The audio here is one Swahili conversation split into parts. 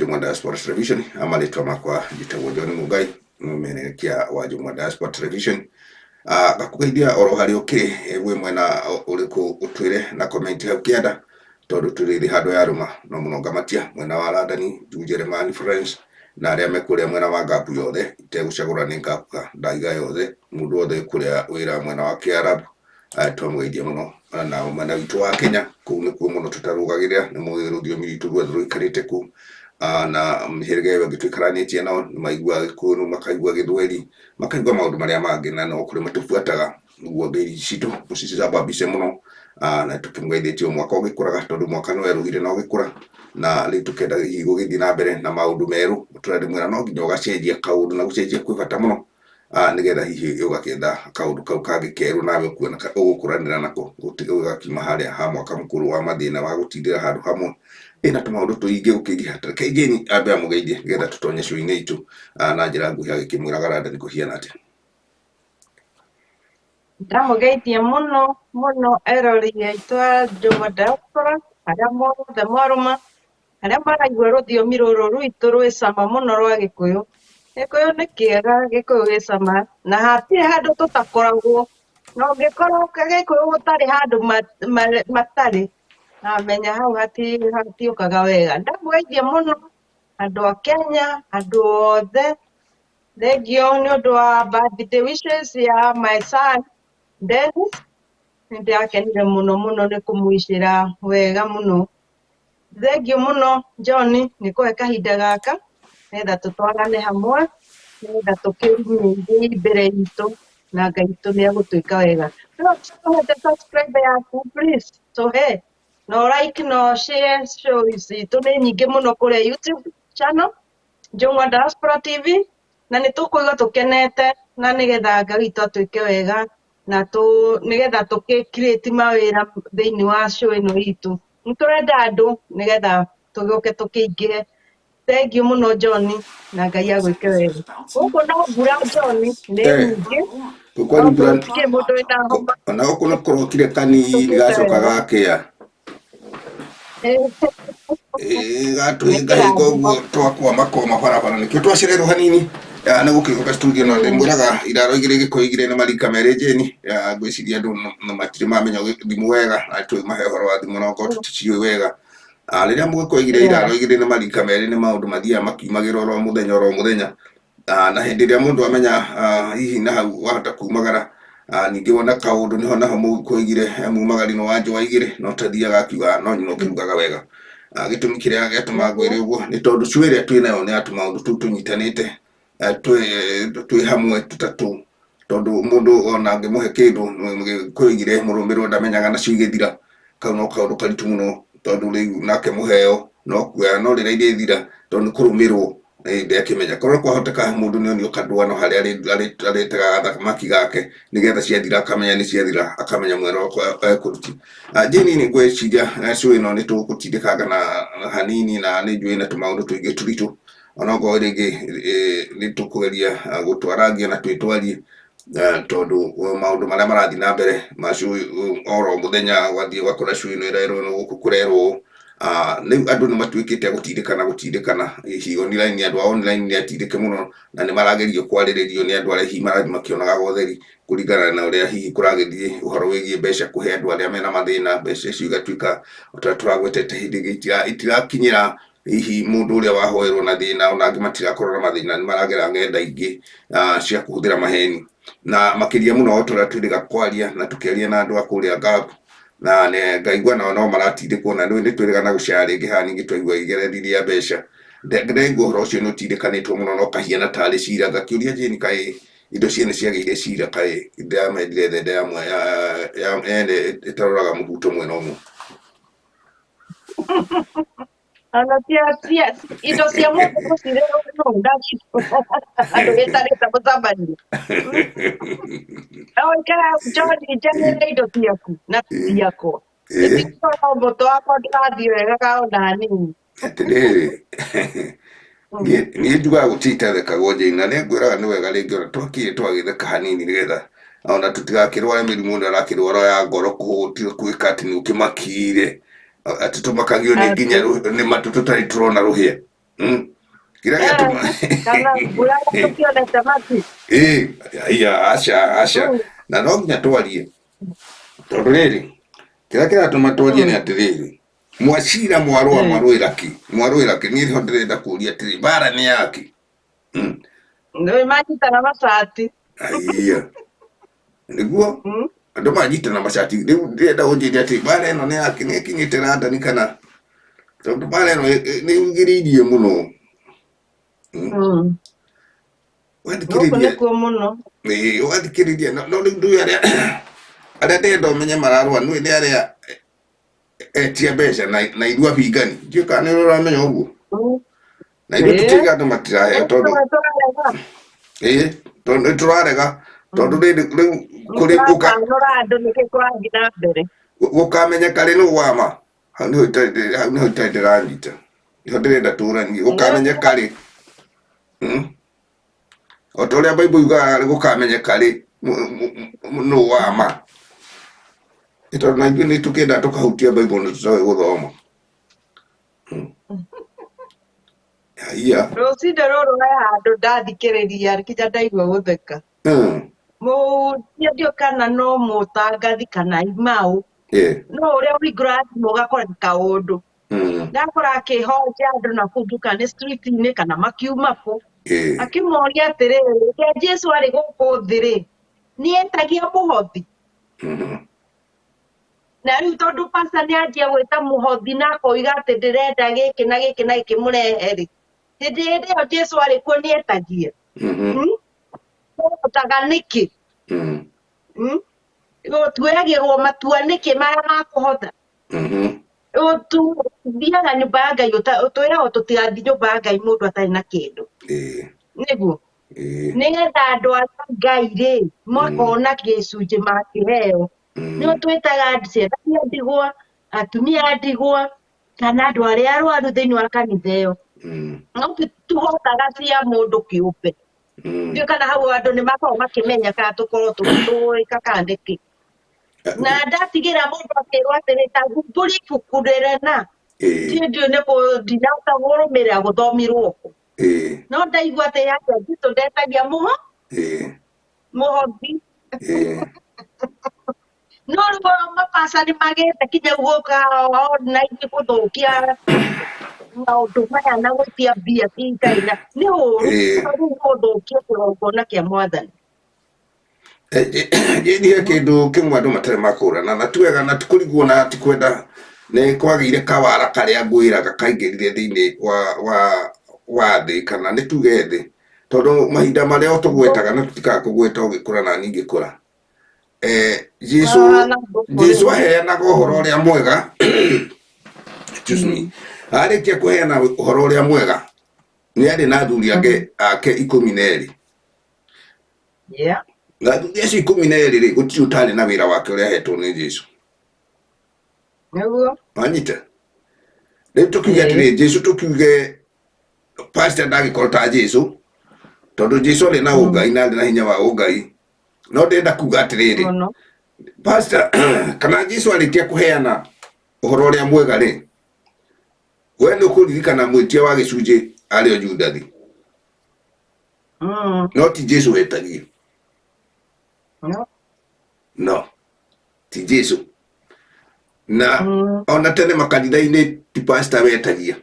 Jungwa Diaspora Television amaletwa makwa jitagwo John Mugai mumenekia wa Jungwa Diaspora Television gakugeidia oro hari ukiri we mwena uriku utwire na comment hau kianda tondu turiri hando ya ruma no muno ngamatia mwena wa Radani Jeremani Friends na aria mekuria mwena wa Gabu yothe itegucagura ni Gabu ndaiga yothe mundu wothe kuria wira mwena wa Kiarabu twamweidia muno na mwena witu wa Kenya kuu nikuo muno tutarugagiria ni rudiomi rwitu rwothe ruikarite kuu na mihirige bagitwikaranetie nao maigua Gikuru makaigua Githweri makaigua maundu maria mangi na no kuri matufuataga niguo mbiri citu musiciza babise muno na tukimweithĩtie mwaka ũgĩkũraga tondu mwaka nĩ werugire na ũgĩkũra na rĩu tũkenda hihi gũgĩthiĩ na mbere na maũndũ merũ tũrendimwĩra no nginya ũgacenjia kaũndũ na gũcenjia kwĩ bata mũno nĩgetha hihi ũgakĩenda kaũndũ kau kangĩ kerũ nawe kuona ũgũkũranĩra nako ũgakiuma harĩa ha mwaka mũkũrũ wa mathĩna wa gũtindĩra handũ hamwe ina tũmaũndũ tũingĩ ũkĩingĩha kaingĩ ambe amũgeithie nĩgetha tũtonye show-inĩ itũ na njĩra nguhĩ agĩkĩmwĩraga Radani kũhiana atĩa. Ndamugeithie muno erori aitũ a Jungwa Diaspora aria mothe mwarũma aria maraigua rũthiomi rũrũ rwitũ rwĩ cama mũno rwa Gĩkũyũ. Gĩkũyũ nĩ kĩega, Gĩkũyũ gĩ cama na hatirĩ handũ tũtakoragwo na ũngĩkorwo Gĩkũyũ gũtarĩ handũ matarĩ amenya hau hatiũkaga wega. Ndamugeithie muno andũ a Kenya andũ othe thengio nĩ ũndũ wa birthday wishes ya my son Dennis nĩndĩrakenire mũno nĩ kũmwicĩra wega mũno. Thengio mũno John nĩ kũhe kahinda gaka nĩgetha tũtwarane hamwe nĩgetha tũkĩnyithie mbere itũ na Ngai witũ nĩegũtwĩka wega. Tũhete subscribe yaku please tũhe no like no share shows itũ nĩ nyingĩ mũno kũrĩa YouTube channel Jungwa Diaspora TV na nĩtũkũigua tũkenete na nĩgetha Ngai witũ atwĩke wega na nĩgetha tũkĩ-create mawĩra thĩinĩ wa show ĩno itũ. Nĩtũrenda andũ nĩgetha tũgĩũke tũkĩingĩre. Thengio mũno John na Ngai agwĩke wega. Gũkũ no mbura John nĩ nyingĩ gũtirĩ mũndũ wĩna homa ona gũkũ nĩkũrokire kanini gacoka gakĩa gatwĩnga koguo twakwama barabara nĩkĩo twacererwo hanini na gũkĩgoka studio no ndĩmwĩraga iraro igĩrĩ Gĩkũyũ igĩrĩ na marika merĩ njeni ngwĩciria andũ matirĩ mamenya thimũ wega na twĩmahe ũhoro wa thimũ no korwo tũticiũĩ wega. Rĩrĩa mũgĩkorwo igĩrĩ iraro igĩrĩ na marika merĩ nĩ maũndũ mathiaga makiumagĩra oro mũthenya na hĩndĩ ĩrĩa mũndũ amenya hihi na hau wahota kumagara ningĩ wona kaũndũ nĩho naho mũgĩkorwo igĩrĩ mumagarino wa njũa igĩrĩ no tathiaga akiuga no nyina ũkĩrugaga wega. Gĩtũmi kĩrĩa gĩatũma ngwĩre ũguo nĩ tondũ show ĩrĩa twĩnayo nĩ ya tũmaũndũ tũu tũnyitanĩte twĩ hamwe tũtatũ tondu mũndũ ona angĩmũhe kĩndũ Gĩkũyũ igĩrĩ mũrũmĩrĩrwo ndamenyaga nacio igĩthira kau no kaũndũ karitũ mũno tondu rĩu nake mũheo no kuoya no rĩrĩa irĩthira tondu nĩ kũrũmĩrwo ndekĩmenya korwo kwahoteka mũndũ nĩonio kandwano harĩa arĩtegaga thamaki gake nĩgetha ciathira akamenya nĩ ciathira akamenya mwena ekũruti. Jeni nĩ ngwĩciria show ĩno nĩ tũgũtindĩkanga na hanini na nĩ njũĩ na tũmaũndũ tũingĩ tũritũ ona okorwo rĩngĩ nĩ tũkũgeria gũtwarangia na twĩtwarie tondu maũndũ marĩa marathiĩ na mbere ma show oro mũthenya wathiĩ ũgakora show ĩno ĩrerwo nĩ gũkũ kũrerwo rĩu andũ nĩ matuĩkĩte gũtindĩkana hihi online andũ a online nĩ atindĩke mũno na nĩ maragerio kwarĩrĩrio nĩ andũ arĩa hihi marathiĩ makĩonaga ũtheri kũringana na ũrĩa hihi kũragĩthiĩ ũhoro wĩgiĩ mbeca kũhe andũ arĩa mena mathĩna mbeca icio igatuĩka tũragwetete hĩndĩ ĩngĩ itirakinyĩra hihi mũndũ ũrĩa wahoerwo na thĩna ona angĩ matirakorwo na mathĩna nĩ maragera ng'enda ingĩ cia kũhũthĩra maheni na makĩria mũno tũrĩa twĩrĩga kwaria na tũkĩaria na andũ a kũrĩa Gabu na ngaigua nao no maratindĩkwo na nĩ twĩrĩgana gũcera rĩngĩ haha ningĩ twaigua igereria mbeca ndaigua ũhoro ũcio nĩ ũtindĩkanĩtwo mũno no kahiana tarĩ cira ngakĩũria Jeni kaĩ indo ciene ciagĩire cira kaĩ ndĩramendire thende yamwe ene ĩtaroraga mũbuto mwena ũmwe. Indo cia mũndũ gũcirerwo no ndacio andũ gĩtarĩte mũtabania John njenere indo ciaku na ciakwa ĩtikorwo mũtũ wakwa ndĩrathiĩ wega kaona hanini. Atĩrĩrĩ niĩ njugaga gũtitethekagwo Jeni na nĩ ngwĩraga nĩ wega rĩngĩ ona twakire twagĩtheka hanini nĩgetha ona tũtigakĩrware mĩrimũ ĩno arakĩrwara ya ngoro kũhũtio kwĩka atĩ nĩ ũkĩmakire atĩ tũmakagio nĩ nginya nĩ matũ tũtarĩ tũrona rũhĩa Kira gĩatũma kana mbura tũkĩonete matu. aca na no nginya twarie tondũ rĩrĩ kĩrĩa kĩratũma twarie nĩ atĩrĩrĩ mwacira mwarũĩra kĩ niĩ ho ndĩrenda kũria atĩrĩ mbara nĩ yake nĩ manyitana macati nĩguo andũ manyitana macati rĩu ndĩrenda ũnjĩrie atĩ mbara ĩno nĩ yake nĩ ĩkinyĩte London kana tondũ mbara ĩno nĩ yugĩrĩirie mũno wathikĩrĩria no rĩu ndũĩ arĩa ndĩrenda ũmenye mararũa nĩ arĩa etia mbeca na irua bingani ndiũĩ kana nĩ ũramenya ũguo na ithuĩ tũtiga andũ matiraheo tondũ tũrarega tondũ rĩu kũrĩ gũkamenyeka rĩ nũũ wama hau nĩho itarĩ ndĩranyita nĩho ndĩrenda tũranie gũkamenyeka rĩ o ta ũrĩa Bible yugaga gũkamenyeka rĩ nũũ wama tondũ na ithuĩ nĩ tũkĩenda tũkahutia Bible na tũtoĩ gũthoma rũciinĩ rũrũ he handũ ndathikĩrĩria nginya ndaigua gũtheka ndiũ kana no mũtangathi kana imaũ no ũrĩa ũhingũra thimũ ũgakora nĩ kaũndũ ndakora akĩhoja andũ na kũu nduka-inĩ street-inĩ kana makiuma kũ akĩmoria atĩrĩrĩ rĩrĩa Jesũ arĩ gũkũ thĩ rĩ nĩetagia mũhothi na rĩu tondũ pastor nĩanjia gwĩta mũhothi na akoiga atĩ ndĩrenda gĩkĩ na gĩkĩ na gĩkĩ mũrehe rĩ hĩndĩ ĩyo Jesũ arĩ kuo nĩetagia ũtaga nĩkĩ tuoyagĩrwo matua nĩkĩ marĩa makũhotha thiaga nyũmba ya Ngai twĩragwo tũtigathiĩ nyũmba ya Ngai mũndũ atarĩ na kĩndũ nĩguo nĩgetha andũ a Ngai rĩ makona gĩcunjĩ makĩheo nĩo twĩtaga ciana cia ndigwa atumia a ndigwa kana andũ arĩa arwaru thĩinĩ wa kanitha ĩyo no tũhotaga cia mũndũ kĩũmbe ndiũ kana hau andũ nĩ makoragwo makĩmenya kana tũkorwo tũĩ kana nĩkĩ na ndatigĩra mũndũ akĩrwo atĩrĩ ta mbũri ibuku rĩrena ndiũ ndinahota kũrũmĩrĩra gũthomirwo kũ no ndaigua atĩ yake Jesũ ndetagia mũhothi no rĩu mapasa nĩ magĩte kinya gũka na ingĩ gũthũkia maũndũ maya na gũtia mbia Ngai nĩ ũru gũthũkia kĩgongona kĩa Mwathani nĩhe kĩndũ kĩmwe andũ matarĩ makũrana na tuwega na tũkũrigwo na tikwenda nĩ kwagĩire kawara karĩa ngwĩraga kaingĩrire thĩinĩ wa thĩ kana nĩ tuge thĩ tondũ mahinda marĩa tũgwetaga na tũtikaga kũgweta ũgĩkũra na niĩ ngĩkũra Jesũ aheanaga ũhoro ũrĩa mwega arĩkia kũheana ũhoro ũrĩa mwega nĩ arĩ na athuri ake 12 na athuri acio 12 rĩ gũtirĩ ũtarĩ na wĩra wake ũrĩa ahetwo nĩ Jesũ wanyita rĩu tũkiuge atĩrĩ Jesũ tũkiuge pastor ndagĩkorwo ta Jesũ tondũ Jesũ arĩ na ũngai na arĩ na hinya wa ũngai no ndenda kuga atĩrĩrĩ pastor kana Jesũ arĩkia kũheana ũhoro ũrĩa mwega rĩ we nĩ ũkũririkana mwĩtia wa gĩcunjĩ arĩ o Judathi no ti Jesũ wetagia no ti Jesũ na ona tene makanitha-inĩ ti pastor wetagia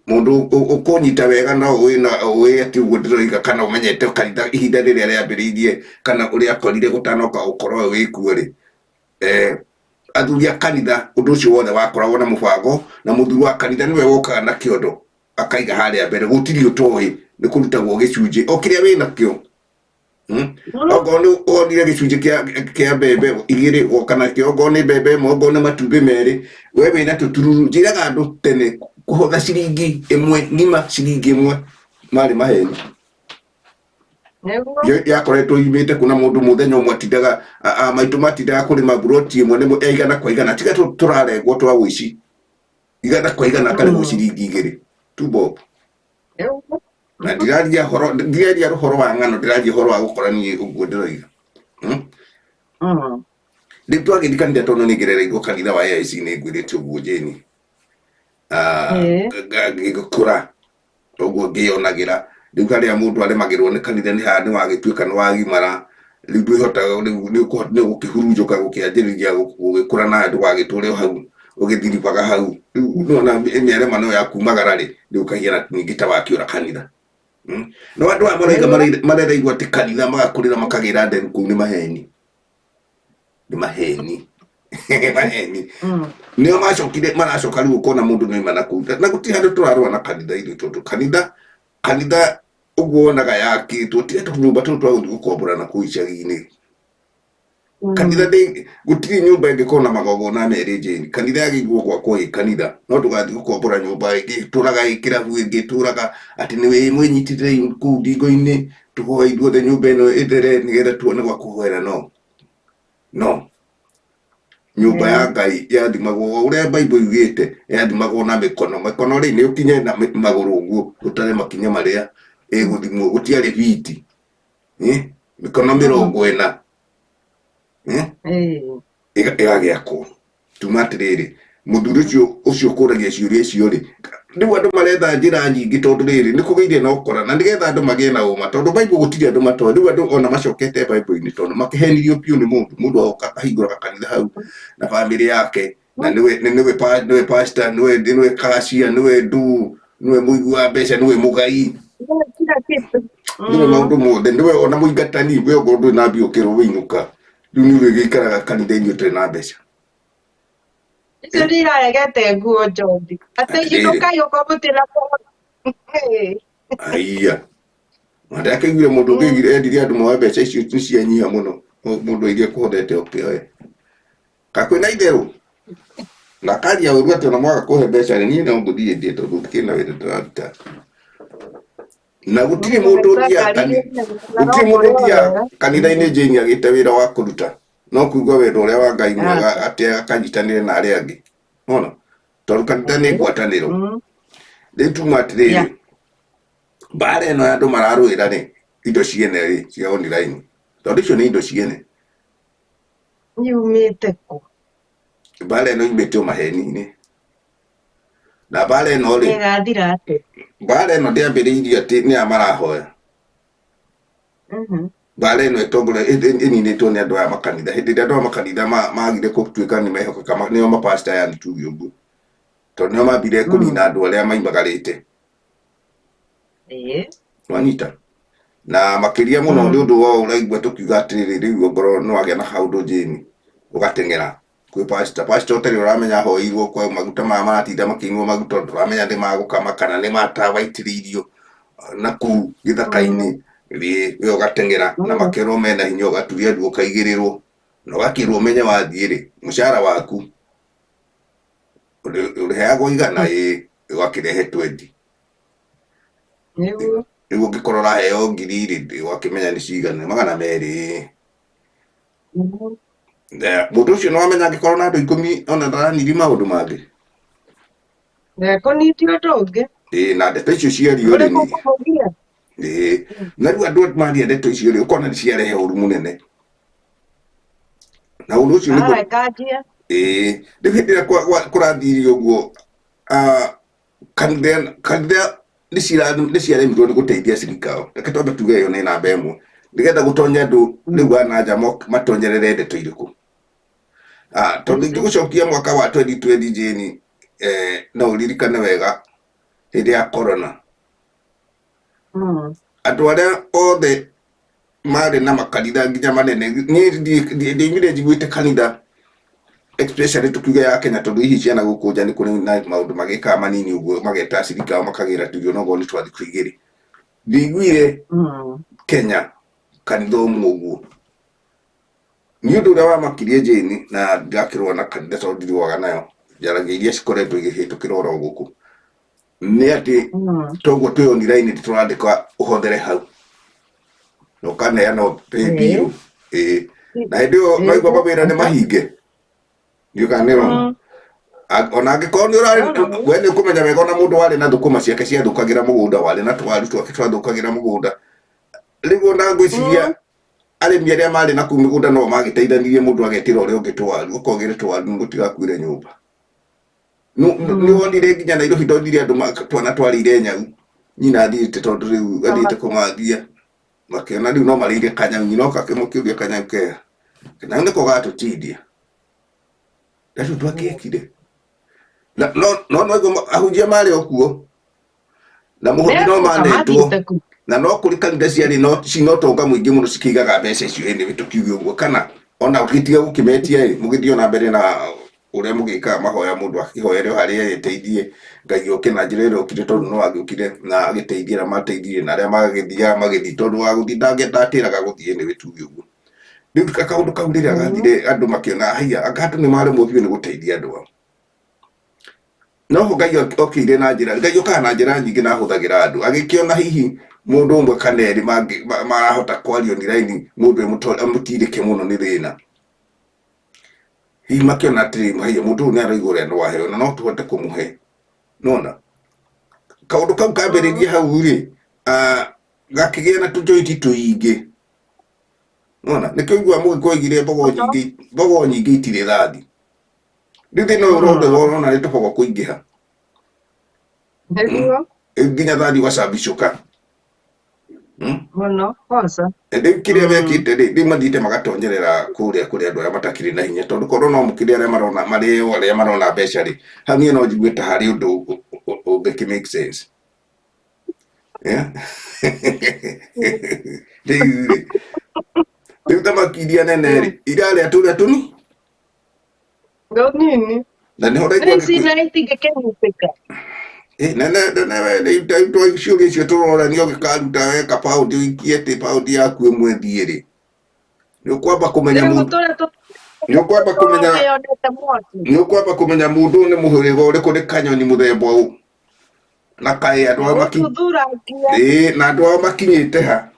mũndũ ũkũnyita wega no ũĩ atĩ ũguo ndĩroiga kana ũmenyete kanitha ihinda rĩrĩa rĩambĩrĩirie kana ũrĩa akorire gũtanoka ũkorwo wĩkuo rĩ athuri a kanitha ũndũ ũcio wothe wakoragwo na mũbango na mũthuri wa kanitha nĩwe wokaga na kĩondo akaiga harĩa mbere gũtirĩ ũtoĩ nĩ kũrutagwo gĩcunjĩ o kĩrĩa wĩ nakĩo okorwo nĩ wonire gĩcunjĩ kĩa mbembe 2 woka nakĩo okorwo nĩ mbembe 1 okorwo nĩ matumbĩ 2 we wĩna tũtururu njĩraga andũ tene kũhotha ciringi 1 ng'ima ciringi 1 marĩ maheni yakoretwo yumĩte kuna mũndũ mũthenya ũmwe atindaga maitũ matindaga kũrĩma buroti ĩmwe nĩ igana kwa igana tiga tũrarengwo twa ũici igana kwa igana akarĩhwo ciringi 2 2 bob na ndiraria ũhoro wa ng'ano ndiraria ũhoro wa gũkorania ũguo ndĩroiga rĩu twagĩthiĩ kanitha tondũ nĩ ngerereirwo kanitha wa AIC nĩ ngwĩrĩte ũguo Jane gĩgĩkũra ũguo ngĩyonagira rĩu harĩa mũndũ aremagĩrwo nĩ kanitha nĩ haha nĩwagĩtuĩka nĩwagimara rĩu ndwĩhotaga nĩ gũkĩhurunjũka gũkĩanjĩrĩria gũgĩkũra na ndũgagĩtũre hau ũgĩthiribaga hau rĩu nona mĩaremano ya kumagara rĩ ũkahiana ningĩ ta wakĩũra kanitha no andũ aya maraiga marereirwo atĩ kanitha magakũrĩra makagĩra nderu kũu nĩ maheni maheni nĩo macokire maracoka rĩu ũkona mũndũ nĩoima na kũu na gũtirĩ handũ tũrarũa na kanitha ithuĩ tondũ kanitha ũguo wonaga yakĩtwo tiga tũnyũmba tũu twagũthiĩ gũkombora na kũu icagi-inĩ kanitha gũtirĩ nyũmba ĩngĩkorwo na magongona merĩ Jane kanitha yagĩrĩirwo gwakwo ĩ kanitha no tũgathiĩ gũkombora nyũmba ĩngĩ tũraga ĩ kĩrabu ĩngĩ tũraga atĩ nĩ mwĩnyitĩrĩire kũu ndingo-inĩ tũhoe ithuothe nyũmba ĩno ĩthere nĩgetha tuone gwa kũhoera no nyũmba ya Ngai yathimagwo ũrĩa Bible yugĩte yathimagwo na mĩkono rĩ nĩ ũkinye na magũrũ ũguo ũtare makinya marĩa ĩgũthimwo gũtiarĩ biti mĩkono 40 ĩgagĩakwo tuma atĩrĩrĩ mũthuri ũcio ũkũragia ciũria icio rĩ rĩu andũ maretha njĩra nyingĩ tondũ rĩrĩ nĩ kũgĩire na ũkora na nĩgetha andũ magĩe na ũma tondũ Bible gũtirĩ andũ matoĩ rĩu andũ ona macokete Bible-inĩ tondũ makĩhenirio piũ nĩ mũndũ agoka ahingũraga kanitha hau na bamĩrĩ yake na nĩwe pastor nĩwe kacia nĩwe ndu nĩwe mũigui wa mbeca nĩwe mũgai nĩwe maũndũ mothe nĩwe ona mũingatani we ũkorwo ndũrĩ na mbia ũkĩrwo wĩinũka rĩu nĩ ũrĩgĩikaraga kanitha-inĩ ũtarĩ na mbeca icio nĩ iraregete nguo njothi atĩ inũkai ũkomũtĩra aiya ndakĩiguire mũndũ ũngĩigire endirie andũ moe mbeca icio nĩ cianyiha mũno mũndũ iria kũhotete ũkĩoe kakwĩna itherũ na karia ũru atĩ ona mwaga kũhe mbeca nĩ niĩ no ngũthiĩ ndĩe tondũ kĩna wĩra ndĩraruta na gũtirĩ mũndũ ũthiaga kanitha-inĩ Jane agĩte wĩra wa kũruta no kuigua wendo ũrĩa wa Ngai mwega atĩ akanyitanĩre na arĩa angĩ ona tondũ kanitha nĩ ngwatanĩro rĩu tuma atĩrĩrĩ mbara ĩno ya andũ mararũĩra rĩ indo ciene rĩ cia online tondũ icio nĩ indo ciene yumĩte kũ mbara ĩno yumĩte o maheni-inĩ na mbara ĩno rĩ ĩgathira atĩ mbara ĩno ndĩambĩrĩirie atĩ nĩ a marahoya mbara ĩno ĩninĩtwo nĩ andũ aya makanitha hĩndĩ ĩrĩa andũ aya makanitha magire gũtuĩka nĩ mehokeka nĩo mapasta yani tuge ũguo tondũ nĩo mambire kũnina andũ arĩa maimagarĩte wanyita na makĩria mũno nĩ ũndũ wa ũraigua tũkiuga atĩrĩrĩ rĩu ngoro no wagĩa na kaũndũ Jane ũgateng'era kwĩ pastor ũtarĩ ũramenya ahoirwo kwa maguta maya maratinda makĩnyuo maguta ũramenya nĩ magũkama kana nĩ matawa itĩrĩirio na kũu gĩthaka-inĩ we ũgateng'era na makerwo mena hinya ũgaturia ndu ũkaigĩrĩrwo na ũgakĩrwo ũmenye wathiĩ rĩ mũcara waku ũrĩheagwo igana ũgakĩrehe 20 rĩu ũngĩkorwo ũraheo 1000 rĩ ũgakĩmenya nĩ cigana 200 mũndũ ũcio nĩ wamenya angĩkorwo na andũ 10 ona ndaranirie maũndũ mangĩ ndekũnitie ũndũ ũngĩ na ndeto icio ciario rĩ na rĩu andũ maria ndeto icio rĩ ũkona nĩ ciarehe ũru mũnene na ũndũ ũcio nĩguo rĩu hĩndĩ ĩrĩa kũrathirio ũguo kanitha nĩ ciaremirwo nĩ gũteithia acirika ao reke twambe tuge ĩyo nĩ namba ĩmwe nĩgetha gũtonya andũ rĩu a nanja matonyerere ndeto irĩkũ tondũ ingĩgũcokia mwaka wa 2020 Jane no ũririkane wega hĩndĩ ya corona andũ arĩa othe marĩ na makanitha nginya manene ndiaumire njiguĩte kanitha especially tukiuga ya Kenya tondũ ici ciana gũkũ nja nĩ kũrĩ na maũndũ magĩkaga manini ũguo mageta acirika ao makagĩra tuge onogo nĩ twathi kũigĩrĩ ndiguire Kenya kanitha ũmwe ũguo nĩ ũndũ ũrĩa wamakirie Jane na ndakĩrũa na kanitha tondũ ndirũaga nayo njaragia iria cikoretwo igĩhĩtũkĩra oro gũkũ nĩ atĩ toguo twĩ online tũrandĩka ũhothere hau na ũkaneana bill na hĩndĩ ĩyo maigua mawĩra nĩ mahinge ndiũkanĩrwo ona angĩkorwo nĩ ũrarĩ we nĩ ũkũmenya wega ona mũndũ warĩ na thũkũma ciake ciathũkagĩra mũgũnda warĩ na tũwaru twake twathũkagĩra mũgũnda rĩu ona ngwĩciria arĩmi arĩa marĩ na kũu mĩgũnda no magĩteithanirie mũndũ agetĩra ũrĩa ũngĩ tũwaru ũkogĩre tũwaru gũtigakuire nyũmba nä wonire nginya Nairobi ndonire andå twana twarä nyau nyina athiä tondå rä u athiä te kå mathia makä rä u no marä ire kanyau nyina oka kä må kä å ria kanyau kea kanyau nä ko gatå tindia rä u twakä kire no ahunjia marä o kuo na må hothi no manetwo na no kå rä kanitha ciarä cino tonga må ingä må no cikä igaga mbeca icio nä tå kiuge å guo kana ona å gä tiga gå kä metia må gä thiä ona mbere na å rä a må gä kaga mahoya må ndå akä hoere o harä a eteithie ngai å ke na njä ra ä rä a å kire tondå no agä å kire na agä teithie na mateithirie na arä a magagä thiaga magä thiä tondå wa gå thiä ndatä raga gå thiä nä wä tuge å guo rä u kaå ndå kau rä rä a gathire andå makä ona haia anga andå nä maremwo biå nä gå teithia andå ao noho ngai okä ire na njä ra ngai å kaga na njä ra nyingä na ahå thagä ra andå agä kä ona hihi må ndå å mwe kana erä marahota kwario nä raini må ndå må tirä ke må no nä thä na hihi makä ona atä rä haia må ndå å nä araigå rä a no waheo na no tå hote kå må he nona kaå ndå kau kambä rä rie hau rä gakä gä na tå jointi tå ingä nona nä kä igua må gä kå igire mbogo nyingä itirä rathi rä u thä na å rothe wona nä tå bogo kå ingä ha nginya thani ũgacambicũka mũno kwanza rĩu kĩrĩa mekĩte rĩu mathiĩte magatonyerera kũrĩa kũrĩ andũ arĩa matakĩrĩ na hinya tondũ korwo no mũkĩrĩ arĩa marona marĩ o arĩa marona mbeca rĩ hau niĩ no njigue ta harĩ ũndũ ũngĩkĩ make sense rĩu thamaki iria nene rĩ irarĩa tũrĩa tũni nini na nĩho ndaigua itingĩkĩnyitĩka nene ciũria icio tũroranio gĩkaruta we kabaũndi ũikie atĩ baũndi yaku ĩmwe thiĩ rĩ nĩ ũkwamba kũmenya mũndũ nĩ mũhĩrĩga ũrĩkũ nĩ kanyoni mũthemba ũũ na kaĩ andũ ao na andũ ao makinyĩte ha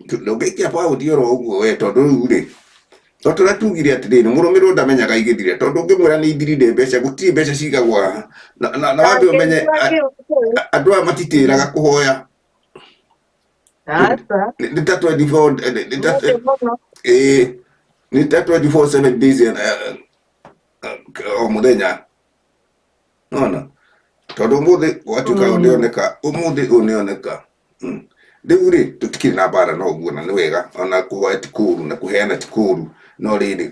ndũngĩikia baũndi oro ũguo we tondũ rĩu rĩ to tå rä a tugire atä rä rä må rå mä rå ndamenyaga igä thire tondå ngä mwä ra nä ithirire mbeca gå tirä mbeca cigagwo haha na wambe å menye andå aya matitä raga kå hoya nä ta 24/7 days o må thenya nona tondå å må thä gwatuä ka nä oneka å må thä å nä oneka rä u rä tå tikä rä na mbara no guo na nä wega ona kå hoya ti kå ru na kå heana ti kå ru no rä rä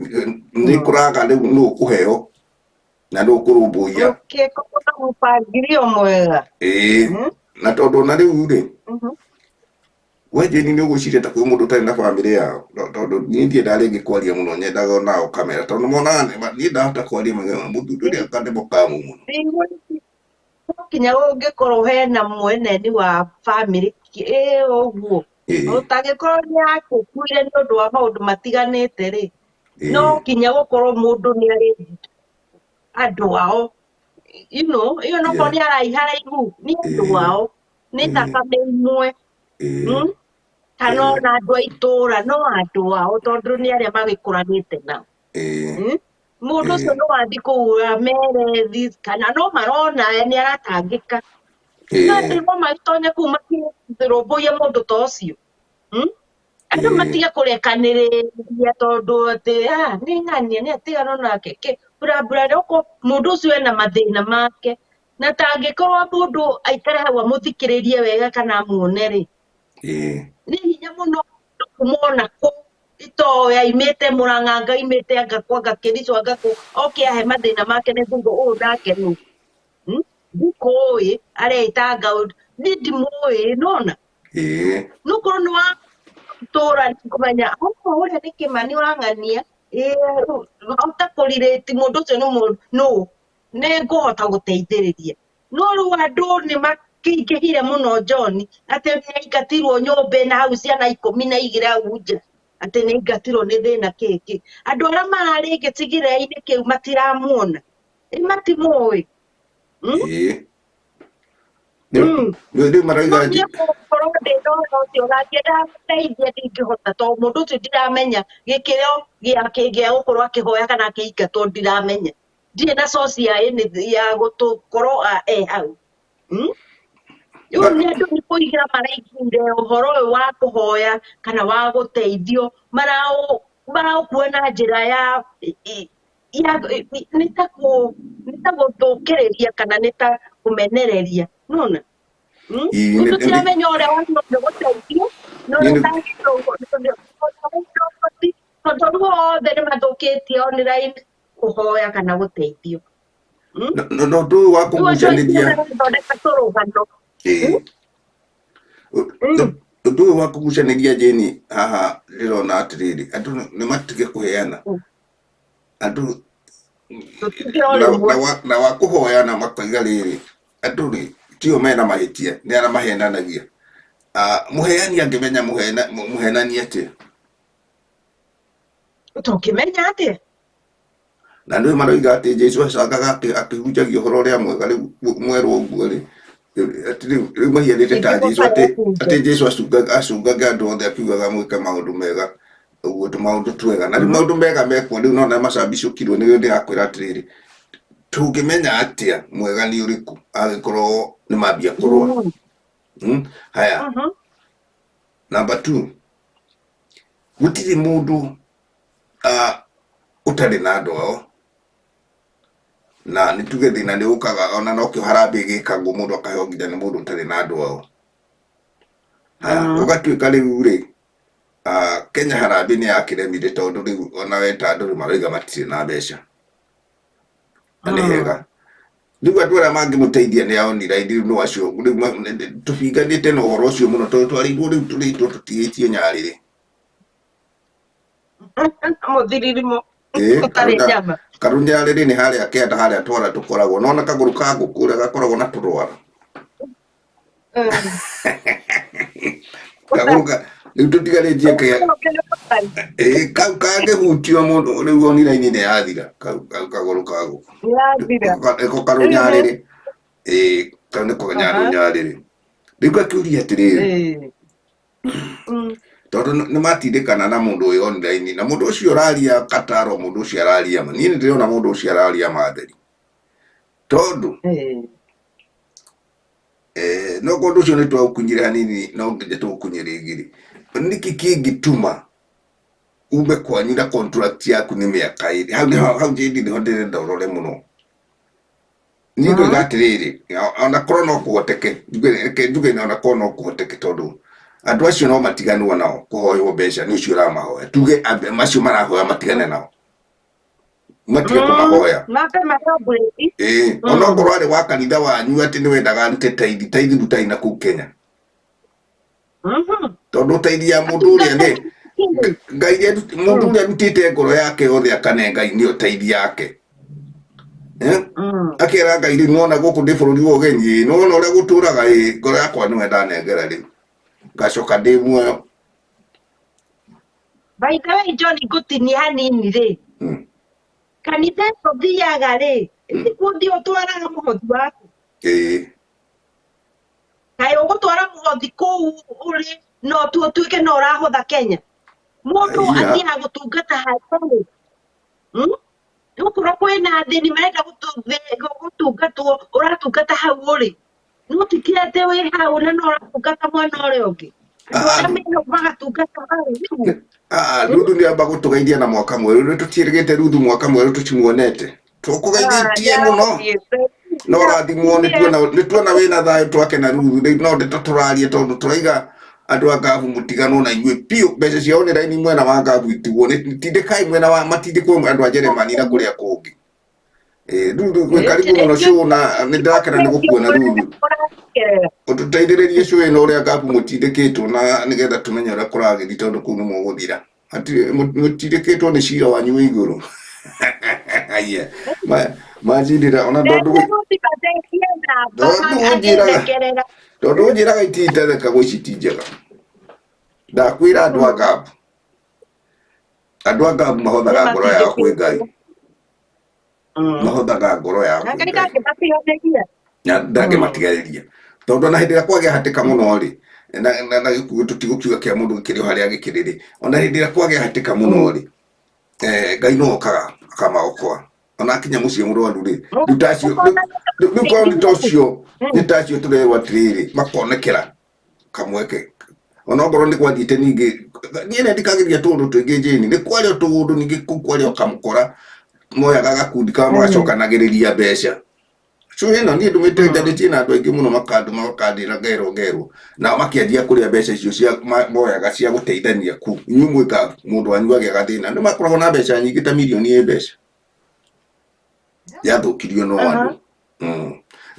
nä kå raga rä u nä å kå heo na nä å kå rå mbå ia na tondå ona rä u rä we Jane nä å gå ciria ta kwä må ndå tarä na bamä yao tondå niä ndiä ndarä ngä kwaria må no nyendaga onao kamera tondå monaga niä ndahota kwaria må thuri å rä a kandemo kamå må no kinya ũngĩkorwo hena mweneni wa bamĩrĩ ũguo ũtangĩkorwo nĩ akũkuire nĩ ũndũ wa maũndũ matiganĩte rĩ no kinya gũkorwo mũndũ nĩ arĩ andũ ao ĩyo nokorwo nĩ araiha raihu nĩ andũ ao nĩ thakame imwe kana ona andũ a itũũra no andũ ao tondũ nĩ arĩa magĩkũranĩte nao mũndũ ũcio no athiĩ kũu merethi kana no marona nĩ aratangĩka no matonye kũu makĩrũmbũiya mũndũ ta ũcio andũ matige kũrekanĩrĩria tondũ atĩ nĩ ng'ania nĩ atigana nake burabura nĩgũkorwo mũndũ ũcio ena mathĩna make na tangĩkorwo mũndũ aikare hau amũthikĩrĩrie wega kana amuone rĩ nĩ hinya mũno kũmona kũu itoya imĩte Mũrang'a anga imĩte anga kwanga Kericho anga kũ oke ahe mathĩna make nĩ thugo ũũ nake nũ ndikũĩ areitanga nĩ ndimũĩ nona nũkorwo nĩ wa tũũra kũmenya ũrĩa nĩ Kĩmani ũrang'ania hota kũrirĩti mũndũ ũcio nĩ ngũhota gũteithĩrĩria no rĩu andũ nĩ makĩingĩhire mũno John atĩ nĩ aingatirwo nyũmba na hau ciana 12 hau nja atĩ nĩ aingatirwo nĩ thĩna kĩkĩ andũ arĩa mararĩ gĩtigĩrĩra-inĩ kĩu matiramuona matimũĩ rĩu marauga korwo ndĩna ũhoro ũcio ngĩndateithia ndingĩhota tondũ mũndũ ũcio ndiramenya gĩkĩro gĩake gĩa gũkorwo akĩhoya kana akĩingatwo ndiramenya ndirĩ na source ya gũkorwo hau rĩu nĩ andũ nĩ kũigĩra maraigire ũhoro ũyũ wa kũhoya kana wa gũteithio bao kuona njĩra ya nĩ ta gũthũkĩrĩria kana nĩ ta kũmenereria nona tũtiramenya ũrĩa wagĩrĩirwo gũteithio na ũrĩa ũtagĩrĩirwo tondũ rĩu othe nĩ mathũkĩtie online kũhoya kana gũteithio no tu wa kũgucanĩria thondeka tũrũgano tu wa kũgucanĩria Jane haha ndĩrona atĩrĩrĩ andũ nĩ matige kũheana andũ na wa kũhoyana makaiga rĩrĩ andũ rĩ tio mena mahĩtia nĩ ara mahenanagia mũheani angĩmenya mũhenani atĩa tũkĩmenya atĩa na nĩ maroiga atĩ Jesũ acangaga akĩhunjagia ũhoro ũrĩa mwega rĩu mwerũ ũguo rĩ rĩu mahianĩte ta Jesũ atĩ Jesũ acungaga andũ othe akiugaga mwĩke maũndũ mega ũguo tũmaũndũ twega na rĩu maũndũ mega mekwo rĩu nona macambicũkirwo nĩ ndĩrakwĩra atĩrĩrĩ tũngĩmenya atĩa mwega nĩ ũrĩkũ angĩkorwo nĩ mambia kũrũa haya number 2 gũtirĩ mũndũ ũtarĩ na andũ ao na nĩ tuge thĩna nĩ ũkaga ona nokĩo harambĩ gĩkagwo mũndũ akaheo nginya nĩ mũndũ ũtarĩ na andũ ao ũgatuĩka rĩu rĩ Kenya harambĩ nĩ yakĩremire tondũ rĩu ona weta andũ maroiga matirĩ na mbeca na nĩ hega rĩu andũ arĩa mangĩmũteithia nĩ aonira rĩu no acio tũbinganĩte na ũhoro ũcio mũno tondũ twarĩirwo rĩu tũrĩtwo tũtigĩtio Nyarĩrĩ mũthiririmo Karu Nyarĩrĩ nĩ harĩa kĩanda harĩa twara tũkoragwo nona kagũrũ ka ngũkũ ũrĩa gakoragwo na tũrwara kagũrũ rĩu tũtigarĩtie kau kangĩhutio mũndũ rĩu online nĩ yathira kau kagũrũ ka ngũkũ eko Karu Nyarĩrĩ kau nĩko Nyarĩrĩ rĩu gakiuria atĩrĩrĩ tondũ nĩ matindĩkana na mũndũ ũyũ online na mũndũ ũcio araria kataro mũndũ ũcio araria ma niĩ ndĩrona mũndũ ũcio araria matheri tondũ no mũndũ ũcio nĩ twaukunyire hanini no nginya tũkunyire igĩrĩ nĩkĩ kĩngĩtuma ume kwanyu na contract yaku nĩ mĩaka ĩrĩ hau Jane nĩho ndĩrenda ũrore mũno niĩ ndoiga atĩrĩrĩ ona korwo no kũhoteke njuge ona korwo no kũhoteke tondũ andũ acio no matiganwo nao kũhoywo mbeca nĩ ũcio ũramahoya tuge macio marahoya matigane nao matige kũmahoya ona okorwo arĩ wa kanitha wanyu atĩ nĩ wendaga arute taithi rutai na kũu Kenya tondũ taithi ya mũndũ ũrĩa nĩ Ngai mũndũ ũrĩa arutĩte ngoro yake yothe akane Ngai nĩyo taithi yake akera Ngai rĩu nona gũkũ ndĩ bũrũri wa ũgeni nona ũrĩa gũtũraga ngoro yakwa nĩwe ndanengera rĩu gacoka ndĩ muoyo by the way John ngũtinia hanini rĩ kanitha ũthiaga rĩ ikundi ũtwaraga mũhothi waku kaĩ ũgũtwara mũhothi kũu ũrĩ no tu ũtuĩke no ũrahotha Kenya mũndũ athiaga gũtungata harĩa gũkorwo kwĩna thĩni marenda gũtungatwo ũratungata hau ũrĩ no tikĩrete wĩ hau na no ũratungata mwena ũrĩa ũngĩ Ruthu nĩ amba gũtũgeithia na mwaka mwerũ rĩu tũtiĩrĩgĩte Ruthu mwaka mwerũ tũtimuonete tũkũgeithĩtie mũno no rathimwo nĩ tuona wĩna thayũ twake na Ruthu no ndeto tũraria tondũ tũraiga andũ a Ngabu mũtiganwo na inyuĩ piũ mbeca cia online mwena wa Ngabu itigwo tindĩkai mwena wa matindĩkwo andũ a Jeremani na kũrĩa kũngĩ Ruthu gwĩ karibu mũno show na nĩ ndakena nĩ gũkuona Ruthu ũtũteithĩrĩrie show ĩno ũrĩa Ngabu mũtindĩkĩtwo na nĩgetha tũmenye ũrĩa kũragĩthiĩ tondũ kũu nĩ mũgũthira mũtindĩkĩtwo nĩ cira wanyu wĩ igũrũ manjindĩra ona tondũ ũnjĩraga ititetheka gwĩci ti njega ndakwĩra andũ a Ngabu mahothaga ngoro yao kwĩ Ngai mahothaga ngoro yao ndangĩmatigarĩria tondũ na hĩndĩ ĩrĩa kwagĩa hatĩka mũno rĩ na gĩkuũ tũtigũkiuga kĩa mũndũ gĩkĩrĩ harĩa gĩkĩrĩ rĩ ona hĩndĩ ĩrĩa kwagĩa hatĩka mũno rĩ Ngai no okaga akamaokoa ona akinya mũciĩ mũrwaru rĩ rĩu korwo nĩ ta ũcio nĩ ta acio tũrerwo atĩrĩrĩ makonekera kamweke ona ngoro ni kwathite ningi niene ndikagiria tundu twingi jeni ni kwari tundu ningi kwari okamukora moya gagakundi kama magacokanagiriria mbeca so ino ni ndumite ndanditi na andu aingi muno makandira ngero na makianjia kuria mbeca icio cia moyaga cia guteithania ku inyumwe ka mundu wanyu agiaga thina ni makoragwo na mbeca nyingi ta milioni ya mbeca yathukirio no andu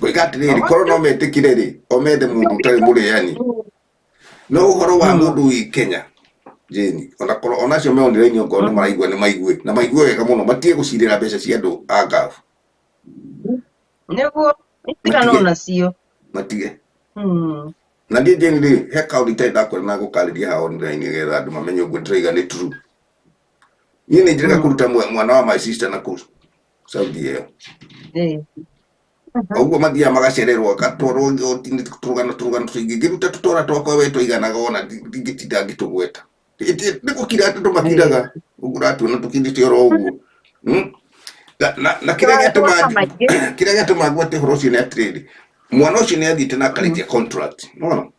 ngoigatiriri korwo no metikire ri omende mundu utari muriani no uhoro wa mundu wi Kenya jeni ona cio meonire nyongo ni maraigua ni maigue na maigue wega muno matie gucirira mbeca cia andu agafu niguo itigano nacio matige na ndiye jeni ri he kaunti taida kwa na gukariria ha online getha andu mamenye uguo ndiriga ni true ni ni njira kuruta mwana wa my sister na ku Saudi yo uguo mathia magacererwo gatwarwo otini turugano tuingi ngiruta tutora twakwa we tũiganaga ona ndingitinda ngitugweta ndikukira andu makiraga uguratu na tukindite oro uguo na kira gatuma gwate horo ucio ni atiriri mwana ucio ni athite na akarikia contract no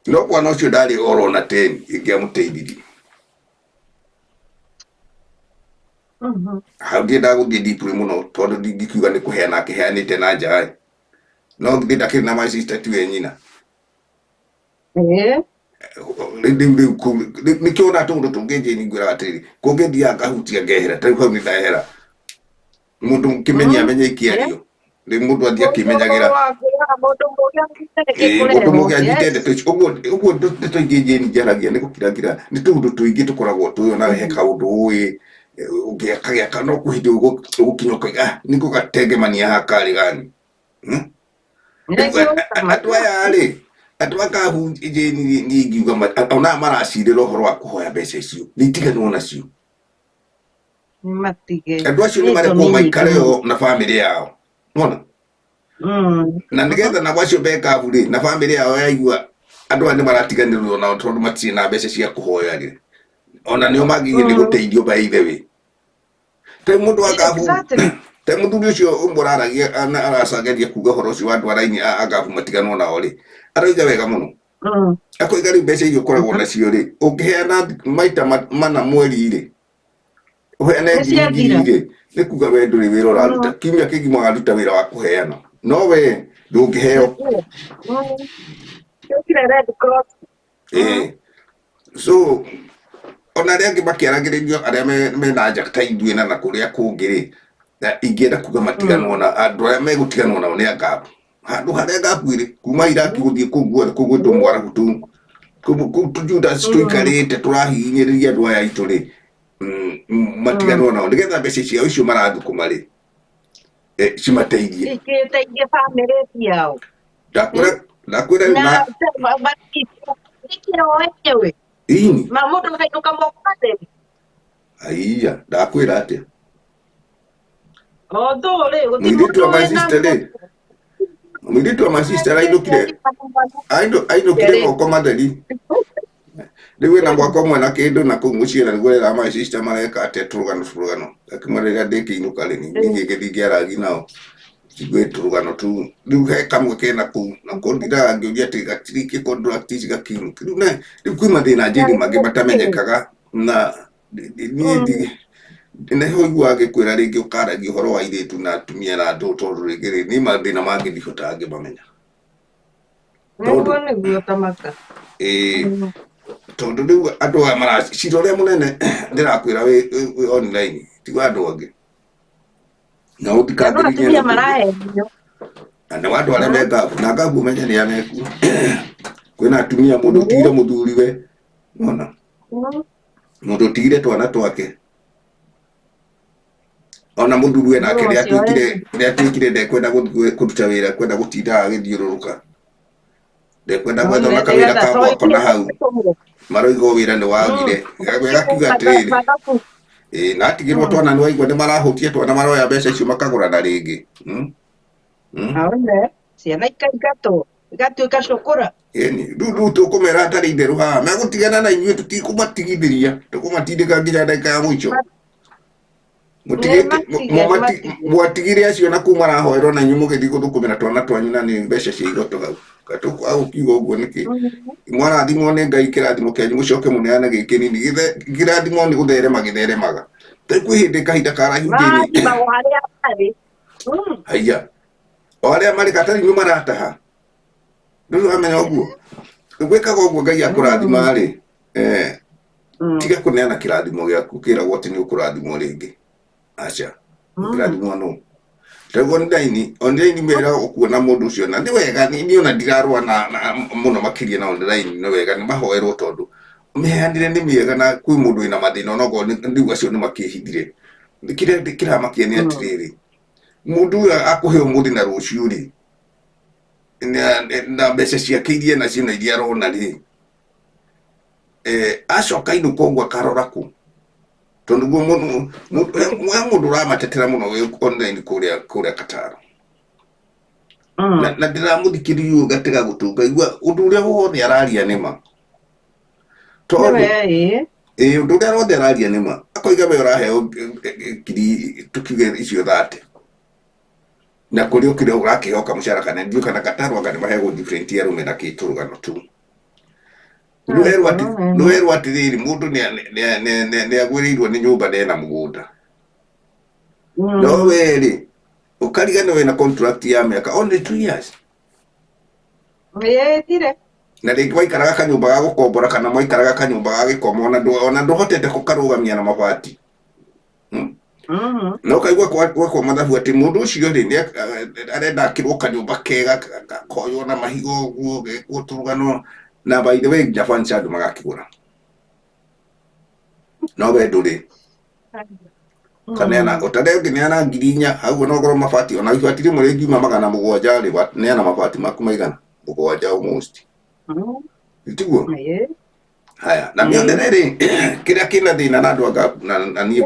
no mwana ucio ndari oro na 10 ingiamuteithirie hau ndaguthie deeply muno tondu ndingikiuga ni kuheana akiheanite na njaa no ndakiri na my sister tiwe nyina nikiona tundu tungeje ningwira atiri kungedia ngahutia ngehera tari hau ni ndahera mundu kimenya amenye ikiario ni mundu athia kimenyagira mundu mugia nyitende uguo tuingeje ni njaragia ni gukiragira ni tundu tuingi tukoragwo tuyo na he kaundu ui ugiakagia no kuhindi ugukinyoka ni gugatengemania hakari gani atu aya ari atu akahu ije ni ngiuga ona maracirira uhoro wa kuhoya mbeca icio nitiganwo nacio matige andu acio ni mari ku maikareo na family yao mona na nigetha na gwacio beka buri na family yao yaigua andu ani maratiganirwo na tondu matiri na mbeca cia kuhoya ri ona nio magiye ni guteithio by the way te mundu agabu te mundu ucio umuraragia aracageria kuga horo ucio andu araini agabu matigano na ori araiga wega muno akoiga ri mbeca icio koragwo nacio ri ungiheana maita mana mweri ri uheane ngiri ri ni kuga we nduri wira uraruta kimya kigima garuta wira wa kuheana no we ndungiheo so ona ria ngi makiaragiririo aria me na nja ta indue na kuria kungiri ingienda kuga matiganwo na andu aria megutiganwo nao ni agabu handu haria ngakwire kuma iraki guthie kuguo kugwitwo mwara gutu tujuda tuikarite turahinyiriria andu aya itu ri matiganwo nao nigetha mbeca ciao icio marathukuma ri cimateithie ikiteithie family yao ndakwira na wewe ini mamudu kainuka mokate aiya ndakwira atia odole mwiritu wa my sister ri mwiritu wa my sister ainukire moko matheri riu na mwaka umwe na kindu na kuu muciira niguo my sister mareka atia turugano akimarira ndikiinuka ri ningi ngithigiaragi nao igweturugano tu riu he kamwe kena kuu na kondira ngiuria ati gatiriki contract gakinu riu na riu kwima thina njini mangi matamenyekaga na ni ne hoigua agikwira ringi ukaragia uhoro wa iritu na atumia na andu tondu ringi ri ni mathina mangi ndihota ngimamenya niguo niguo tamaka tondu riu andu aya maracira uria munene ndirakwira wi online tiga andu angi na utikangiriria marahenio na wandu aria mengabu na ngabu menya ni ameku kwina atumia mundu tire muthuri we mona mundu tire twana twake ona muthuri we nake ria twikire ndekwenda kuruta wira kwenda gutinda agithiururuka ndekwenda gwetha na kawira ka mwako na hau maroigo wira ni wagire gakiuga atiriri na atigirwo twana ni waigua ni marahutie twana maroya mbeca icio makagura na ringi aone ciana igatuika cukura riu tukumera atari itheru haha megutigana na inyuĩ tutikumatigithĩria tukumatindĩka nginya ndagĩka ya mũico mwatigire acio na kuma rahoerwo na inyuĩ mũgĩthiĩ gũthũkũmĩra twana twanyu na nĩ mbeca cia igoto hau Katuko au kigo uguo niki Mhm. mwana athimwo nĩ Ngai kĩrathimo kĩanyu mũcoke mũneane gĩkĩ nini kĩrathimo nĩ gũtherema gĩtheremaga kwĩ hĩndĩ kahinda karaihu thĩ-inĩ Mathimagwo harĩa marĩ. haiya o arĩa marĩ Gatari-inĩ marataha ndũrĩ wamenya ũguo gwĩkaga ũguo Ngai akũrathima-rĩ tiga kũneana kĩrathimo gĩaku kĩragwo atĩ nĩ ũkũrathimwo rĩngĩ aca kĩrathimwo nũ Taguo online mera ũkuona mũndũ ũcio na nĩ wega niĩ ona ndirarũa na mũno makĩria na online nĩ wega nĩ mahoerwo tondũ mĩheanĩre nĩ mĩega na kwĩ mũndũ wĩna mathĩna onokorwo rĩu acio nĩ makĩhithire kĩrĩa kĩramakia nĩ atĩrĩrĩ mũndũ ũyũ akũhe ũmũthĩ na rũciũ-rĩ na mbeca ciake iria nacio na iria arona-rĩ acoka inũka ũguo akarora kũ tondũ mũndũ ũramatetera mũno online kũrĩa Kataro na ndĩramũthikĩrĩria gatega gũtũ ngaigua ũndũ ũrĩa wothe araria nĩma tondũ ũndũ ũrĩa wothe araria nĩma akoiga we ũraheo ngiri tũkiuge icio 30 na kũrĩ ũkĩrĩa ũrakĩheo kamũcara kana ndiũ kana Kataro anga nĩmahegwo different ya rũme na kĩtũrũgano tu nĩwerwo atĩrĩrĩ mũndũ nĩagwĩrĩirwo nĩ nyũmba na ena mũgũnda no we-rĩ ũkarigana wĩna contract ya mĩaka only 2 years na rĩngĩ waikaraga kanyũmba ga gũkombora kana mwaikaraga kanyũmba ga gĩkoma ona ndũhotete gũkarũgamia na mabati no kaigua gwakwo mathabu atĩ mũndũ ũcio-rĩ arenda akĩrwo kanyũmba kega gakoywo na mahiga ũguo gekwo tũrũgano na by the way nginya furniture andũ magakĩgũra no we ndũrĩ kaneana ũtarengeneana 4,000 hau onokorwo mabati ona ibati rĩmwe rĩngiuma 700-rĩ neana mabati maku maigana 7 almost tiguo haya na mĩonere-rĩ kĩrĩa kĩna thĩna na andũ anga na niĩ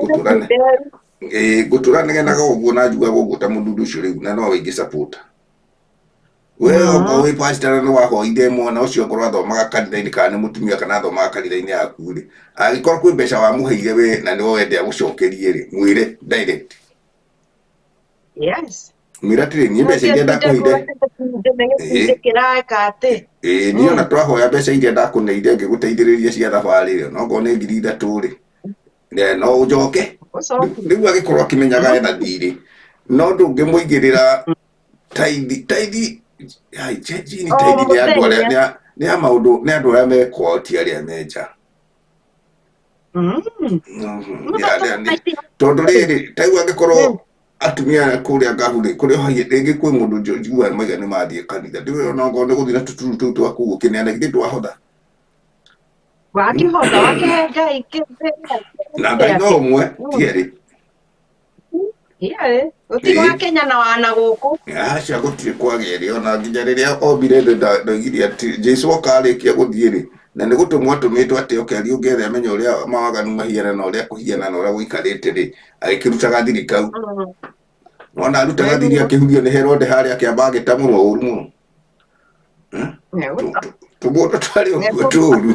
ngũtũra negenaga ũguo na njugaga ũguo ta mũndũ ũcio rĩu na no ingĩ support we okorwo wĩ pastor nĩ wahoire mwana ũcio ngorwo athomaga kanitha-inĩ kana nĩ mũtumia kana athomaga kanitha-inĩ yaku-rĩ angĩkorwo kwĩ mbeca wamũheire we na nĩwe wende agũcokerie-rĩ mwĩre direct mwĩre atĩrĩ niĩ mbeca iria ndakũheire niĩ ona twahoya mbeca iria ndakũneire ngĩgũteithĩrĩria cia thabarĩ-rĩ onokorwo nĩ 3,000-rĩ no ũnjoke rĩu agĩkorwo akĩmenyaga ena thirĩ no ndũngĩmũigĩrĩra taithi nĩ andũ arĩa nĩ ya maũndũ nĩ andũ arĩa mekwao ti arĩa me nja tondũ rĩrĩ taigu angĩkorwo atumia kũrĩa ngahu-rĩ kũrĩa rĩngĩ kwĩ mũndũ njiguaga maiga nĩ mathiĩ kanitha ndĩwĩ onokorwo nĩ gũthiĩ na tũturu tũu twaku gũkĩneana githĩ twahotha na Ngai no ũmwe tierĩ Kenya na wana gũkũ aca gũtirĩ kwagĩrĩ ona nginya rĩrĩa ombire ndoigire atĩ Jesũ okarĩkia gũthiĩ-rĩ na nĩ gũtũmwo atũmĩtwo atĩ okeria ũngĩetha amenye ũrĩa mawaganu mahiana na ũrĩa kũhiana na ũrĩa gũikarĩte-rĩ agĩkĩrutaga thiri kau wona arutaga thiri akĩhurio nĩ Herode harĩa akĩamba agĩtamũrwo ũru mũno tũmũndũ twarĩ ũguo tũru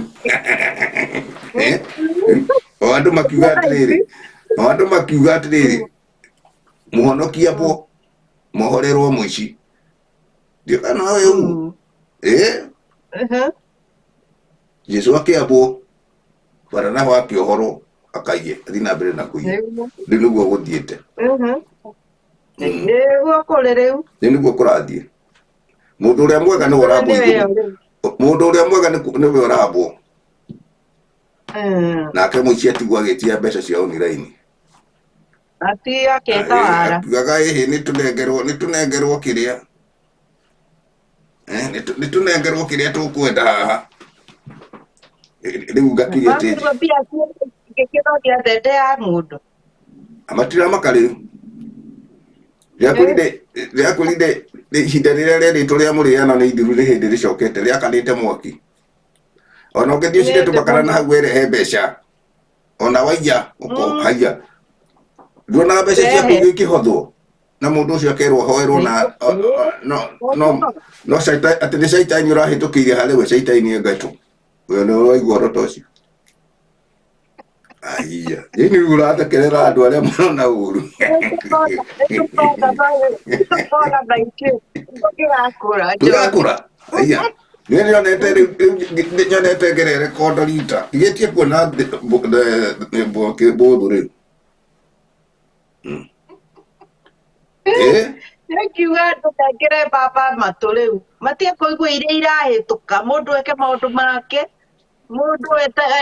o andũ makiuga atĩrĩrĩ mũhonokia bo mohorerwo mũici ndiũka nawe ũguo Jesũ akĩambwo bara naho akĩohorwo akaiye athiĩ na mbere na kũiya rĩu nĩguo gũthiĩte rĩu nĩguo kũrathiĩ mũndũ ũrĩa mwega nĩwe ũrambwo mũndũ ũrĩa mwega nĩwe ũrambwo nake mũici atigwo agĩtia mbeca cia online akiugaga ĩhĩ nĩtũnengerwo kĩrĩa nĩtũnengerwo kĩrĩa tũkwenda haha rĩu ngakĩria tĩri matiramaka rĩu rĩakwĩrinde ihinda rĩrĩa rĩrĩtwo rĩa mũrĩano nĩ ithiru nĩ hĩndĩ rĩcokete rĩakanĩte mwaki ona ũngĩthiĩ ũcinde tũmakara na hau werehe mbeca ona waiya haiya ndũona mbeca ciaku ikĩhothwo na mũndũ ũcio akerwo hoerwo na no atĩ nĩ caitani ũrahĩtũkĩire harĩ we caitani engatũ we nĩ ũraigua ũhoro ta ũcio aiya nĩ ũrathekerera andũ arĩa marona ũru tũrakũra Aya. Nyonete gerere kondo rita. Igetie kuona boke bodure. Eh? Nĩngiuga ndũkengere baba matũ rĩu matiekũigua iria irahĩtũka mũndũ eke maũndũ make mũndũ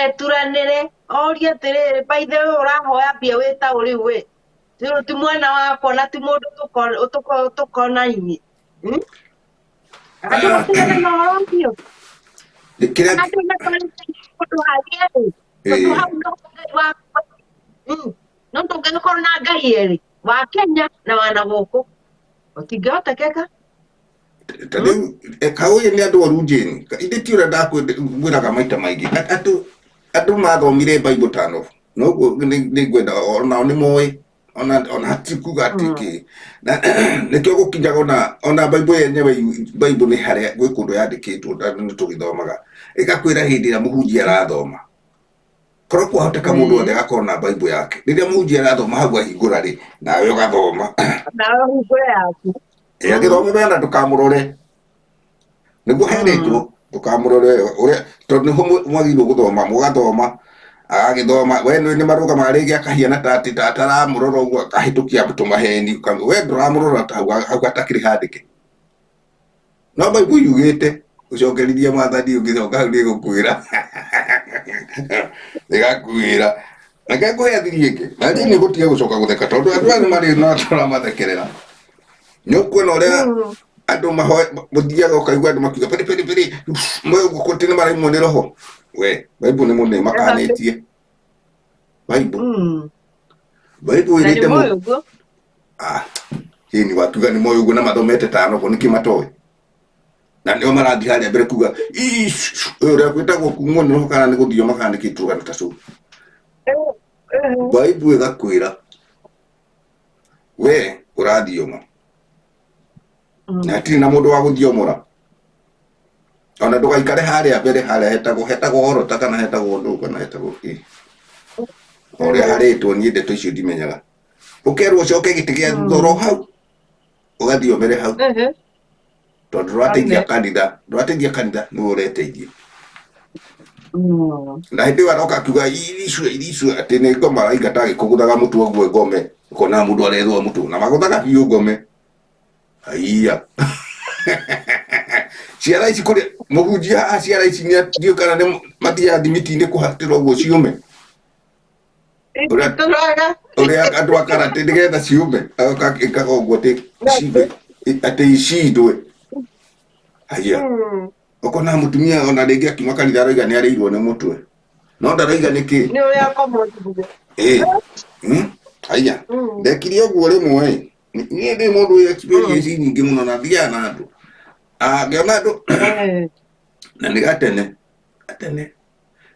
eturanĩre orie atĩrĩrĩ by the way ũrahoya mbia wĩtaũ rĩu we ti mwena wakwa na ti mũndũ tũkonainie andũ matigane na ũhoro ũcio kana mũndũ harĩ tondũ hau no tũngĩgĩkorwo na Ngai erĩ wa Kenya na wa na gũkũ ũtingĩhotekeka Tadu kauye ni andu orujeni inde tiura ndakwiraga maita maingi andu mathomire Bible tano no ni gwenda ona ni moe ona hatikuga atiki na nikyo gukinyaga ona Bible yenyewe Bible ni haria gwi kundu yandikitwo ni tugithomaga igakwira hindi ya muhunjia arathoma korwo kwahoteka mundu wothe agakorwo na Bible yake riria muhunjia arathoma hau ahingura ri nawe ugathoma nawe hingura yaku githomo bena tukamurore niguo heretwo tukamurore uria tondu niho mwagirwo guthoma mugathoma agagithoma we ni marugama rigi akahiana tatara muroro uguo akahitukia tumaheni we nduramurora hau atakiri handike no Bible yugite ucokerithia mwathani ungithoka hau ni gukwira igakwira akakuhe athiri ingi na ni gutige gucoka gutheka tondu andu aya mari no turamathekerera nyukwena uria andu mahoe muthiaga ukaigua andu makiuga peri moyo gukutini maraimwo ni roho we Bible ni munene makanitie Bible irite mu hii ni watuga ni moyo uguo na mathomete tano ko nikimatoe na ndio marathi haria mbere kuga uria gwitagwo kumwo ni roho kana ni guthio makandikitwo kana tacu Bible igakwira we urathioma na tiri na mundu wa guthiomora ona ndugaikare haria mbere haria hetagwo horo ta kana hetagwo ndu kana hetagwo oria haritwo ni ndeto icio ndimenyaga ukerwo ucoke giti gia thoro hau ugathiomere hau tondu ndwateithia kanitha ni ureteithia na hindi waroka kiuga iriswe ati ni ngoma raingata gikuguthaga mutu oguo ngome ukona mundu arethwo mutu na maguthaga biu ngome aiya ciara ici kuri muhunjia ciara ici ni ndio kana ni matia thimiti ni kuhatira uguo ciume uria andu akarate nigetha ciume ikaga uguo ti cibe ati icindwe aiya ukona mutumia ona ringi akiuma kanitha aroiga ni areirwo ni mutwe no ndaroiga niki ni uria akomothuge aiya ndekire uguo rimwe ni ndi mundu ya experience nyingi muno na thia na andu ngiona andu na ni atene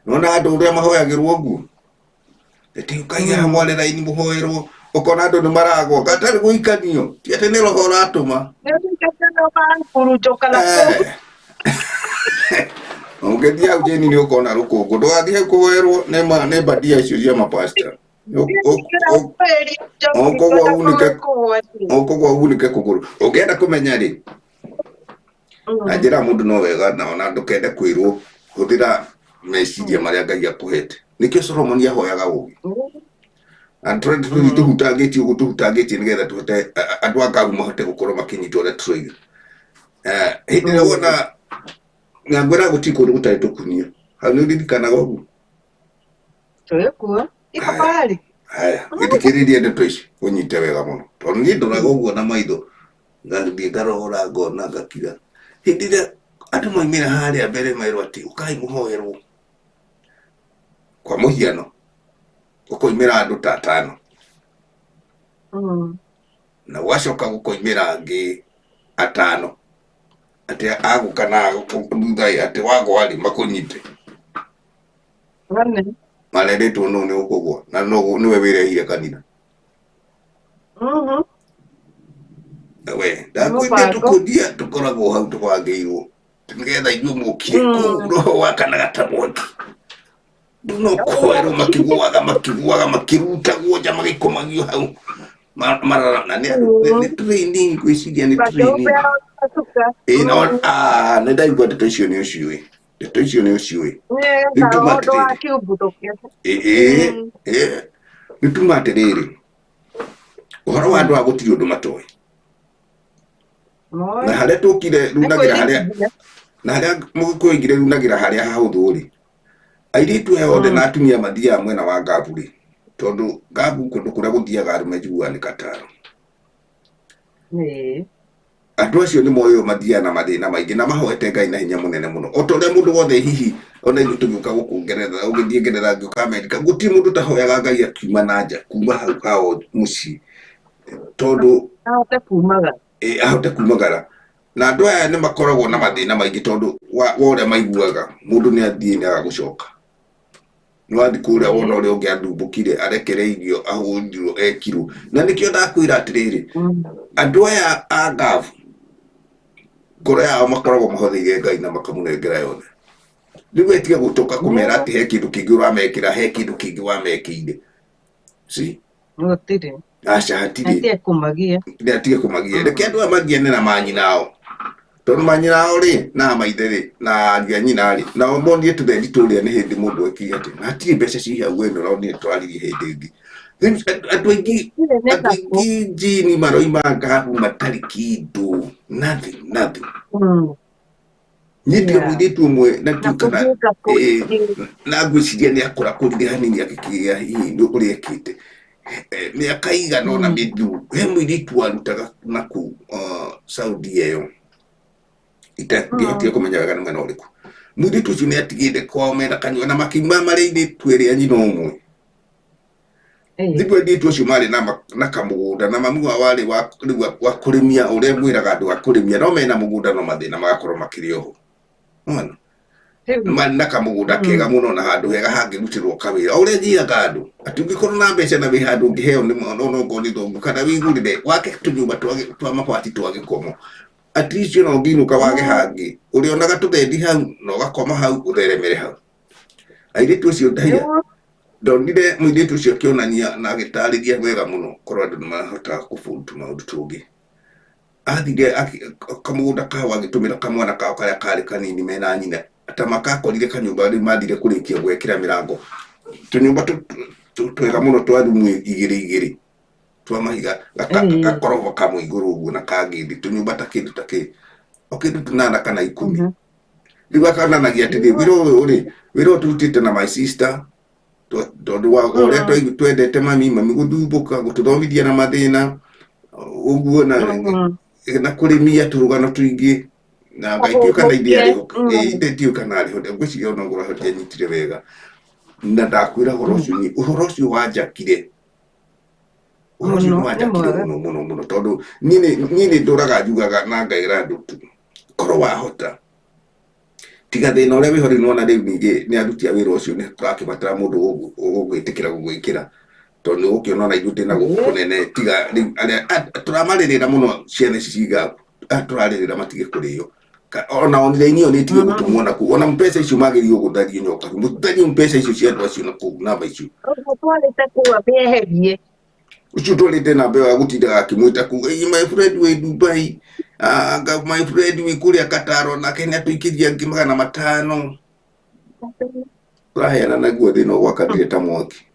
nona andu uria mahoyagirwo uguo ati ukaiga mwale raini muhoerwo ukona andu ni maragwo gatari guikanio ti ati ni roho ratuma ungethia ujeni ni ukona rukungu ndwathie kuhoerwo ni badia icio cia mapasta okogwa unike kuguru ungenda kumenya ri na njira mundu no wega na ona ndukende kwirwo huthira meciria maria Ngai akuhete nikio Solomon ahoyaga ugi andu tuhutagitie nigetha tuhote andu akagu mahote gukorwo makinyitwo uria turoiga hindi ria wona ngambira gutikundu gutari tukunia hau ni ndirikanaga uguo twekuo iko pahali haya githikiririe ndeto ici unyite wega muno tondu ni ndoraga uguo na maitho ngathie ngarohora ngona ngakira hindi ria andu maumira haria mbere mairwo ati ukai muhoerwo kwa muhiano ukoimira andu ta tano na wacoka gukoimira angi atano ati agukana thutha ati wagwari makunyite marendetwo no ni ukugwa na no niwe wirehire kanitha we ndakwende tukudia tukoragwo hau tubangĩirwo nigetha ithuĩ mũkire kũu roho wakanaga ta mwaki no kwerwo makiguaga makirutagwo nja magĩkomagio hau marara na nĩ training gwĩciria nĩ training atuka. no nä ndaigua ndeto icio nä å ciå ndeto icio nä å ciå rä u tuma Kaondo atä wa rä kiumbuthũkia. rä u tuma atä rä rä å horo wa andå a gå tirä å ndå matoä na harä a tå kire runagä ra na harä a må gä kå ingire runagä ra harä a hahå thå rä airĩtu aya othe na atumia mathiaga mwena wa Ngabu rĩ tondũ Ngabu kũndũ kũrĩa gũthiaga arũme njiguaga nĩ Kataro. Andũ acio nĩ moĩ mathiaga na mathĩna maingĩ na mahoete Ngai na hinya mũnene mũno. O ta ũrĩa mũndũ wothe hihi ona ithuĩ tũgĩũka gũkũ Ngeretha, ũgĩthiĩ Ngeretha ngĩũka Amerika, gũtirĩ mũndũ tahoyaga Ngai akiuma na nja kuma hau kao mũciĩ tondũ ahote kumagara. Na andũ aya nĩ makoragwo na mathĩna maingĩ tondũ wa ũrĩa maiguaga mũndũ nĩ athiĩ nĩ agagũcoka. Nĩ wathiĩ kũrĩa wona ũrĩa ũngĩ andumbũkire arekereirio ahũndirwo ekirwo. Na nĩkĩo ndakwĩra atĩrĩrĩ, andũ aya a Ngabu ngoro yao makoragwo mahotheirie Ngai na makamũnengera yothe. Rĩu wetige gũcoka kũmera atĩ he kĩndũ kĩngĩ ũramekĩra, he kĩndũ kĩngĩ wamekĩire. Gũtirĩ. Aca hatirĩ. Atige kũmagia. Reke andũ aya mathiane na manyinao. Tondũ manyinao rĩ na maithe rĩ na ariũ a nyina rĩ nao monie tũthendi tũrĩa nĩ hĩndĩ mũndũ ekire atĩ hatirĩ mbeca ci hau wendo no nĩ twaririe hĩndĩ ĩngĩ. Andũ aingĩ njini maroima Ngabu matarĩ kĩndũ nothing. Niĩ tiga mũirĩtu ũmwe na tuĩkana na ngwĩciria nĩ akũrakũrire hanini agĩkĩgĩa hihi ũrĩa ekĩte mĩaka igana ona mĩthiru. He mũirĩtu warutaga nakũu Saudi ĩyo itangĩhotire kũmenya wega nĩ mwena ũrĩkũ. Mũirĩtu ũcio nĩ atigĩte kwao mena kanyũa na makiuma marĩ airĩtu erĩ a nyina ũmwe. Thikũ airĩtu acio marĩ na kamũgũnda na mami wao warĩ wa kũrĩmia ũrĩa mwĩraga andũ a kũrĩmia no mena mũgũnda no mathĩna magakorwo makĩrĩ oho. Marĩ na kamũgũnda kega mũno na handũ hega hangĩrutĩrwo kawĩra. O ũrĩa njĩraga andũ atĩ ũngĩkorwo na mbeca na wĩ handũ ũngĩheo nĩ mwana ona ongorwo nĩ thũngũ kana wĩigũrĩre wake tũnyũmba twa mabati twa gĩkomo. At least you know nginuka wage hangi uri onaga tuthendi hau no gakoma hau utheremere hau. Airĩtu acio ndaia ndonire mũirĩtu ũcio akĩonania na agĩtarĩria wega mũno korwo andũ nĩ mahotaga kũbundu maũndũ tũngĩ. Athire kamũgũnda kao agĩtũmĩra kamwana kao karĩa karĩ kanini mena nyina ta makakorire kanyũmba rĩu mathire kũrĩkia gwĩkĩra mĩrango tũnyũmba twega mũno twa rumu igĩrĩ twa mahiga gakorogo kamwe igũrũ ũguo na kangĩ thĩ tũnyũmba ta kĩndũ ta kĩ o kĩndũ tũnana kana 10. Rĩu akananagia atĩrĩ wĩra ũyũ rĩ wĩra ũyũ tũrutĩte na my sister tondũ wa ũrĩa twendete mami gũthumbũka gũtũthomithia na mathĩna ũguo na kũrĩmia tũrũgano tũingĩ na Ngai tiũka na ithe tiũka na arĩ ho ngwĩciria ona ngoro hote anyitire wega na ndakwĩra ũhoro ũcio wanjakire mũno tondũ niĩ nĩ ndũraga njugaga na ngaĩra andũ tu korwo wahota tiga thĩna ũrĩa wĩho rĩu nĩwona rĩu ningĩ nĩ aruti a wĩra ũcio nĩ tũrakĩbatara mũndũ ũgwĩtĩkĩra gũgwĩkĩra tondũ nĩ ũgũkĩona ona ithuĩ ndĩna gũkũ kũnene tiga rĩu tũramarĩrĩra mũno ciana ici ci Ngabu tũrarĩrĩra matige kũrĩo ona online ĩyo nĩ ĩtige gũtũmwo nakuo ona mbeca icio magĩrĩirwo gũthario nyoka mũthario mbeca icio cia andũ acio nakũu namba icio ucio twarĩte namba ĩyo ya gũtindaga akĩmwĩta kuga my friend wĩ Dubai my friend wĩ kũrĩa Kataro nake nĩ atũikĩria ngĩ 500 tũraheana naguo thĩna ũgwakanire ta mwaki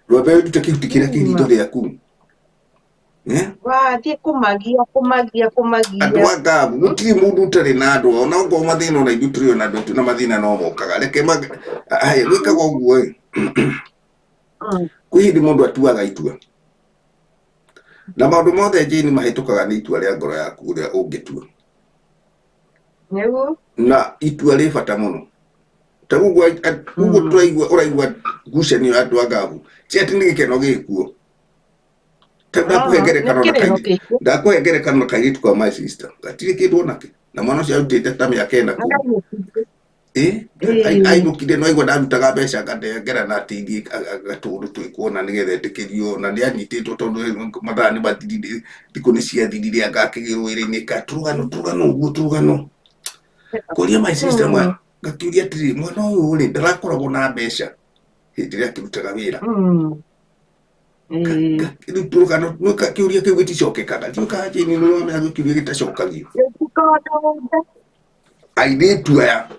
rwambe wĩrute kĩhuti kĩrĩa kĩrito gĩaku wathiĩ kũmagia andũ a Ngabu gũtirĩ mũndũ ũtarĩ na andũ ona ongorwo mathĩna ona ithuĩ tũrĩ ona andũ na mathĩna no mokaga reke gwĩkaga ũguo kwĩ hĩndĩ mũndũ atuaga itua na maũndũ mothe njĩni mahĩtũkaga nĩ itua rĩa ngoro yaku ũrĩa ũngĩtua na itua rĩ bata mũno ta ũguo ũraigua ngucanio ya andũ a Ngabu si atĩ nĩ gĩkeno gĩkuo ndakũhe ngerekano na kairĩtu kwa my sister gatirĩ kĩndũ onake na mwana ũcio arutĩte ta mĩaka 4 kũu ainũkire no aigua ndarutaga mbeca nganengera na ateithie gatũndũ twĩkuona nĩgetha etĩkĩrio na nĩ anyitĩtwo tondũ mathaa nĩ mathirire thikũ nĩ ciathirire angakĩgĩrwo wĩra-inĩ tũrũgano ũguo tũrũgano kũria my sister ngakĩũria atĩrĩ mwana ũyũ rĩ ndarakoragwo na mbeca hĩndĩ ĩrĩa akĩrutaga wĩra tũrũgano kĩũria kĩu gĩticokekaga tiũkaga njĩni nĩwamenya kĩũria gĩtacokagio airĩtu aya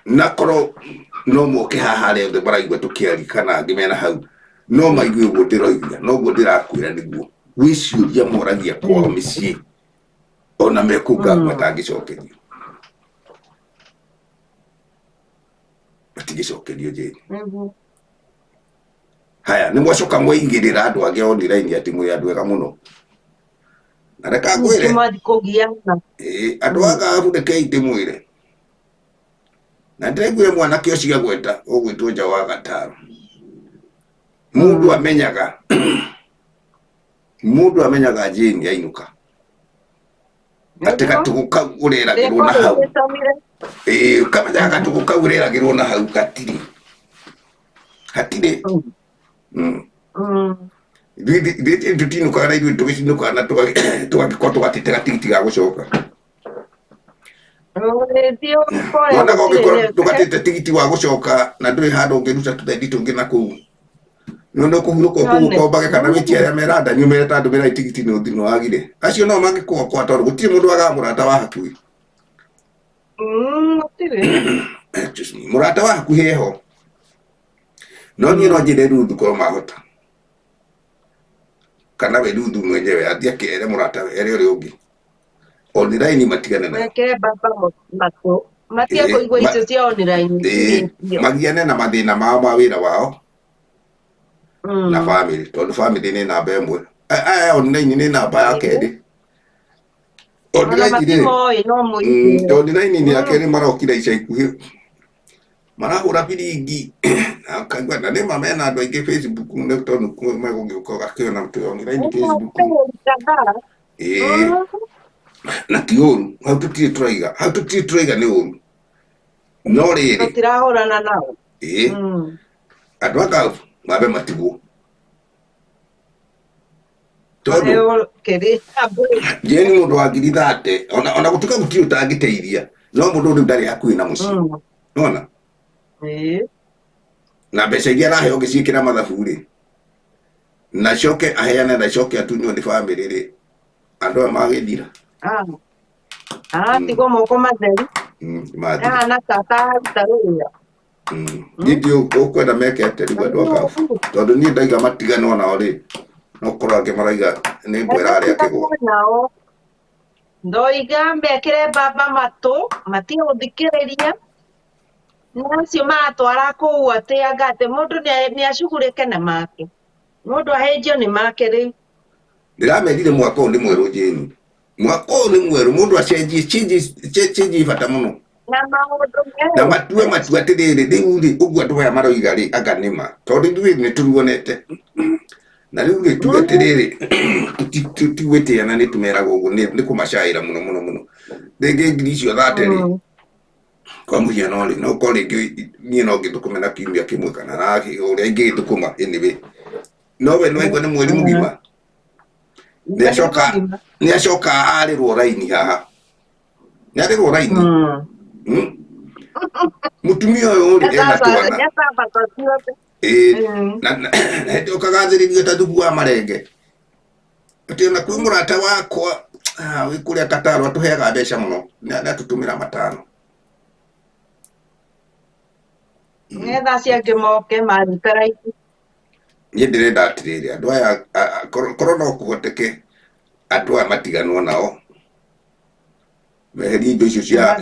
na korwo no moke haha rĩa othe maraigua tũkĩaria kana angĩ mena hau no maigue ũguo ndĩroiga noguo ndĩrakwĩra nĩguo gwĩciũria moragia kwao mĩciĩ ona mekũnga matangĩcokerio matingĩcokerio Jane. Haya nĩ mwacoka mwaigĩrĩra andũ angĩ online atĩ mwĩ andũ ega mũno na reka ngwĩre andũ agabu rekei ndĩmwĩre na ndĩraiguire mwanake ũcio agweta ũgwĩtwo nja wa Gataro mũndũ amenyaga Jane ainũka atĩ gatũgũ kau ũreragĩrwo na hau kamenyaga gatũgũ kau ũreragĩrwo na hau hatirĩ tũtinũkaga na ithuĩ tũgĩcinũkaga na tũgagĩkorwo tũgatĩte gatigiti ga gũcoka wonaga ũngĩkorwo tũgatĩte tigiti wa gũcoka na ndũrĩ handũ ũngĩruta tũthendi tũngĩ na kũu no kũhurũka kũu kombage kana wĩtie arĩa merandani ũmere ta ndũmĩra tigiti nĩ wagire acio no mangĩkũgokwa tondũ gũtirĩ mũndũ agaga mũrata wa hakuhĩ mũrata wa hakuhĩ eho no niĩ no njĩre Ruth korwo mahota kana we Ruth mwenyewe athiĩ akere mũrata ere ũrĩa ũngĩ online matigane na kũigua icio cia online magiane na mathĩna mao ma wĩra wao na family tondũ family nĩ namba ĩmwe online nĩ namba ya kerĩ online nĩ ya kerĩ marokira ica ikuhĩ marahũra biringi akaigua na nĩma mena andũ aingĩ Facebook nĩ tondũ megũgĩũka gakĩona tũ online Facebook na ti ũru hau tũtirĩ tũraiga nĩ ũru no rĩrĩ tũtirahũrana nao andũ aka mabe matigwo tondũ Jane mũndũ wa ngiri 30 ona gũtuĩka gũtirĩ ũtangĩteithia no mũndũ rĩu ndarĩ hakuhĩ na mũciĩ nona na mbeca iria araheo ũngĩciĩkĩra mathabu-rĩ na coke aheane na coke atunywo nĩ bamĩrĩ rĩ andũ aya magĩthira tigwo moko matheru na tata tarũya nĩndĩ ũkwenda meke atĩ rĩu andũ akabu tondũ niĩ ndaiga matigano onao rĩ no korwo angĩ maraiga nĩ mbwera arĩa kĩgwa ndoiga mekĩre mbamba matũ matige gũthikĩrĩria nacio maratwara kũu atĩ anga atĩ mũndũ nĩ acugurĩke na make mũndũ ahĩnjio nĩ make rĩu ndĩramerire mwaka ũyũ nĩ mwerũ Jane mwaka ũyũ nĩ mwerũ mũndũ acenjie bata mũno na matue atĩrĩrĩ rĩu ũguo andũ aya maroiga rĩ anga nĩma tondũ ithuĩ nĩ tũruonete na rĩu rĩ tuge atĩrĩrĩ tũtigwĩtĩana nĩ tũmeraga ũguo nĩ kũmacaĩra mũno rĩngĩ ngiri icio 30 rĩ kwa mũhiano rĩ no korwo rĩngĩ niĩ no ngĩthũkũme na kiumia kĩmwe kana na ũrĩa ingĩgĩthũkũma anyway no we nĩwaigua nĩ mweri mũgima nĩ acoka arĩrwo raini haha nĩ arĩrwo raini mũtumia ũyũ rĩ ena twana na hĩndĩ ũkagathĩrĩrio ta thubu wa marenge atĩ ona kwĩ mũrata wakwa wĩ kũrĩa Gataro atũheaga mbeca mũno nĩ atũtũmĩra matano ngetha ciake moke marute raithi niĩ ndĩrenda atĩrĩrĩ andũ aya korwo no kũhoteke andũ aya matiganwo nao meherie indo icio cia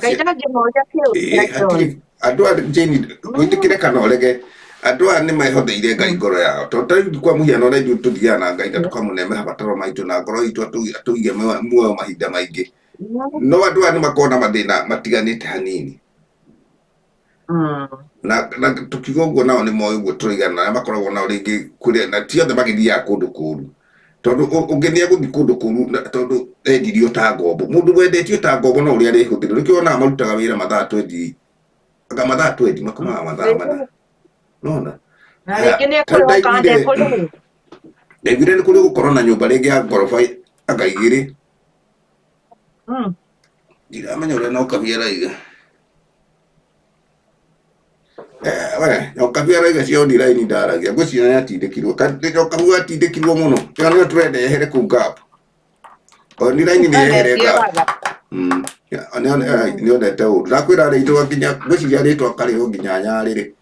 andũ aya Jane gwĩtĩkĩre kana ũrege andũ aya nĩ mehotheire Ngai ngoro yao tondũ kwa mũhiano na ithuĩ tũthiaga na Ngai na tũkamũneme mabataro maitũ na ngoro itũ atũige muoyo mahinda maingĩ no andũ aya nĩ makoragwo na mathĩna matiganĩte hanini na tukiuga ũguo nao nĩ moĩ ũguo tũraigana na makoragwo nao rĩngĩ kũrĩa na ti othe magĩthiaga kũndũ kũũru tondũ ũngĩ nĩ egũthiĩ kũndũ kũũru tondũ endirio ta ngombo mũndũ wendetio ta ngombo no ũrĩa arĩhũthĩrwo nĩkĩo onaga marutaga wĩra mathaa 20 anga mathaa 20 makomaga mathaa mana nona ndaiguire nĩ kũrĩ gũkorwo na nyũmba rĩngĩ ya ngoroba anga 2 ndiramenya ũrĩa no kabia raiga Kabia raiga cia online ndaragia ngwĩciria nĩ atindĩkirwo Kabia atindĩkirwo mũno nĩo tũrenda ehere kũu Gap online nĩ ehere Gap nä onete å ndakwä rä itå nginya gwäciria rä twa karä å nginya nyarä rä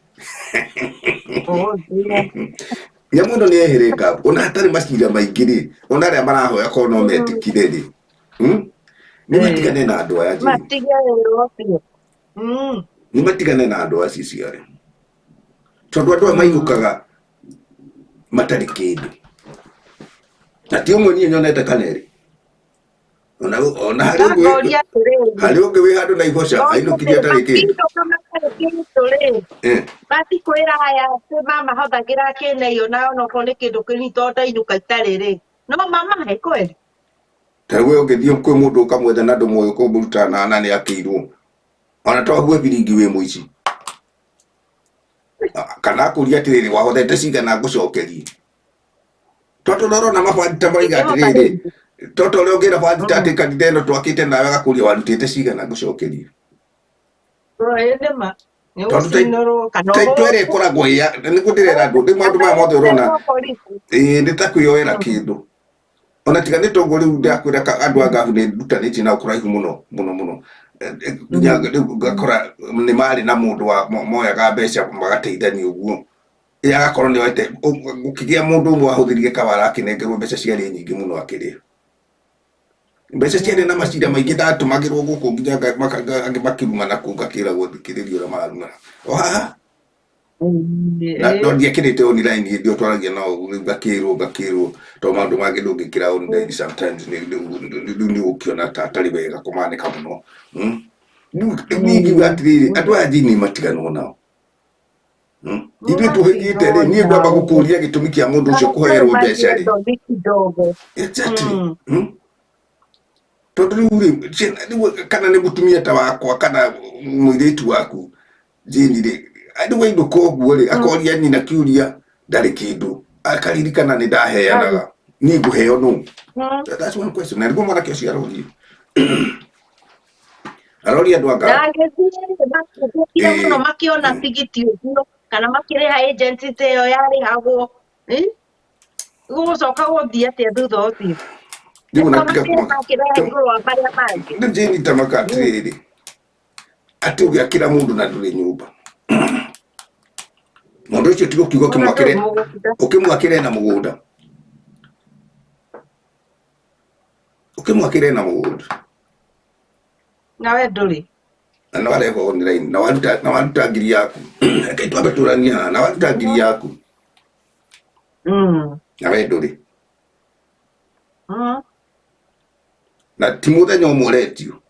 nyamå ä no nä ehä rä nga ona hatarä macira maingä rä ona arä a marahoya korwo no metikire rä nä matigane na andå aya nä matigane na andå acio ciarä tondå andå aya maigå kaga matarä kä ndå na ti å mwe niä nyonete kanerä ona harä å ngä wä handå na iboca ainå kiria atarä kä matikwä haya mamahothakä ra kä neio na onokorwo nä kä ndå kä nyito ndainũka itarä rä no mamahe kweli tawe å ngä thiä kwä må ndå å kamwetha na ndå moä kå må ruta na nä akä irwo ona twahue biringi wä må ici kana akå ria atä rä rä wahothete cigana ngå cokerie tondå rorona mabandita maiga atä rä rä toto å rä a å ngä ra bandita atä kanitha ä no twakä te nawe agakå ria warutä te cigana ngå cokerie twerä ä koragwo nä guo ndä rera andå ndä maå ndå maya mothe å rona nä ta kwä oera kä ndå ona tiga nä tongo rä u ndakwä ra andå a ngabu nä ndutanä tie nao kå raihu må no må no må no nginya rä u ngakora nä marä na må ndå moyaga mbeca magateithania å guo agakorwo nä oete gå kä gä a må ndå å mwe ahå thä rire kawara akä nengerwo mbeca ciarä nyingä må no akä rä mbeca ciarä na macira maingä ndatå magä rwo gå kå nginya angä makä rumana kå ngakä ragwo thikä rä ria å rä a mararumana o haha no ndiakä rä te online hä ndä o twaragia nao ngakä rwo to maå ndå mangä ndå ngä kä ra online sometimes rä u nä gå kä ona atarä wega kå manä ka må no ningä atä rä rä andå aya njini matiganwo nao ithuä tå hä gä te rä niä ngwamba gå kå ria gä tå mi kä a må ndå å cio kå herwo mbeca rä tondå rä u rä kana nä må tumia ta wakwa kana må irä tu waku njini rä andå wainå ka å guo rä akoria nina kä uria ndarä kä ndå akaririkana nä ndaheanaga niä ngå heo nå na nä guo mwanake å cio arorie aroria andå no makä ona tigiti å guo kana makä rä ha agent te yo yarä hagwo gå coka gå thiä atä a thutha å thiä nä njini tamaka atä rä rä atä å gä akä ra må ndå na ndå rä nyå mba må ndå å cio tigå kiuga å kä mwakä re na må gå nda å kä mwakä re na må gå nda nawe ndå rä na wareho online na waruta ngiri yaku reke twambe tå rania haha na waruta ngiri yaku nawe ndå rä na ti må thenya å mwe retio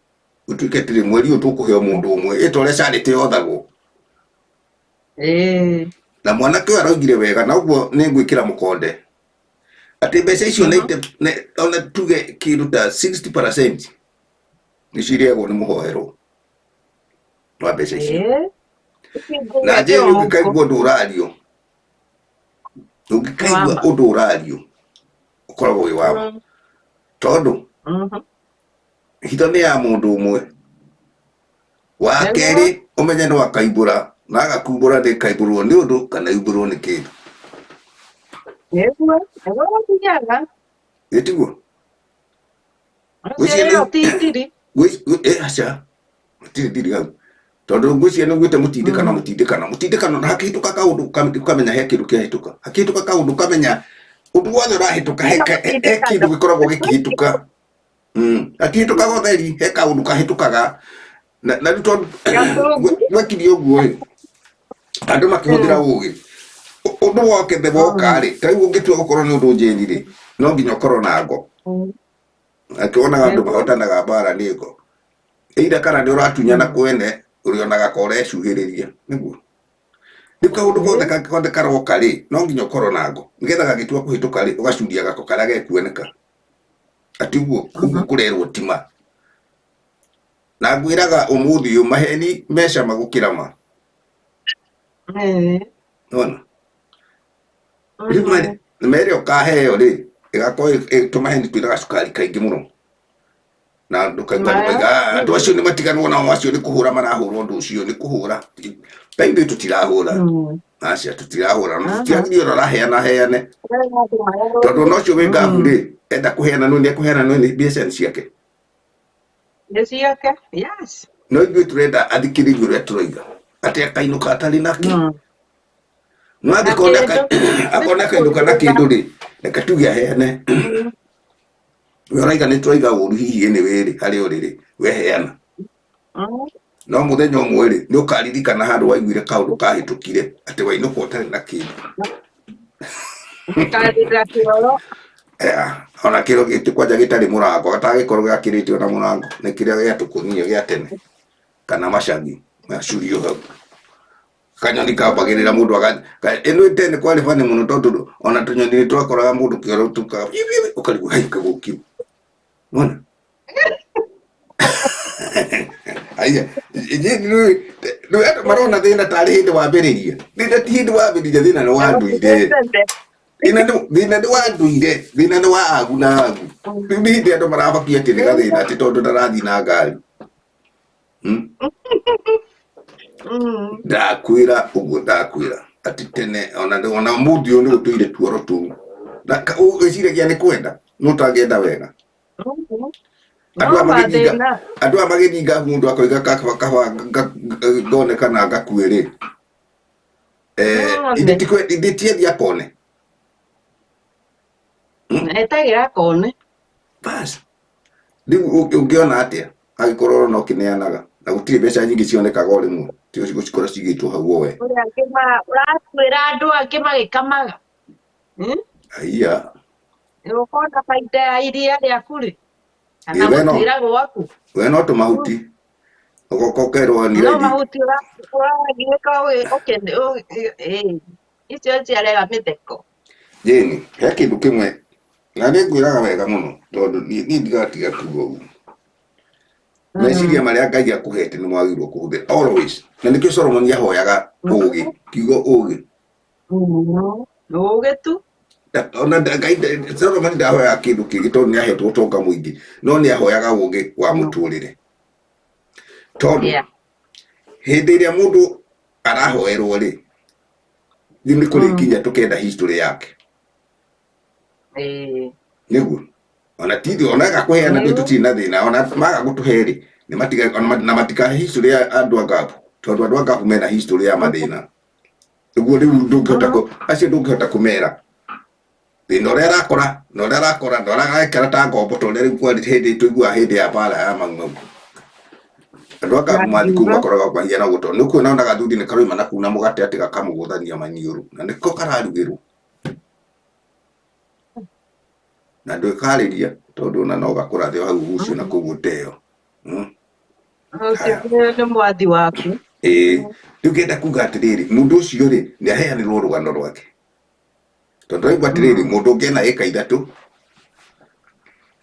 gå tuä ke tä rä mweri å tå kå heo må ndå å mwe ä tore carä te yothagwo na mwanake å araugire wega na å guo nä ngwä kä ra må konde atä mbeca icio ona tuge kä ndå ta 60% nä cirĩagwo nä må hoerwo wa mbeca icio na njä å ngä kaigua å ndå å rario å ngä kaigua å ndå å rario å koragwo wä wama tondå hitho nä ya må ndå å mwe wa kerä å menye no akaimbå ra na agakumbå ra ndä kaimbå rwo nä å ndå kana imbå rwo nä kä ndå ä tiguo aca tirä ndiri hau tondå ngwä cia nä gwä te må tindä kana na hakä hä tå ka kaå ndå ukamenya he kä ndå kä ahä tå ka hakä hä tå ka kaå ndå ukamenya å ndå wothe å rahä tå ka he kä ndå gä koragwo gä kä hä tå ka hakä hä tå kaga theri he kaå ndå kahä tå kaga na rä u tondå gwekire å guo rä andå makä hå thä ra å gä å ndå wokethe woka rä ta rä u å ngä tua gå korwo nä å ndå njäni rä no nginya å korwo na ngo akĩonaga andũ mahotanaga mbara nĩ ngo ĩira kana nĩ ũratunyana kwene ũrĩonaga ka ũrecuhĩrĩria nĩguo rĩu kaũndũ gothe kangĩhothe karoka rĩ no nginya ũkorwo na ngo nĩgetha gagĩtua kũhĩtũka rĩ ũgacuria gako karĩa gekuoneka atĩ ũguo kũrerwo tima na ngwĩraga ũmũthĩ ũyũ maheni mecama gũkĩra ma nona rĩu merĩ ũkaheo rĩ ĩgakorwo tũmaheni twĩraga cukari kaingĩ mũno na ndũkaigua andũ acio nĩ matiganwo nao acio nĩ kũhũra marahũrwo ũndũ ũcio nĩ kũhũra ta ithuĩ tũtirahũra acia tũtirahũra tũtiagĩrĩire ũraheana heane tondũ no ũcio wĩ ngabu rĩ enda kũheana nĩ ekũheana nĩ mbeca nĩ ciake Gĩciake, yes. No ithuĩ tũrenda athikĩrĩrie ũrĩa tũroiga atĩ akainũka atarĩ nake no akona akainũka na kĩndũ rĩ reke tuge aheane we ũraiga nĩ tũraiga ũru hihi nĩ wĩrĩ harĩa ũrĩ rĩ weheana no mũthenya ũmwe rĩ nĩ ũkaririkana handũ waiguire kaũndũ kahĩtũkire atĩ wainũka ũtarĩ na kĩndũ ona kĩro gĩtĩ kwanja gĩtarĩ mũrango gatagĩkorwo gĩakĩrĩtio na mũrango nĩ kĩrĩa gĩa tũkũnio gĩa tene kana macagi macurio hau kanyoni kambagĩrĩra mũndũ ĩno tene kwarĩ bani mũno tondũ ona tũnyoni nĩ twakoraga mũndũ kĩoro ũkarigwo hai kagũkio mona aya marona thĩna tarĩ hĩndĩ wambĩrĩria thĩna ti hĩndĩ wambĩrĩria thĩna nĩ wa ndũire thĩna nĩ wa ndũire thĩna nĩ wa agu na agu rĩu nĩ hĩndĩ andũ marabakia atĩ nĩ gathĩna atĩ tondũ ndarathiĩ na ngari ndakwĩra ũguo ndakwĩra atĩ tene ona mũndũ ũyũ nĩ gũtũire tuoro tũu gĩciragia nĩ kwenda no ũtangĩenda wega andũ a magĩthinga mũndũ akoiga kaba ngonekana ngakue rĩ ithĩ tiethi akone etagĩra akone bas rĩu ũngĩona atĩa agĩkorwo no kĩneanaga na gũtirĩ mbeca nyingĩ cionekaga o rĩmwe tio cigũcikora cigĩtwo hau we ũratwĩra andũ angĩ magĩkamaga aiya ũkona baida ya iria rĩaku rĩ kana gũtwĩra gwaku we no tũmahuti ũgokokerwo nĩ no mahuti ũragĩka icio ciarega mĩtheko Jane he kĩndũ kĩmwe na nĩ ngwĩraga wega mũno tondũ niĩ ndigatiga kuga ũguo meciria marĩa Ngai akũhete nĩ mwagĩrĩirwo kũhũthĩra always na nĩkĩo Solomon ahoyaga ũgĩ kiugo ũgĩ ũgĩ tu ona Ngai Solomon ndahoyaga kĩndũ kĩngĩ tondũ nĩ ahetwo ũtonga mũingĩ no nĩ ahoyaga ũgĩ wa mũtũrĩre tondũ hĩndĩ ĩrĩa mũndũ arahoerwo rĩ nĩ kũrĩkinya tũkenda history yake nĩguo ona tithi ona gakũheana nĩ tũtirĩ na thĩna ona maga gũtũhe rĩ na matikahe history ya andũ a Ngabu tondũ andũ a Ngabu mena history ya mathĩna ũguo rĩu ndũngĩhota acio ndũngĩhota kũmera thĩna ũrĩa arakora na ũrĩa arakora na ũrĩa arekera ta ngombo ta ũrĩa rĩu kwari hĩndĩ tũiguaga hĩndĩ ya mbara ya Mau andũ a Ngabu mathi kũu makoraga kwahia na gũtoo nĩ kuona ona gathuthi nĩ karoima na kũu na mũgate atĩ gakamũgũthania maniũrũ na nĩko kararugĩrwo na ndũkarĩria tondũ ona no gakũrathe hau ucio na kũu ũteo nĩ mwathi waku rĩu ngenda kuga atĩrĩrĩ mũndũ ũcio rĩ nĩ aheanĩrwo rũgano rwake tondũ aigua atĩrĩrĩ mũndũ ũngĩ ena ĩka ithatũ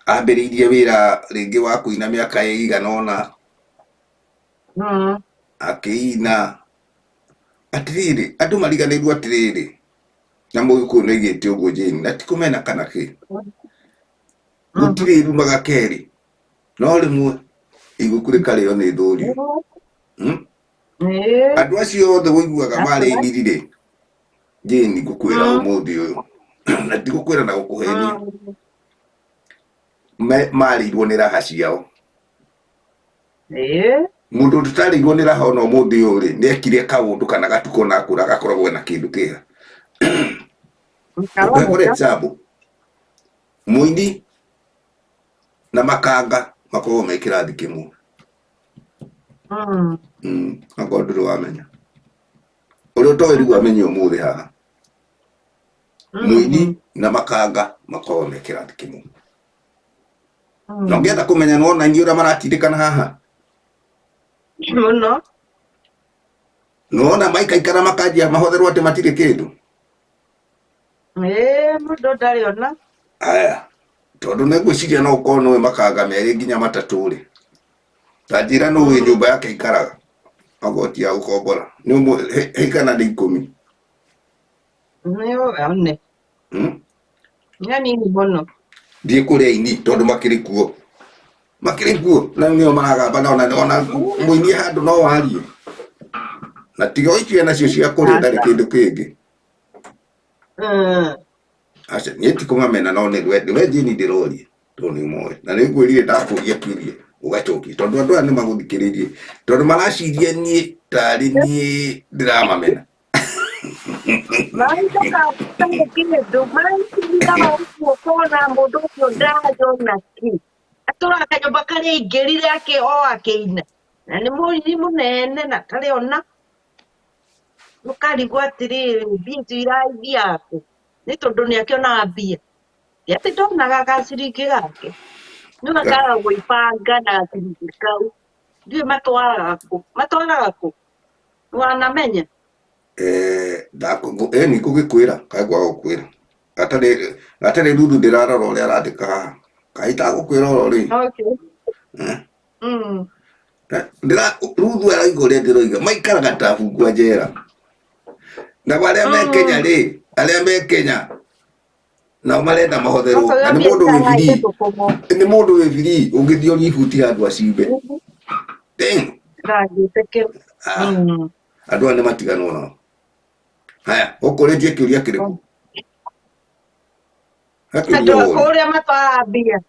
ambĩrĩirie wĩra rĩngĩ wa kũina mĩaka ĩigana ũna akĩina atĩrĩrĩ andũ mariganĩirwo atĩrĩrĩ na mũgĩkũyũ nĩ aigĩte ũguo Jane na ti kũmena kana kĩ gũtirĩ irumaga kerĩ no rĩmwe igũkũ rĩkarĩo nĩ thũrio andũ acio othe ũiguaga marĩ nirire Jane ngũkwĩra ũmũthĩ ũyũ na ti gũkwĩra na gũkũhenia marĩirwo nĩ raha ciao mũndũ tũtarĩirwo nĩ raha ona ũmũthĩ ũyũ rĩ nĩ ekire kaũndũ kana gatuko na akũra gakoragwo na kĩndũ kĩega for example mũini na makanga makoragwo me kĩrathi kĩmwe akorwo ndũrĩ wamenya ũrĩa ũtoĩ rĩu amenye ũmũthĩ haha mũini na makanga makoragwo me kĩrathi kĩmwe na ũngĩenda kũmenya nĩwona inyuĩ ũrĩa maratindĩkana haha mũno nĩwona maikaikara makanjia mahotherwo atĩ matirĩ kĩndũ mũndũ ndarĩ ona aya tondũ nĩngwĩciria no ũkorwo nĩwe makanga merĩ nginya matatũ rĩ ta njĩra nĩũĩ nyũmba yake ikaraga magoti ya gũkombora heikana nĩ 10 nĩone nĩ nini mũno thiĩ kũrĩa ini tondũ makĩrĩ kuo na nĩo maragamba na ona mũini handũ no warie na tiga icio nacio cia kũrĩa ndarĩ kĩndũ kĩngĩ aca niĩ ti kũmamena no nĩ we Jane ndĩroria tondũ nĩ moĩ na nĩ ngwĩrire ndakũria kĩũria ugacoki tondu andu aya nĩ magũthikĩrĩirie tondu maraciria niĩ tarĩ niĩ ndĩramamena. Maitũka kĩndũ maitũkaga ũguo kona mũndũ ũcio ndayona ki atũraga kanyũmba karĩa aingĩrire akĩina na nĩ mũini mũnene na tarĩ ona ũkarigwo atĩrĩrĩ mbia icio iraithia atĩ nĩ tondũ nĩakĩonaga mbia ti atĩ ndonaga gaciringi gake no akaga gwĩbanga na gaciringi kau ndiũĩ matwaraga kũ wanamenya ni kũgĩkwĩra kaĩ kwaga gũkwĩra gatarĩ Ruthu ndĩrarora ũrĩa arandĩka haha kaĩ itagũkwĩra oro rĩ Ruthu araigua ũrĩa ndĩroiga maikaraga ta bungwa njera na arĩa me Kenya rĩ arĩa me Kenya nao marenda mahotherwo na nĩ mũndũ wĩ free ũngĩthiĩ ũnyihuti handũ acimbe andũ aya nĩ matiganwo nao. Haya ũkũrĩtie kĩũria kĩrĩkũ? Kũrĩa matwaraga mbia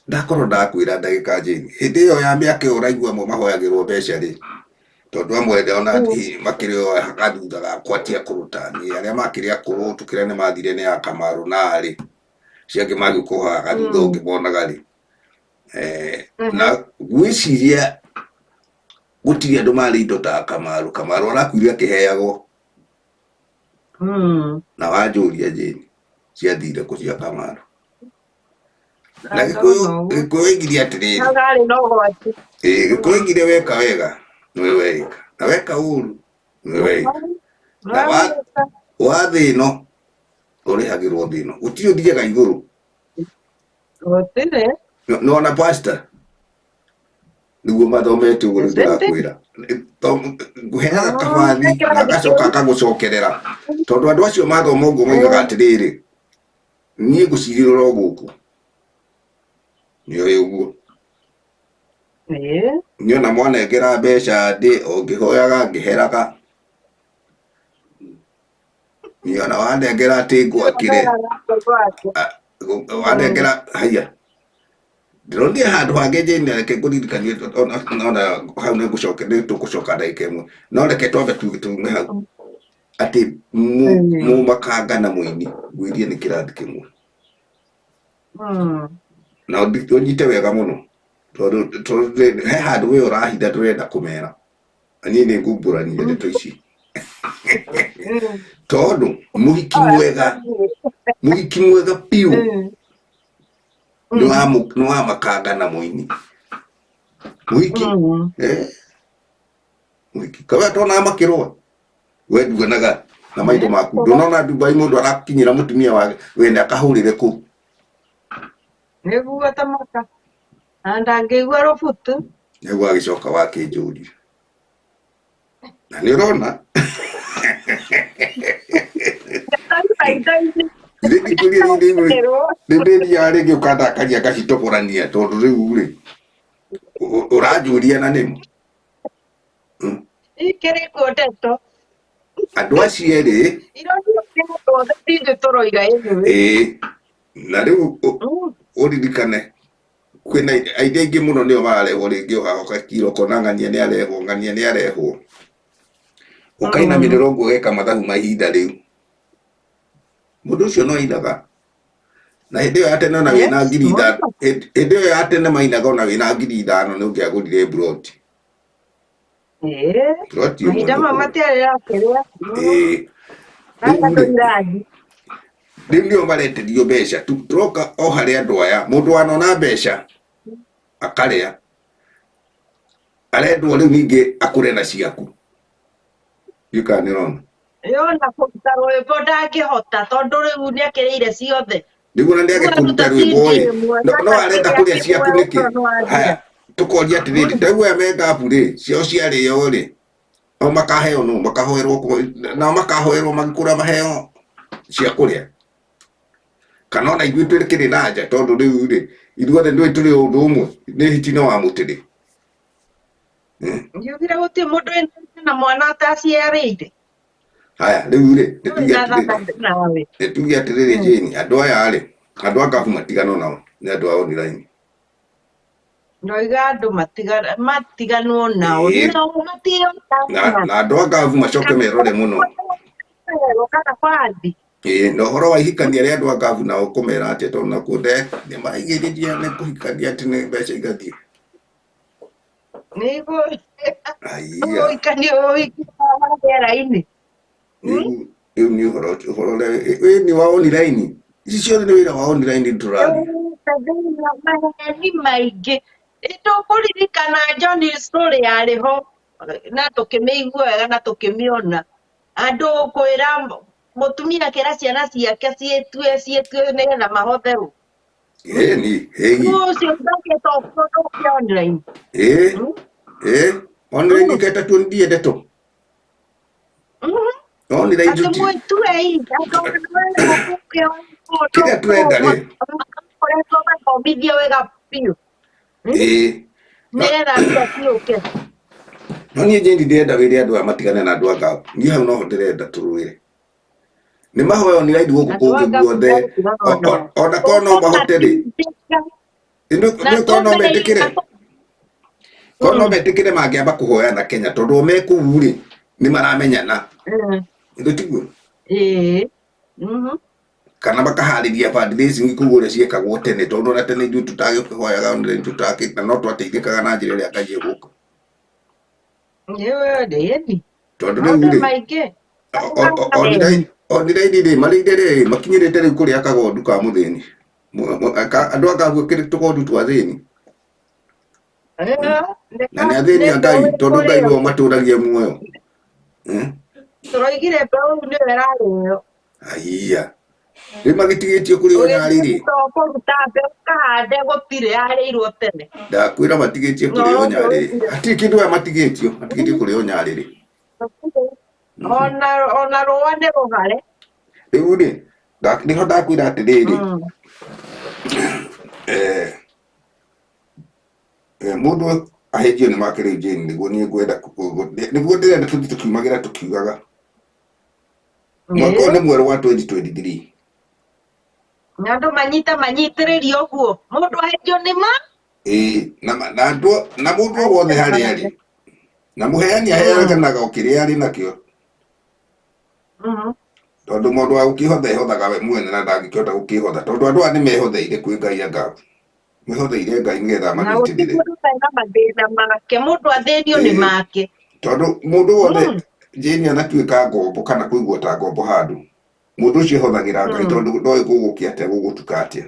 ndakorwo ndakwĩra ndagĩka njĩni hĩndĩ ĩyo ya mĩaka ĩyo ũraigua amwe mahoyagĩrwo mbeca rĩ tondu amwe ndona makĩrĩ o gathutha gakwa ti akũrũ niĩ arĩa makĩrĩ akũrũ tũkĩrĩa nĩ mathire nĩ ya Kamarũ na rĩ ciangĩ magĩkũhoya gathutha ũngĩmonaga rĩ na gwĩciria gũtirĩ andũ marĩ indo ta Kamarũ arakuire akĩheagwo na wanjũria njĩni ciathire kũ cia Kamarũ na Gĩkũyũ oigire atĩrĩrĩ Gĩkũyũ oigire weka wega nĩwe weika na weka ũru nĩwe weika na wathĩno ũrĩhagĩrwo thĩno gũtirĩ ũthiaga igũrũ nona pastor nĩguo mathomete ũguo ndĩrakwĩra ngũheaga kabathi na agacoka akagũcokerera tondu andũ acio mathoma ũguo moigaga atĩrĩrĩ niĩ ngũcirĩrĩra o gũkũ nĩoĩ ũguo niona mwanengera mbeca ndĩ ũngĩhoyaga ngĩheraga niona wanengera atĩ ngwakĩre wanengera haiya ndĩronire handũ hangĩ njĩni reke ngũririkanie ona hau nĩtũgũcoka ndagĩka ĩmwe no reke twambe tuume hau atĩ mũmakanga na mũini ngwĩrie nĩ kĩrathi kĩmwe na ũnyite wega mũno tondũ he handũ we ũrahitha ndũrenda kũmera niĩ nĩ ngumbũrania ndeto ici tondũ mũhiki mwega piũ nĩ wa makanga na mũini mũhiki kawe tonaga makĩrũa we nduonaga na maitho maku ndũnona Dubai mũndũ arakinyĩra mũtumia wake wene akahũrĩre kũ nĩguo tamaka na ndangĩigua rũbutu nĩguo agĩcoka wakĩnjũria na nĩ ũrona nĩndĩthiaga rĩngĩ ũkandakaria ngacitoborania tondũ rĩu rĩ ũranjũria na nĩmo ikĩrĩkuo ndeto andũ acio erĩ na rĩu ũririkane kwĩna aingĩ aingĩ mũno nĩo mararehwo rĩngĩ ũgacoka kiro ũkona ng'ania nĩ arehwo ũkainamĩrĩra ũguo geka mathabu ma ihinda rĩu mũndũ ũcio no ainaga na hĩndĩ ĩyo ya tene ona wĩna ngiri ithano hĩndĩ ĩyo ya tene mainaga ona wĩna ngiri ithano nĩ ũngĩagũrire mburoti mahinda mau matiarĩ rakĩrĩa rĩu nĩo mareterio mbeca tũroka o harĩ andũ aya mũndũ wanona mbeca akarĩa arendwo rĩu ningĩ akũre na ciaku yuka nĩrona yona kũruta rwĩmbo ndangĩhota tondũ rĩu nĩakĩrĩire ciothe nĩguo na nĩagĩkũruta rwĩmbo no arenda kũrĩa ciaku nĩkĩ haya tũkoria atĩrĩrĩ ndau aya me ngabu rĩ ciao ciarĩo rĩ o makaheo no makahoerwo nao makahoerwo magĩkũra maheo cia kũrĩa kana ona ithuĩ tũkĩrĩ na nja tondũ rĩu rĩ ithuothe nĩwe tũrĩ ũndũ ũmwe nĩ hiti no wa mũtĩrĩ ngiugire gũtirĩ mũndũ na mwana ataciarĩire haya rĩu rĩ nĩtuge atĩrĩrĩ Jane andũ aya rĩ andũ a ngabu matigano nao nĩ andũ a online Noiga andũ matiganwo nao ĩ nao na andũ a ngavu macoke merore mũno kana bathi na ũhoro wa ihikania rĩa andũ a ngavu nao kũmera atĩ tondũ nakuo nĩ maraigĩrĩria nĩ kũhikania atĩ nĩ mbeca igathiĩ nĩguo aiya rĩera-inĩ rĩu nĩ ũhoro ũrĩa nĩ wa online ici ciothe nĩ wĩra wa online tũraria maheni maingĩ nĩtũkũririkana John story yarĩ ho na tũkĩmĩigua wega na tũkĩmĩona andũ kwĩra mũtumia akĩra ciana ciake ciĩtue nĩgetha mahotherwo ĩni ũcio ndagĩtwo kũndũ online online ketatuo ndiendetwo online atĩ mwĩtue kĩrĩa tũrenda rĩ koretwo mathomithio wega biũ nĩgetha andũ aciũke no niĩ Jane ndĩrenda wĩre andũ aya matigane na andũ a ngavu niĩ hau noho ndĩrenda tũrũĩre nĩ mahoya online gũkũ kũngĩ guothe ona korwo no mahote rĩ nĩ korwo no metĩkĩre korwo no metĩkĩre mangĩamba kũhoyana Kenya tondũ o me kũu rĩ nĩ maramenyana ĩndo tiguo kana makaharĩria fundraising kũu ũrĩa ciekagwo tene tondũ ona tene ithuĩ tũtagĩkĩhoyaga online tũtakĩta no twateithĩkaga na njĩra ĩrĩa Ngai egũka tondũ rĩu rĩ online rĩ marĩire rĩ makinyĩrĩte rĩu kũrĩa kagondu ka mũthĩni andũ a ngavu tũgondu twa thĩni na nĩ athĩni a Ngai tondũ Ngai nĩwe matũragia muoyo tũroigire mbeũ nĩyo ĩrarĩo aiya rĩu magĩtigĩtio kũrĩ o Nyarĩ rĩ kũruta mbeũ kahande gũtirĩ yarĩirwo tene ndakwĩra matigĩtio kũrĩ o Nyarĩ rĩ hatirĩ kĩndũ aya matigĩtio kũrĩ o Nyarĩ rĩ ona rũa nĩ rũhare rĩu rĩ nĩho ndakwĩra atĩrĩrĩ mũndũ ahĩnjio nĩ make rĩu Jane nĩguo niĩ ngwenda nĩguo ndĩrenda tũthiĩ tũkiumagĩra tũkiugaga mwaka ũyũ nĩ mwerũ wa 2023 na andũ manyitĩrĩrio ũguo mũndũ ahĩnjio nĩ ma na mũndũ o wothe harĩa arĩ na mũheani aheanaga o kĩrĩa arĩ nakĩo tondũ mũndũ wa gũkĩhotha ehothaga we mwene na ndangĩkĩhota gũkĩhotha tondũ andũ aya nĩ mehotheire kwĩ Ngai a ngavu mehotheire Ngai nĩgetha manyitĩrĩre mũndũ athĩnio nĩ make tondũ mũndũ wothe Jane anatuĩka ngombo kana kũigwo ta ngombo handũ mũndũ ũcio ehũthagĩra Ngai tondũ ndoĩ gũgũkia atĩa gũgũtuka atĩa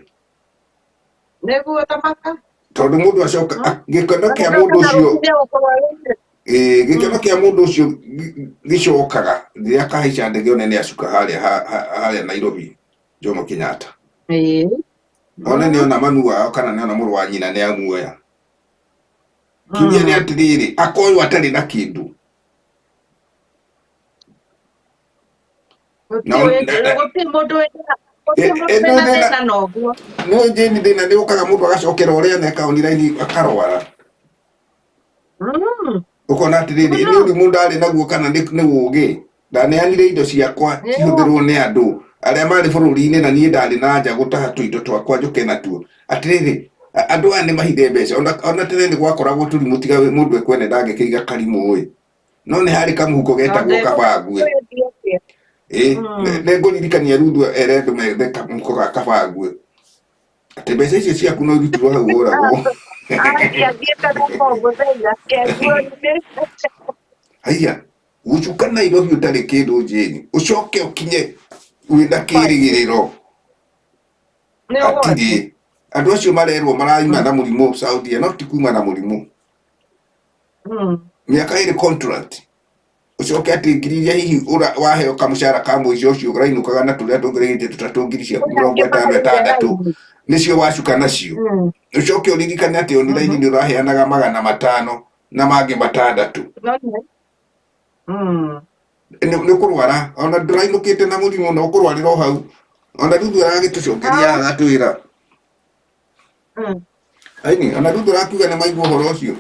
nĩguo tamaka tondũ mũndũ acoka gĩkeno kĩa mũndũ ũcio gĩkeno kĩa mũndũ ũcio gĩcokaga rĩrĩa akahaica ndege nene acuka harĩa Nairobi Jomo Kenyatta one nĩona mami wao kana nĩona mũrũ wa nyina nĩ amuoya kiuria nĩ atĩrĩrĩ akoywo atarĩ na kĩndũ no Jane thĩna nĩ ũkaga mũndũ agacokera ũrĩa neka online akarwara ũkona atĩrĩrĩ nĩ ũrimũ ndarĩ naguo kana nĩ ũgĩ ndaneanire indo ciakwa cihũthĩrwo nĩ andũ arĩa marĩ bũrũri-inĩ na niĩ ndarĩ na nja gũtaha tũindo twakwa njũke natuo atĩrĩrĩ andũ aya nĩ mahithe mbeca ona tene nĩ gwakoragwo tũrimũ tiga mũndũ ekwene ndangĩkĩiga karimũ ĩ no nĩ harĩ kamũhuko getagwo kabangue nĩ ngũririkania Ruthu ere andũ methe kamũhuko ga kabangue atĩ mbeca icio ciaku no irutirwo hau ũragwo haiya gũcuka Nairobi ũtarĩ kĩndũ Jane ũcoke ũkinye wĩna kĩrĩgĩrĩro atirĩ andũ acio marerwo maraima na mũrimũ Saudi no ti kuma na mũrimũ mĩaka ĩrĩ contract ucoke ati ngiri iria hihi waheo kamũcara ka mũico ũcio ũrainũkaga na tũrĩa tũngĩrĩgĩte tũtatũ ngiri ciaku 56 nĩcio wacuka nacio ucoke ũririkane atĩ online nĩ ũraheanaga 500 na mangĩ 6 nĩ kũrwara ona ndũrainũkĩte na mũrimũ no kũrwarĩra o hau ona Ruthu aragĩtũcokeria agatwĩra aini ona Ruthu arakiuga nĩ maigua ũhoro ũcio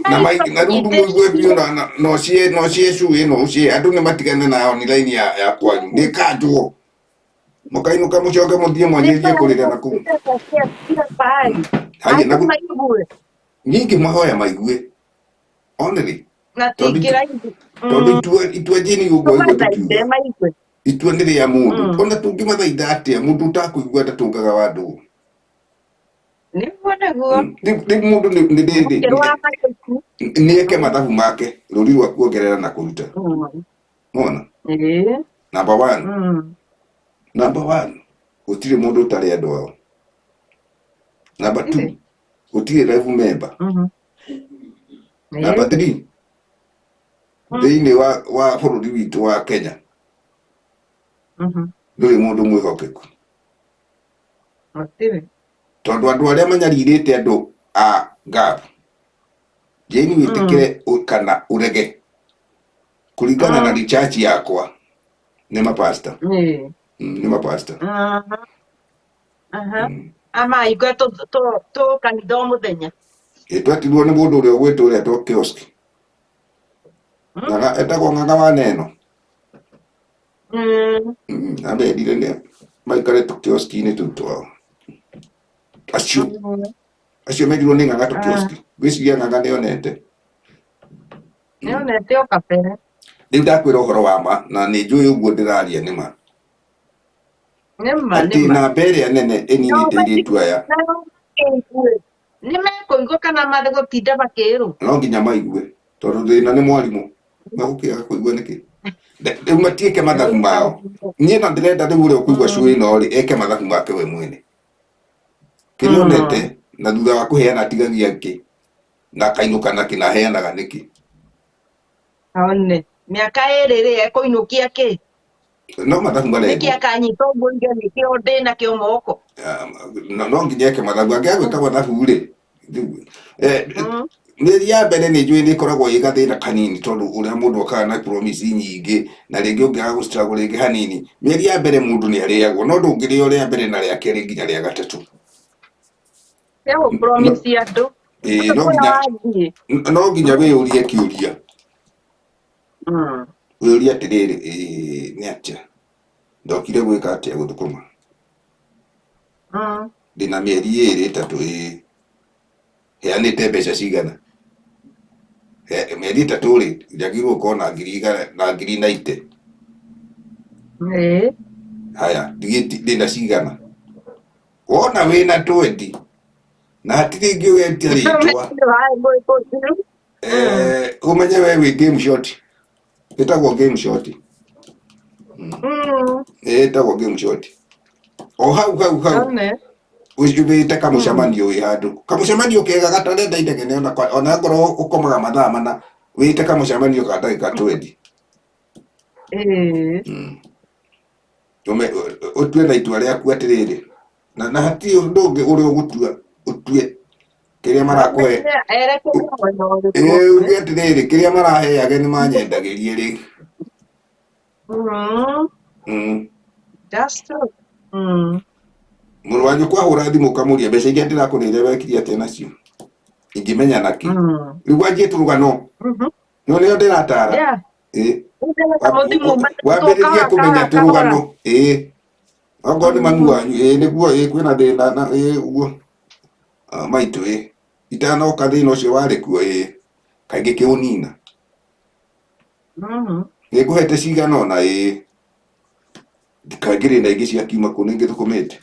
na Ruthu mũigue biũ no ciĩ cũĩ no ciĩ andũ nĩ matigane na online ya kwanyu nĩ kanjwo Mũkainũka mũcoke mũthiĩ mwanjĩrĩrie kũrĩra na kũu. Haya na nyingĩ mahoya maigue onere tondũ itua njini ũguo ĩguo tũkiuga itua nĩ rĩa mũndũ ona tũngĩmathaitha atĩa mũndũ ũtakũigua ndatũngaga wa ndũũ. Rĩu mũndũ nĩeke mathabu make rũri rwa kuongerera na kũruta mona. Number one gũtirĩ mũndũ ũtarĩ andũ ao. Number two gũtirĩ live member. Number three thĩinĩ wa bũrũri witũ wa Kenya ndũrĩ mũndũ mwĩhokeku tondũ andũ arĩa manyarirĩte andũ a GAP Jane wĩtĩkĩre kana ũrege kũringana na research yakwa nĩ mapasta nĩ mapasta ama igwe to kanitha o mũthenya twatirwo nĩ mũndũ ũrĩa ũgwĩtwo ũrĩa to kiosk na etagwo Ng'ang'a wa Neno amendire nĩ maikare tũkioski-inĩ tũu twao acio mendirwo nĩ Ng'ang'a tũkioski gwĩciria Ng'ang'a nĩonete o kabere. Rĩu ndakwĩra ũhoro wa ma na nĩ njũĩ ũguo ndĩraria nĩ ma atĩ namba ĩrĩa nene ĩninĩte airĩtu aya nĩmekũigua kana mathe gũtinda makĩrwo no nginya maigue tondũ thĩna nĩ mwarimũ megũkĩaga kũigua nĩkĩ. Rĩu matiĩke mathabu mao niĩ na ndĩrenda rĩu ũrĩa ũkũigua cũĩ ĩno rĩ eke mathabu make we mwene kĩrĩa onete na thutha wa kũheana atigagia kĩ na akainũka nakĩ na aheanaga nĩkĩ one mĩaka ĩrĩ rĩ ekũinũkia kĩ no mathabu marĩa nĩkĩ akanyita ũguo ige nĩkĩo ndĩ nakĩo moko no nginya eke mathabu angĩagwĩka mathabu rĩ mĩeri ya mbere nĩ njũĩ nĩ ĩkoragwo ĩ gathĩna kanini tondũ ũrĩa mũndũ okaga na promise nyingĩ na rĩngĩ ũngĩaga gũ-struggle rĩngĩ hanini. Mĩeri ya mbere mũndũ nĩ arĩagwo no ndũngĩrĩo rĩa mbere na rĩa kerĩ nginya rĩa gatatũ no nginya wĩyũrie kĩũria wĩyũrie atĩrĩrĩ nĩ atĩa ndokire gwĩka atĩa gũthũkũma ndĩna mĩeri ĩrĩ ĩtatũ heanĩte mbeca cigana mĩeri ĩtatũ rĩ njagĩrĩirwo gũkorwo na ngiri 90 haya ndĩna cigana wona wĩna 20 na hatirĩ ingĩ ũgetia rĩtwa ũmenye we wĩ game short ĩtagwo game short ĩtagwo game short o hau wĩte kamũcemanio wĩ handũ kamũcemanio kega gatarenda inegene ona ngorwo ũkomaga mathaa mana wĩte kamũcemanio ka ndagĩka 20 ũtue na itua rĩaku atĩrĩrĩ na hatirĩ ũndũ ũngĩ ũrĩa ũgũtua ũtue kĩrĩa marakũhe uge atĩrĩrĩ kĩrĩa marahe ageni manyendagĩrie rĩ mũrũ wanyu kwahũra thimũ kamũria mbeca iria ndĩrakũrĩire wekire atĩa nacio ingĩmenya nakĩ rĩu wanjie tũrũgano no nĩo ndĩratara wambĩrĩria kũmenya tũrũgano okorwo nĩ mami wanyu nĩguo kwĩna thĩna na ũguo maitũ itanoka thĩna ũcio warĩ kuo kaingĩ kĩũnina nĩngũhete cigana ona ndikangĩrĩ na ingĩ ciakiuma kũ nĩngĩ thũkũmĩte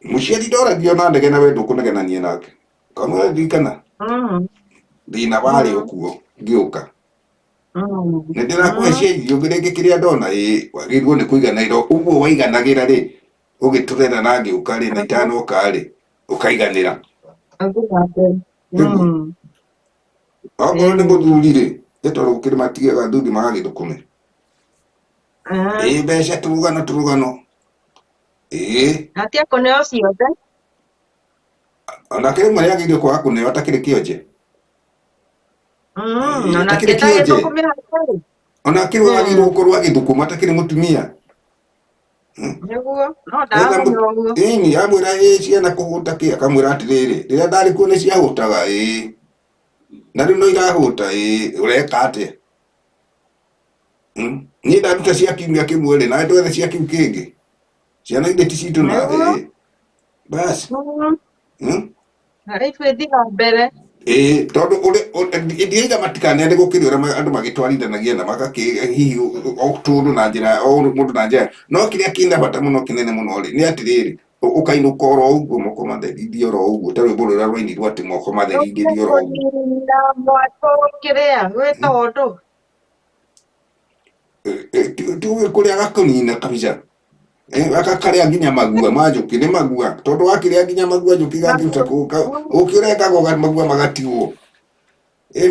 mũciari ndoragia ona ndege na we ndũkũnegenania nake kamwe ndirikana thĩna warĩ ũkuo ngĩũka nĩ ndĩrakũhe cia irio rĩngĩ kĩrĩa ndona wagĩrĩirwo nĩ kũiganĩra ũguo waiganagĩra rĩ ũgĩtũrera na ngĩũka rĩ na itanoka rĩ ũkaiganĩra okorwo nĩ mũthuri rĩ tondũ gũkĩrĩ matigaga athuri magagĩthũkũme mbeca tũrũgano atia kũneo ciothe ona kĩrĩ marĩa agĩrĩirwo kwaga kũneo atakĩrĩ kĩonje ona kĩrĩ agĩrĩirwo gũkorwo agĩthũkũma atakĩrĩ mũtumia ĩni amwĩra ciana kũhũta kĩ akamwĩra atĩrĩrĩ rĩrĩa ndarĩ kuo nĩ ciahũtaga na rĩu no irahũta ũreka atĩa ni ndaruta cia kiumia kimwe ri na ndwethe cia kiu kingi ciana inde ti citu na basi harä twethi na mbere tondu ndiaiga matikanende gukiri uria andu magitwarithanagia na hihi o tundu na njira o mundu na njira no kiria kina bata muno kinene muno ri ni atiriri ukainuka oro uguo moko matherithie oro uguo ta rwimbo ruria rwainirwo ati moko matherithie oro uguo na mwako kiria gwita undu tuwe kuria gakunina kabisa akakarĩa nginya magua ma njũkĩ nĩ magua tondũ wakĩrĩa nginya magua njũkĩ gangĩruta ũkĩrengaga magua magatigwo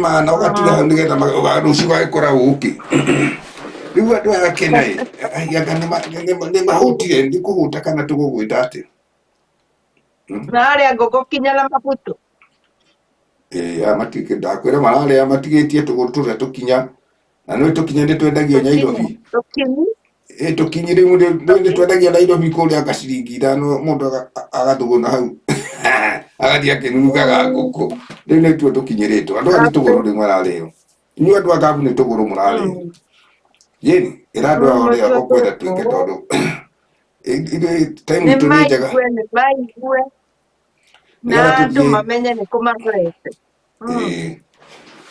mana ũgatiga hau nĩgetha rũciũ gagĩkora ũkĩ rĩu andũ aya akena anga nĩ mahũtire nĩ kũhũta kana tũgũgwĩta atĩ narĩa ngũkũ kinya na mabutu ndakwĩra mararĩa matigĩtie tũgũrũ tũrĩa tũkinya na nĩ tũkinya nĩ twendagio Nairobi tukinyi riu nĩ twendagia Nairobi kũrĩa gaciringi 5 mũndũ agathuguna hau agathii akĩnugaga ngũkũ rĩu nĩ tuo tũkinyĩrĩtwo andũ aya nĩ tũgũrũ rĩu mararĩo inyuĩ andũ a Gabu nĩ tũgũrũ mũrarĩo yeni ĩra andũ aya ũrĩa ũkwenda twĩke tondũ time itũ nĩ njega na andũ mamenye nĩ kũmarorete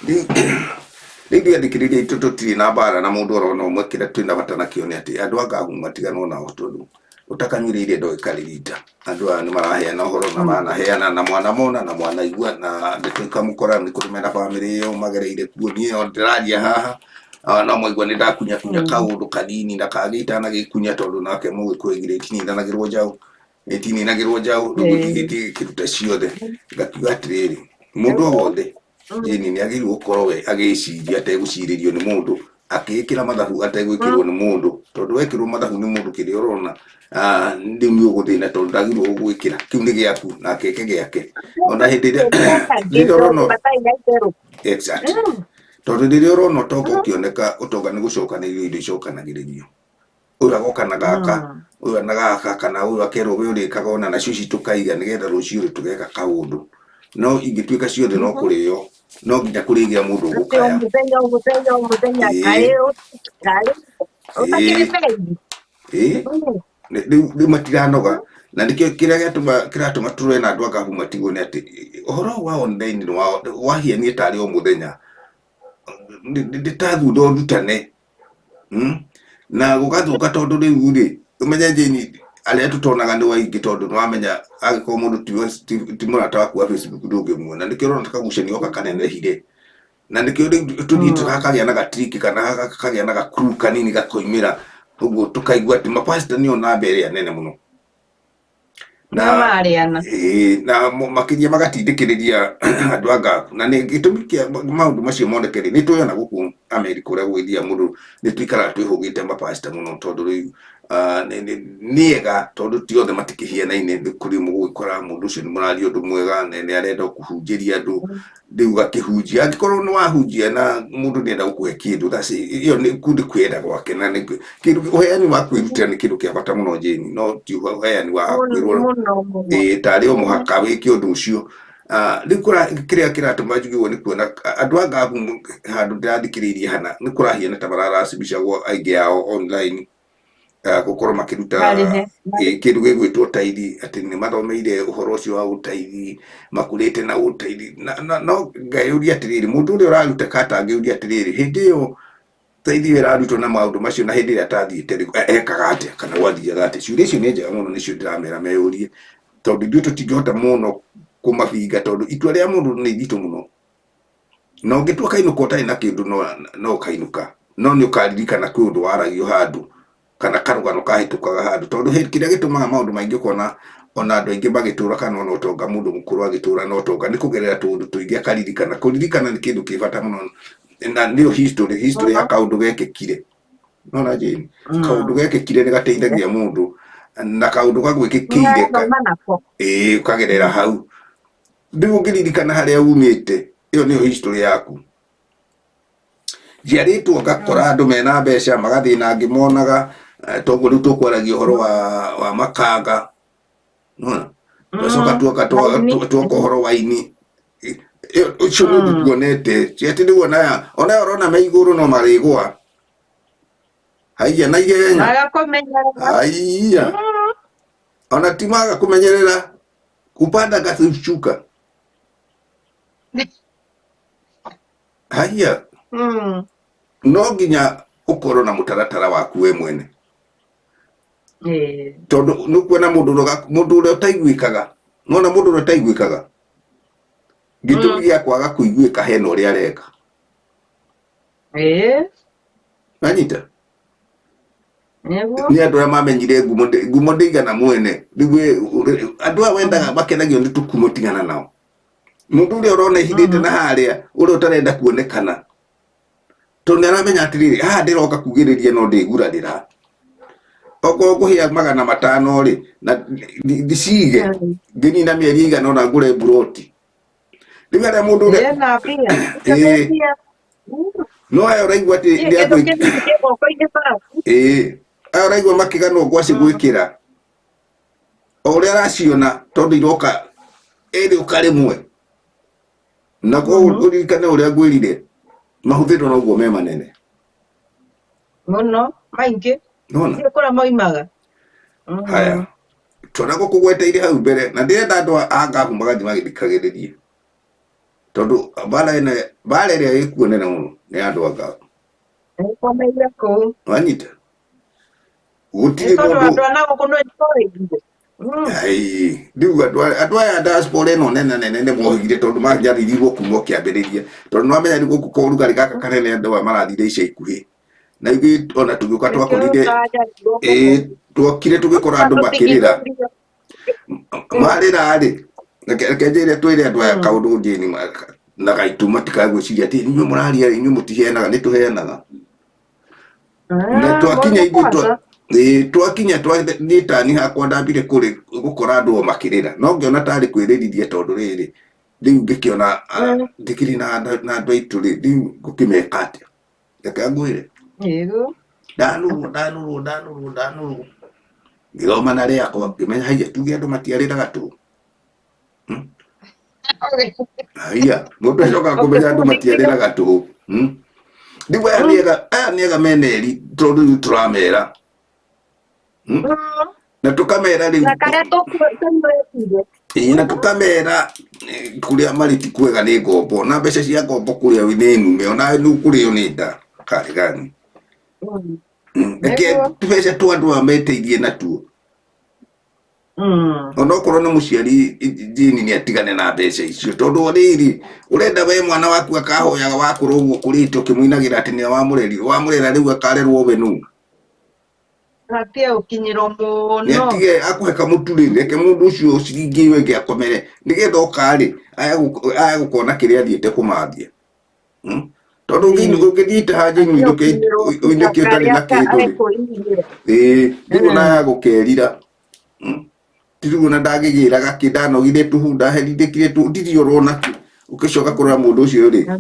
rĩu ndiandĩkĩrĩria itũ tũtirĩ na mbara na mũndũ orona ũmwe kĩrĩa twĩna bata nakĩo nĩ atĩ andũ a Gabu matiganwo nao tondũ ũtakanyuĩrĩire ndagĩka rita andũ aya nĩ maraheana ũhoro na manaheana na mwana mona na mwana igua na ndĩtuĩka mũkora nĩ kũrĩ mena bamĩrĩ ĩyo magereire kuo niĩ ndĩraria haha no mwaigua nĩ ndakunyakunya kaũndũ kanini na kangĩ itanagĩkunya tondũ nake mũgĩkũĩgire itininagĩrwo njaũ rĩu gĩtigĩtie kĩrute ciothe ngakiuga atĩrĩrĩ mũndũ o wothe Jeni nĩ agĩrĩirwo gũkorwo we agĩciria ategũcirĩrio nĩ mũndũ akĩĩkĩra mathabu ategwĩkĩrwo nĩ mũndũ tondũ wekĩrwo mathabu nĩ mũndũ kĩrĩa ũrona rĩu nĩ ũgũthĩna tondũ ndagĩrĩirwo gwĩkĩra kĩu nĩ gĩaku na keke gĩake ona hĩndĩ ĩrĩa ũrona tondũ rĩrĩa ũrona ũtonga ũkĩoneka ũtonga nĩ gũcokanĩrĩrio indo icokanagĩrĩrio ũyũ agoka na gaka ũyũ na gaka kana ũyũ akerwo we ũrĩkaga ona nacio tukaiga nĩgetha rũciũ tũgeka kaũndũ no ingĩtuĩka ciothe no kũrĩo no nginya kũrĩgĩa mũndũ ũgũkaya rĩu matiranoga na nĩkĩo kĩrĩa kĩratũma tũrũe na andũ a Gabu matigwo nĩ atĩ ũhoro wa online wahianie tarĩ o mũthenya ndĩtathunda ũrutane na gũgathũka tondũ rĩu rĩ ũmenye Jeni arĩa tũtonaga nĩ waingĩ tondũ nĩwamenya agĩkorwo mũndũ ti mũrata waku wa Facebook ndũngĩmuona nĩkĩo ũrona tũkagucanio oka kanenehire na nĩkĩo tũthiĩ tũgakagĩa na gatriki kana gakagĩa na gakuru kanini gakoimĩra ũguo tũkaigua atĩ mapasta nĩo namba ĩrĩa nene mũno na makĩria magatindĩkĩrĩria andũ a Gabu na nĩ gĩtũmi kĩa maũndũ macio monekere nĩ twĩona gũkũ Amerika ũrĩa gwĩthia mũndũ nĩ tũikaraga twĩhũgĩte mapasta mũno tondũ rĩu niega tondũ ti othe matikĩhianaine kũrĩ mũgũgĩkora mũndũ ũcio nĩ mũraria ũndũ mwega nĩ arenda kũhunjĩria andũ rĩu gakĩhunjia angĩkorwo nĩ wahunjia na mũndũ nĩenda gũkũhe kĩndũ ĩyo nĩ kwenda gwake na kĩndũ ũheani wa kwĩrutĩra nĩ kĩndũ kĩa bata mũno Jeni no ti ũheani wa kwĩrwo tarĩ o mũhaka wĩke ũndũ ũcio rĩu kĩrĩa kĩratũma njugĩrwo nĩ kuona andũ a Gabu handũ ndĩrathikĩrĩirie hana nĩ kũrahiana ta mararacibicagwo aingĩ ao online gũkorwo makĩruta kĩndũ gĩgwĩtwo ũteithio atĩ nĩ mathomeire ũhoro ũcio wa ũteithio makũrĩte na ũteithio no ngayũria atĩrĩrĩ mũndũ ũrĩa ũraruta katangĩũria atĩrĩrĩ hĩndĩ ĩyo ũteithio ĩrarutwo na maũndũ macio na hĩndĩ ĩrĩa atathiĩte ekaga atĩa kana wathiaga atĩa ciũria icio nĩ njega mũno nĩcio ndĩramera meyũrie tondũ ithuĩ tũtingĩhota mũno kũmabinga tondũ itua rĩa mũndũ nĩ iritũ mũno na ũngĩtua kainũka ũtarĩ na kĩndũ no ũkainũka no nĩ ũkaririkana kwĩ ũndũ waragio handũ kana karũgano kahĩtũkaga handũ tondũ kĩrĩa gĩtũmaga maũndũ maingĩ ũkona ona andũ aingĩ magĩtũra kana ona ũtonga mũndũ mũkũrũ agĩtũra na ũtonga nĩ kũgerera tũũndũ tũingĩ akaririkana kũririkana nĩ kĩndũ kĩ bata mũno na nĩyo history ya kaũndũ gekĩkire nona Jeni kaũndũ gekĩkire nĩ gateithagia mũndũ na kaũndũ gagwĩkĩkire ũkagerera hau rĩu ũngĩririkana harĩa umĩte ĩyo nĩyo history yaku njiarĩtwo ngakora andũ mena mbeca magathiĩ na ngĩmonaga toguo rĩu tũkwaragia ũhoro wa makanga tũcoka tuoka ũhoro wa ini ũcio nĩ tuonete ciatĩ rĩu ona ũrona me igũrũ no marĩgũa Haiya na ihenya. Magakomenyerera. Haiya. Ona ti maga kumenyerera kupanda kushuka. Haiya. No nginya ukorwo na mutaratara waku we mwene. Tondu nukwona mundu uria utaiguikaga nona mundu uria utaiguikaga gitumi gia kwaga kuiguika hena uria areka anyita ni andu aria mamenyire ngumo ndigana mwene andu a wendaga makenagio ni tukumo tigana nao mundu uria urona ihindite na haria uria utarenda kuonekana tondu aramenya atiriri haha ndiroka kugiriria no ndigurarira oko kuhia 500 ri na dicige nginina mieri igana ona ngure buroti ndigaria mundu uria no ayo raigua ati ndiago ayo raigua makigano gwasi gwikira uria araciona tondu iroka eri ukarimwe na ko urikane uria ngwirire mahuthiro no guo me manene muno maingi nona kura moimaga haya tona ko kugweteire hau mbere na ndirenda andu anga magathi magithikagiririe tondu bala ria ikuonera muno ni andu anga komeira ko wanyita gutire mundu ai ndiuga andu aya diaspora ino nene mohigire tondu manjaririrwo kuma kiambiriria tondu no amenya ni guku ko rugari gaka kanene andu aya marathire ica ikuhi na ibi ona tugiuka twakorire twokire tugikora andu makirira marira ri kenjire twire andu aya kaundu njini na gaituma tikagwiciria ati inyu muraria inyu mutihenaga ni tuhenaga na twakinya ibi twakinya twitani hakwa ndambire kuri gukora andu makirira no ngiona tari kwiriririe tondu riri riu ngikiona ndikiri na andu aitu ri riu ngukimeka atia reke ngwire danuru ngiroma na ria kwa ngimenya haiya tuge andu matiariraga tu haiya mundu acoka kumenya andu matiariraga tu ndiwe aniega meneri tondu turamera na tukamera riu na tukamera kuria mariti kwega ni ngombo na mbeca cia ngombo kuria ni nume ona nu kurio ni nda kari gani eke tupesa tu andu ameteithie natuo ona okorwo ni muciari jini ni atigane na mbeca icio tondu riri urenda we mwana waku akahoyaga wakuru uguo kurite ukimuinagira ati ni wamurera riu akarerwo we nu atia ukinyiro muno atige akuheka muturire ke mundu ucio ciringi we ngiakomere nigetha okari aya gukona kiria thiete kumathia tondu ngithita haja induke utari na kindu ndigo na ya gukerira ndigo na ndagigiraga kindanogire tuhunda herindikire tu ndirio rona ukicoka kurora mundu ucio ri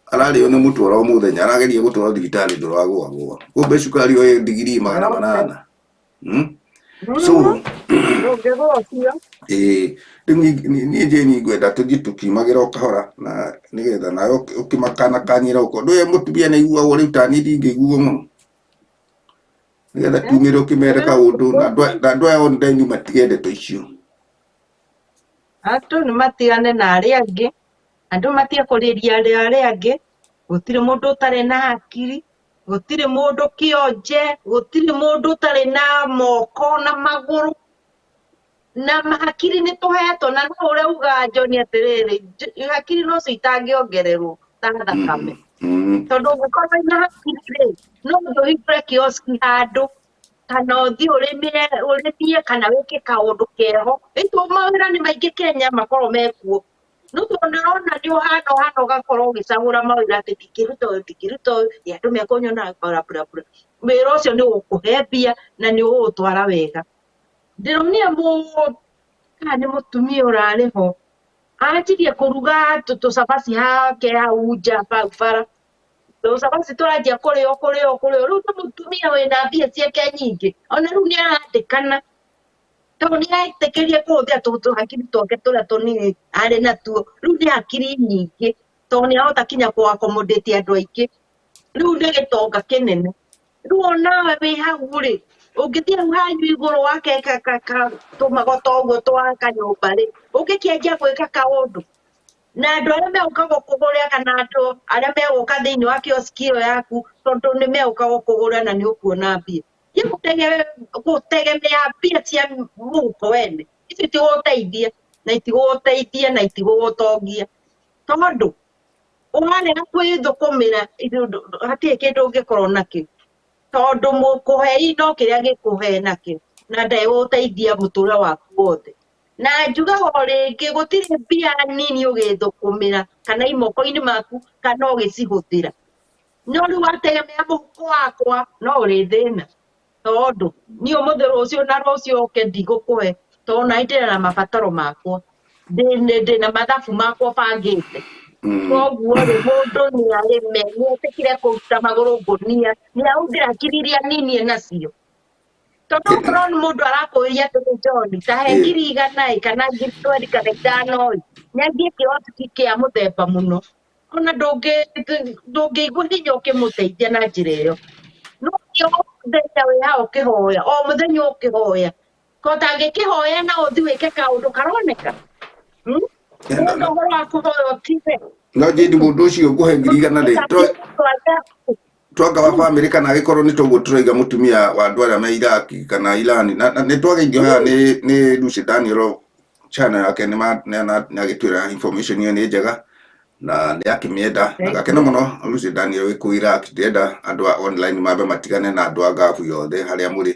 arario ni mutwara umuthenya arageria gutwara thibitari nduragwa kumbe cukari oyo digiri 800 so ni jeni gwenda tuthi tukimagira ukahora na nigetha nayo ukimakana kanyira uko nduye mutubia na igua uri utani ndingiguo muno nigetha tumire ukimere kaundu na ndu aya online matigende to icio atu ni matigane na aria angi andu matia kuriria aria angi gutire mundu utare na hakiri gutire mundu kionje gutire mundu utare na moko na maguru na hakiri ni tuhetwo na no ure uga John atiriri hakiri no citangiongererwo ta thakame tondu gukorwo na hakiri no nduhingure kioski handu kana uthi urimie kana wike kaundu keho itu mawira ni maingi Kenya makorwo mekuo no tondu rona ni hano gakorwo gicagura mawira ati tikiruto ya andu mekonyona bra wira ucio ni ukuhembia na ni ugutwara wega ndironia ni mutumia urariho anjirie kuruga tucabaci hake hau nja bara tucabaci turanjia kurio riu ni mutumia wina mbia ciake nyingi ona riu ni arandikana tondu ni aitikirie kuthia hakiri twake turia tunini ari natuo riu ni hakiri nyingi tondu ni ahota kinya ku accommodate andu aingi riu ni gitonga kinene ruo nawe wĩ hau rĩ ũngĩthiĩ hau hanyu igũrũ wake tũmagoto ũguo twa kanyũmba rĩ ũngĩkĩanjia gwĩka kaũndũ na andũ arĩa megũka gũkũgũrĩra kana andũ arĩa megũka thĩinĩ wa kioski ĩyo yaku tondũ nĩ megũka gũkũgũrĩra na nĩ ũkuona mbia gũtegemea mbia cia mũhuko wene ici itigũgũteithia na itigũgũtongia tondũ ũrarega kwĩthũkũmĩra hatirĩ kĩndũ ũngĩkorwo nakĩo tondũ mũkũhei no kĩrĩa gĩkũhe nakĩo na ndegũteithia mũtũũrĩre waku wothe na njugaga o rĩngĩ gũtirĩ mbia nini ũgĩthũkũmĩra kana imoko-inĩ maku kana ũgĩcihũthĩra no rĩu wategemea mũhuko wakwa no ũrĩ thĩna tondũ niĩ ũmũthĩ rũciũ na rũciũ ũke ndigũkũhe tondũ na ndĩrĩ na mabataro makwa ndĩna mathabu makwa bangĩte koguo rĩ mũndũ nĩ arĩme nĩ etĩkire kũruta magũrũ ngũnia nĩ ahũthĩra ngiri iria nini nacio tondũ okorwo nĩ mũndũ arakũria atĩ John tahe ngiri 100 kana ngiri 20 kana 5 nĩ athiĩ kĩoski kĩa mũthemba mũno ona ndũngĩigua hinya ũkĩmũteithia na njĩra ĩyo no kĩo mũthenya wĩ hau ũkĩhoya o mũthenya ũkĩhoya ko tangĩkĩhoya na ũthiĩ wĩke kaũndũ karoneka mũndũ ũhoro wa kũhoya ũtibe no jĩndi mũndũ ũcio ngũhe ngiri 100 twanga wa family kana agĩkorwo nĩ tũguo tũraiga mũtumia wa andũ arĩa me Iraki kana Iran na nĩ twageithio haha nĩ Lucy Daniel channel yake nĩ agĩtwĩra information ĩyo nĩ njega na nĩ akĩmĩenda agakena mũno Lucy Daniel wĩ kũu Iraq ndĩrenda andũ a online mambe matigane na andũ a ngabu yothe harĩa mũrĩ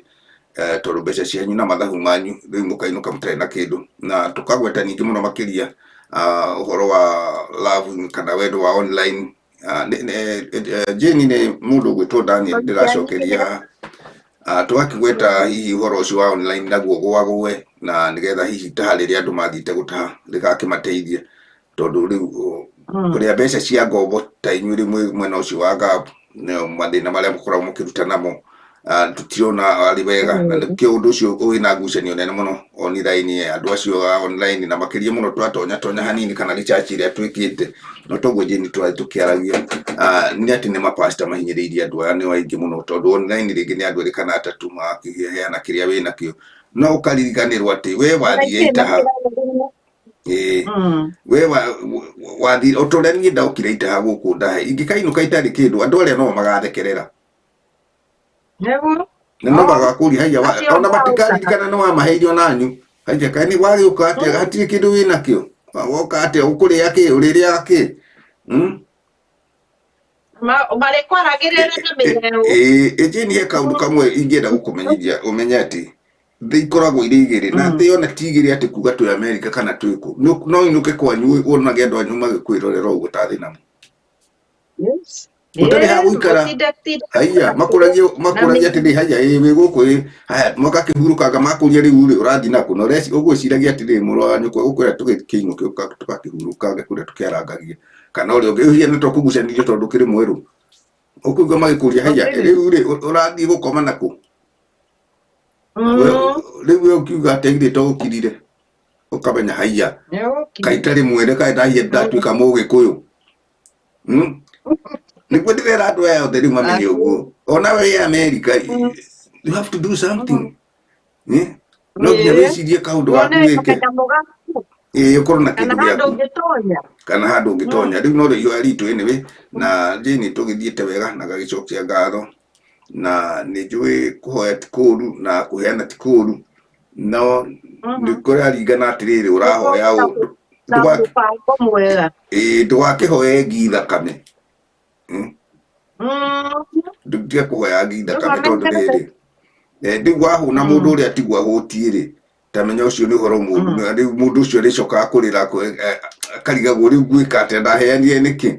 tondũ mbeca cianyu na mathabu manyu rĩu mũkainũka mũtarĩ na kĩndũ na tũkagweta ningĩ mũno makĩria ũhoro wa love kana wendo wa online Jane nĩ mũndũ gwĩtwo Daniel ndĩracokeria twakĩgweta hihi ũhoro ũcio wa online naguo gwagũe na nĩgetha hihi taha rĩrĩa andũ mathiĩte gũtaha rĩgakĩmateithie tondũ rĩu kũrĩa mbeca cia ngombo ta inyuĩ rĩmwe mwena ũcio wa ngabu mathĩna marĩa mũkoragwo mũkĩruta namo tũtirona arĩ wega na nĩkĩo ũndũ ũcio wĩna ngucanio nene mũno online andũ acio online na makĩria mũno twatonya hanini kana research ĩrĩa twĩkĩte no toguo Jane twathiĩ tũkĩaragia nĩ atĩ nĩ mapasta mahinyĩrĩirie andũ aya nĩ aingĩ mũno tondũ online rĩngĩ nĩ andũ erĩ kana atatũ makĩheana kĩrĩa wĩnakĩo no ũkaririkanĩrwo atĩ we wathiĩ itaha we wathi otorĩa niĩ ndaokire itaha gũkũ ndahe ingĩkainũka itarĩ kĩndũ andũ arĩa no magathekerera na no magakũria haiya ona matikaririkana nĩ wamaheirio nanyu haiya kaĩ nĩ wagĩũka atĩa hatirĩ kĩndũ wĩnakĩo woka atĩa ũkũrĩa kĩ ũrĩrĩaga kĩ marĩkwaragĩrĩra na mĩheo Jane he kaũndũ kamwe ingĩenda gũkũmenyithia ũmenye atĩ thĩ ikoragwo irĩ igĩrĩ na thĩ ona ti igĩrĩ atĩ kuga twĩ America kana twĩkũ no inũke kwanyu wonage andũ anyu magĩkwĩrorera ũguo ta thĩ namo ũtarĩ ha gũikara haiya makũragia atĩ haiya wĩ gũkũ haya magakĩhurũkanga makũria rĩu rĩ ũrathiĩ nakũ na ũguo ciragia atĩ mũrũ wa nyũkwa ũkwĩra tũgĩkĩinũke tũgakĩhurũkanga kũrĩa tũkĩarangagia kana ũrĩa ũngĩ hihi nĩ tũkũgucanĩrio tondũ kĩrĩ mwerũ ũkũigua magĩkũria haiya rĩu rĩ ũrathiĩ gũkoma nakũ rĩu we ũkiuga ateithĩte ũkirire ũkamenya haiya kaitarĩ mwere kaĩ ndahia ndatuĩka mũgĩkũyũ nĩguo ndĩrera andũ aya othe rĩu mamenye ũguo ona we America you have to do something no nginya wĩcirie kaũndũ gaku wĩke ũkorwo na kĩndũ gĩaku kana handũ ũngĩtonya rĩu no rĩo aritũ anyway na Jane tũgĩthiĩte wega na gagĩcokia ngatho na nĩ njũĩ kũhoya ti kũũru na kũheana ti kũũru no nĩ kũraringana atĩrĩrĩ ũrahoya ndũgakĩhoye ngi thakame ndũtige kũhoya ngi thakame tondũ rĩrĩ rĩu wahũna mũndũ ũrĩa tiguo ahũtie rĩ tamenya ũcio nĩ ũhoro mũũru rĩu mũndũ ũcio arĩcokaga kũrĩra akarigagwo rĩu gwĩka atĩ ndaheanire nĩkĩ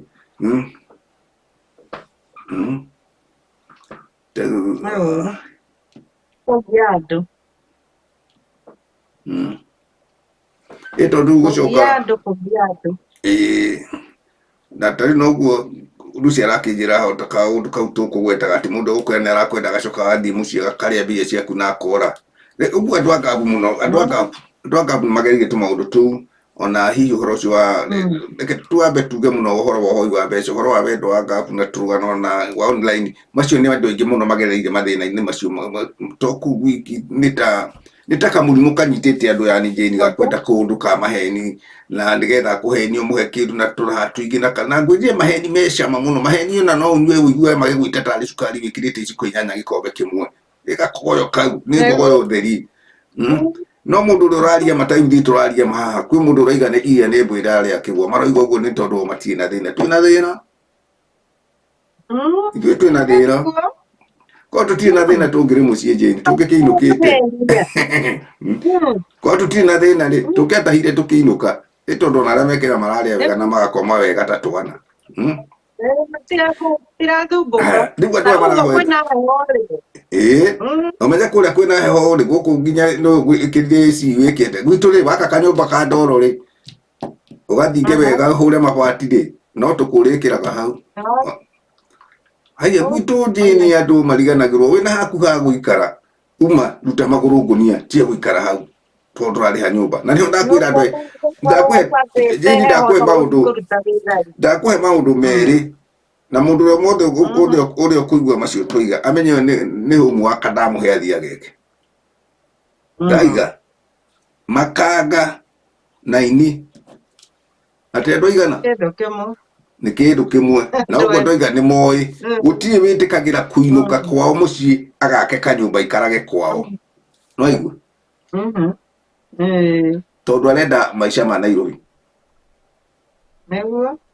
tondũ gũcoka na tarĩ noguo Lucy arakĩnjĩra hota kaũndũ kau tũkũgwetaga atĩ mũndũ ũkwenda nĩ arakwenda agacoka gathiĩ mũciĩ akarĩa mbia ciaku na akora ũguo andũ a ngabu mũno andũ a ngabu magerire tũmaũndũ tũu ona hihi horo cio wa reke twambe tuge muno uhoro wa hoi wa mbeca uhoro wa wendo wa ngabu na turugano na wa online macio ni andu aingi muno magereire mathina-ini macio toku wiki nita kamurimu kanyitite andu yani jeni gakwenda kundu ka maheni na ndigetha kuhenio muhe kindu na turatu ingi na kana ngwije maheni mecama muno maheni na no unywe uigue magigwita tari cukari wikirite iciko inyanya gikombe kimwe igakogoyo kau ni ngogoyo theri no mundu uraria mataithi turaria haha kwi mundu uraiga ni iya ni mbwira aria akigwa maroiga uguo ni tondu matina thina twina thina ithuĩ twina thina ko tutirĩ na thina tũngĩrĩ mũciĩ jeni tũngĩkĩinũkĩte ko tutirĩ na thina rĩ tũngĩatahire tũkĩinũka nĩ tondũ ona arĩa mekĩra mararĩa wega na magakoma wega ta twana rĩu andũ aya marahoya omenya kũrĩa kwĩna heho rĩ gũkũ nginya ĩkĩrire ci wĩkĩte gwitũ rĩ waka kanyũmba ka ndoro rĩ ũgathinge wega hũre mabati rĩ no tũkũrĩkĩraga hau haya gwitũ jeni andũ mariganagĩrwo wĩna haku ha gũikara uma ruta magũrũ ngũnia tia gũikara hau tondũ tũrarĩha nyũmba na nĩho ndakwĩra andũ jeni ndakũhe maũndũ merĩ na mũndũ ũrĩa mothe ũrĩa ũkũigua macio tũiga amenye nĩ ũmwe wa kandamũhe athia geke ndaiga makanga na ini atĩ andũ aigana nĩ kĩndũ kĩmwe na ũguo ndoiga nĩ moĩ gũtirĩ wĩtĩkagĩra kũinũka kwao mũciĩ agake kanyũmba ikarage kwao no aigua tondũ arenda maica ma Nairobi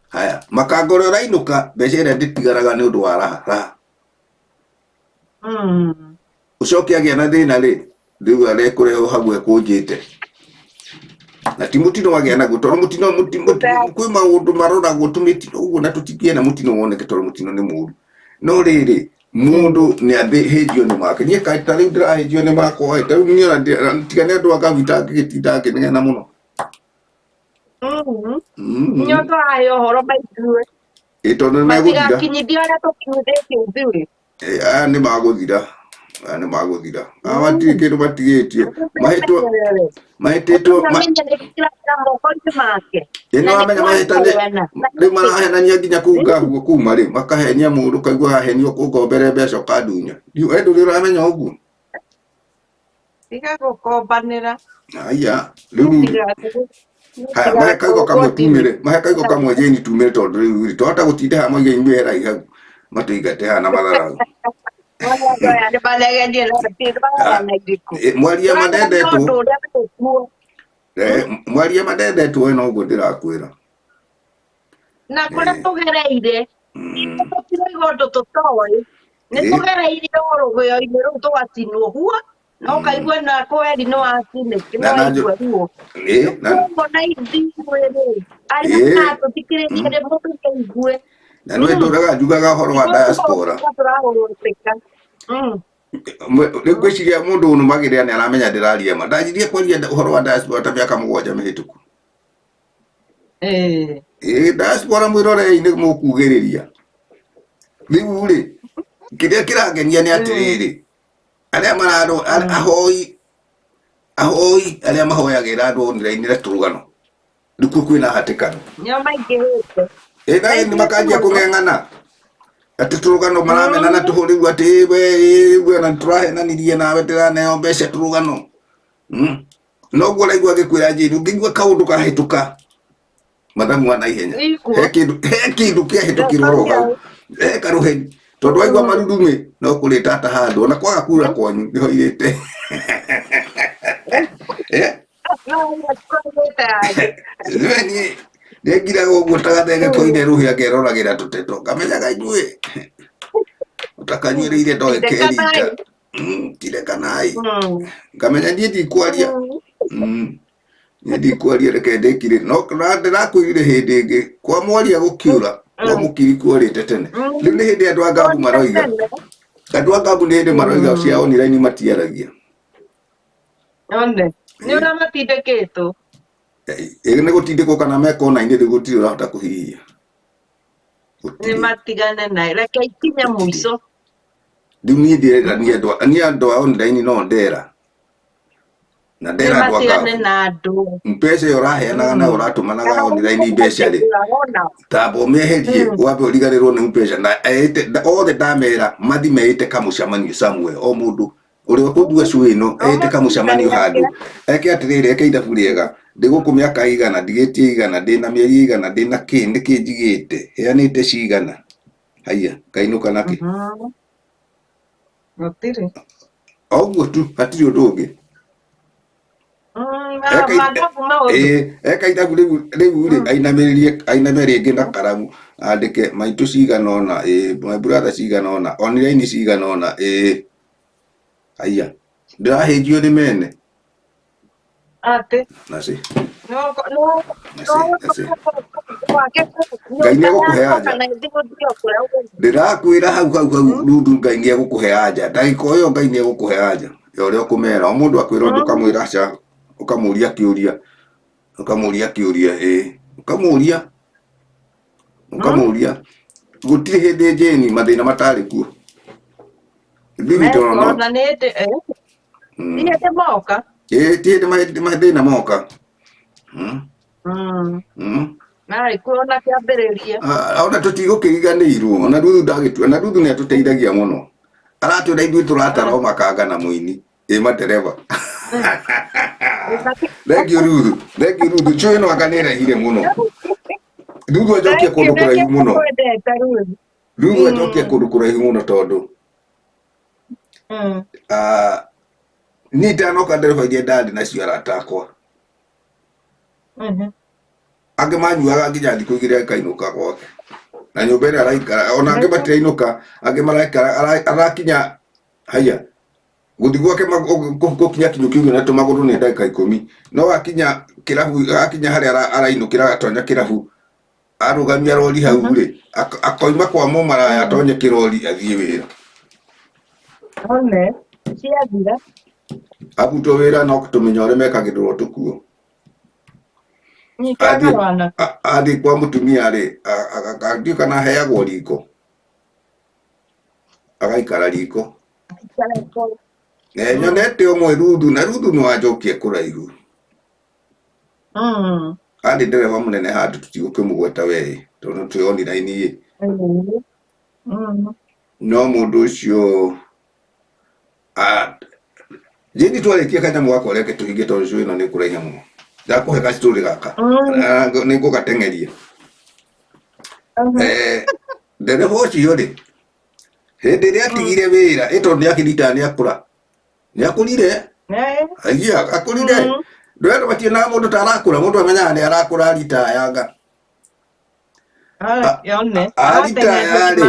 haya makanga ũrĩa ũrainũka mbeca ĩrĩa ndĩtigaraga nĩ ũndũ wa raha ũcoke agĩa na thĩna rĩ rĩu arekũreho hau ekũnjĩte na ti mutino wagĩa naguo tondũ mutino kwĩ maũndũ maroragwo tũmĩtino ũguo na tũtingĩenda mutino woneke tondũ mutino nĩ mũru no rĩrĩ mũndũ nĩ athĩnjio nĩ make niĩ ta rĩu ndĩrahĩnjio nĩ makwa ta rĩu niĩ tiga nĩ andũ a ngabu itangĩgĩtinda ngĩnegena mũno tondũ nĩ megũthira aya nĩ magũthira matirĩ kĩndũ matigĩtie mahĩtĩtwo ĩno amenya mahĩtanĩ rĩu marahenania nginya kũu ngahuo kuma rĩ makahenia mũndũ kaigua hahenio ũkombere mbeca ũkandunya ndũ rĩ ũramenya ũguo aya rĩu haya mahe kaigua kamwe tumĩre mahe kaigua kamwe jeni tumĩre tondũ rĩu twahota gũtinda haha moige inyuĩ herai hau matũingate haha na matharaũ mwaria mandendetwo no ũguo ndĩrakwĩra na kũrĩa tũgereire tũtiraiga ũndũ tũtoĩ nĩ tũgereire rũgĩo-inĩ rũu tũgatinwo huo no kaigua na kweri nĩ watinĩke no waigua ruo ũguo na ithuĩ arĩa tũthikĩrĩrie rĩ mũndũ nĩaigue na nĩ ndũraga njugaga ũhoro wa diaspora rĩu ngwĩciria mũndũ ũnũmagĩrĩra nĩ aramenya ndĩraria ma ndanjirie kwaria ũhoro wa diaspora ta mĩaka 7 mĩhĩtũku diaspora mwĩrorei nĩ mũkugĩrĩria rĩu rĩ kĩrĩa kĩrangenia nĩ atĩrĩrĩ arĩa mararwo ahoi arĩa mahoyagĩra andũ online na tũrũgano rĩu kwĩna hatĩkano nĩo maingĩhĩte nĩ makanjia kũng'eng'ana atĩ tũrũgano maramenana tũhũrĩu atĩ we na tũrahenanirie nawe ndĩraneo mbeca tũrũgano no guo ũraigua agĩkwĩra njĩri ũngĩigua kaũndũ kahĩtũka mathamu wa naihenya he kĩndũ kĩahĩtũkĩrwo ro hau he karũheni tondũ waigua marurumĩ no kũrĩta ata handũ ona kwaga kura kwanyu nĩho irĩte nĩngiraga ũguo tagathenge koine rũhĩ akeroragĩra tũteto ngamenyaga inyuĩ ũtakanyuĩrĩire ndoĩ kerita tirekanai ngamenya niĩ ndikwaria niĩ ndikwaria reke ndĩkire no ndĩrakwĩrire hĩndĩ ĩngĩ kwa mwaria gũkiura kwa mũkiri kũrĩte tene rĩu nĩ hĩndĩ andũ a ngabu maroiga andũ a ngabu nĩ hĩndĩ maroiga cia online matiaragia nĩ ũramatindĩkĩtwo nĩ gũtindĩkwo kana meka online rĩu gũtirĩ ũrahota kũhihia nĩ matigane nayo reke ikinye mũico rĩu niĩ ndĩrenda niĩ andũ a online no ndera na ndera andå matigane akabu na andå mbeca ä yo ũraheanaga na ũratũmanaga online mbeca rĩ tamba ũmĩeherie wambe ũriganĩrwo nĩ mbeca na othe ndamera mathi meĩte kamũcemanio somewhere o mũndũ ũrĩa ũkũndua cũ ĩno eĩte kamũcemanio handũ eke atĩrĩrĩ eke ithabu rĩega ndĩgũkũ mĩaka igana ndigĩtie igana ndĩna mĩeri igana ndĩna kĩ nĩkĩ njigĩte heanĩte cigana haiya ngainũka nakĩ o ũguo tu hatirĩ ũndũ ũngĩ eka ithabu rĩu rĩ ainame rĩngĩ na karamu andĩke maitũ cigana ũna my brother cigana ũna online cigana ũna haiya ndĩrahĩnjio nĩ mene naci Ngai nĩegũkũhe anja ndĩrakwĩra hau rundu Ngai nĩegũkũhe anja ndagĩka ĩyo Ngai nĩegũkũhe anja ya ũrĩa ũkũmera o mũndũ akwĩra ũndũ ũkamwĩra aca ũkamũria kĩũria ũkamũria gũtirĩ hĩndĩ njĩni mathĩna matarĩ kuo ti hĩndĩ mathĩna moka ona tũtigũkĩriganĩirwo ona Ruthu nĩatũteithagia mũno aratwĩra ithuĩ tũratara o makanga na mũini matereba thengiũ Ruthu cũĩ no anga nĩrehire mũno Ruthu ajokia kũndũ kũraihu mũno tondũ niĩ itanoka ndereba iria ndarĩ nacio arata akwa angĩ manyuaga nginya thikũ igĩrĩ akainũka gwake na nyũmba ĩrĩa araikara ona angĩ matirainũka angĩ maraikara arakinya haiya gũthiĩ gwake gũkinya kinyũ kĩu na tũmagũrũ nĩ ndagĩka 10 no akinya kĩrabu akinya harĩa arainũkĩra gatonya kĩrabu arũgamia rori hau rĩ akoima kwa mũmaraya atonye kĩrori athiĩ wĩra abutwo wĩra no tũmenya ũrĩa mekagĩrĩrwo tũkuo athiĩ kwa mũtumia rĩ ndiũ kana aheagwo riko agaikara riko nyonete ũmwe Ruthu na Ruthu nĩwanjokia kũraihu andĩ ndereba mũnene handũ tũtigũkĩmũgweta wee tondũ twĩ online no mũndũ ũcio jĩni twarĩkia kanyamũ gakwa reke tũhinge tondũ cũĩ ĩno nĩ kũraiha mũno ndakũhe gacitorĩ gaka nĩngũgateng'eria ndereba ũcio rĩ hĩndĩ ĩrĩa atigire wĩra tondũ nĩakĩritaga nĩakũrire haiya akũrire ndwendo mationaga mũndũ ta arakũra mũndũ amenyaga nĩ arakũra aritayanga aritaya rĩ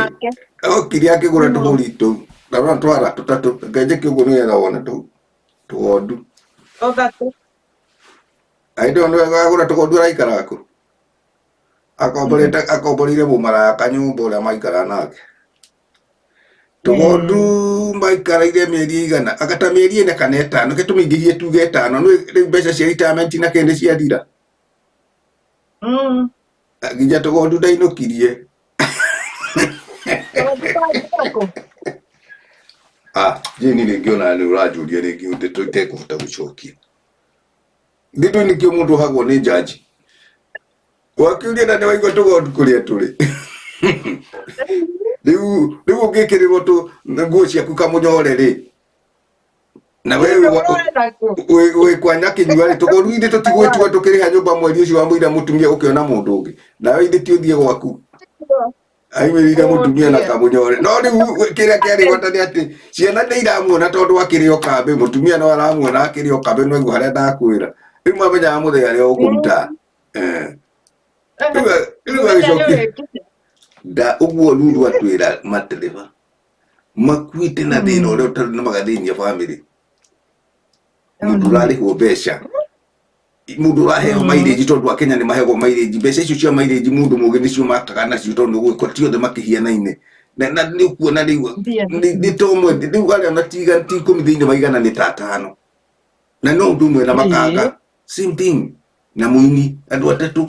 okire akĩgũra tũgũri tũu ndarora twara tũtatũ ngenjekia ũguo nĩgetha wone tũgondu aindo nĩwegagũra tũgondu araikara kũ akomborire mũmaraya kanyũmba ũrĩa maikara nake tũgondu maikaraire mĩeri igana agata mĩeri 4 kana 5 gĩtũmĩingĩhie tuge 5 rĩu mbeca cia retirement na kĩndĩ ciathira nginya tũgondu ndainũkirie jĩni rĩngĩ ona nĩ ũranjũria rĩngĩ tũtekũhota gũcokia nditũ nĩkĩo mũndũ hagwo nĩ jaji wakiuria na nĩwaigua tũgondu kũrĩa tũrĩ rĩu ũngĩkĩrĩrwo nguo ciaku kamũnyore rĩ na wĩ kwanya kĩnyua rĩ tũgondu ithĩ tũtigwĩtua tũkĩrĩha nyũmba mweri ũcio wa mũira mũtumia ũkĩona mũndũ ũngĩ nawe ithĩ ti ũthiĩ gwaku aimĩrire mũtumia na kamũnyore no rĩu kĩrĩa kĩarĩ bata nĩ atĩ ciana nĩ iramuona tondũ akĩrĩ o kambĩ mũtumia no aramuona akĩrĩ o kambĩ no igua harĩa ndakwĩra rĩu mamenyaga mũthenya rĩa ũkũruta rĩu agĩcokia ũguo Ruthu atwĩra matereba makuĩte na thĩna ũrĩa ũtarĩ na magathĩnia bamĩrĩ mũndũ ũrarĩhwo mbeca mũndũ ũraheo mileage tondũ Akenya nĩ maheo mileage mbeca icio cia mileage mũndũ mũgĩ nĩcio makaga nacio tondũ gwĩkwo ti othe makĩhianaine na nĩ kuona rĩu nĩ tomwe rĩu arĩa ona ti 10 thĩinĩ wa igana nĩ ta 5 na no ũndũ ũmwe na makanga same thing na mũini andũ atatũ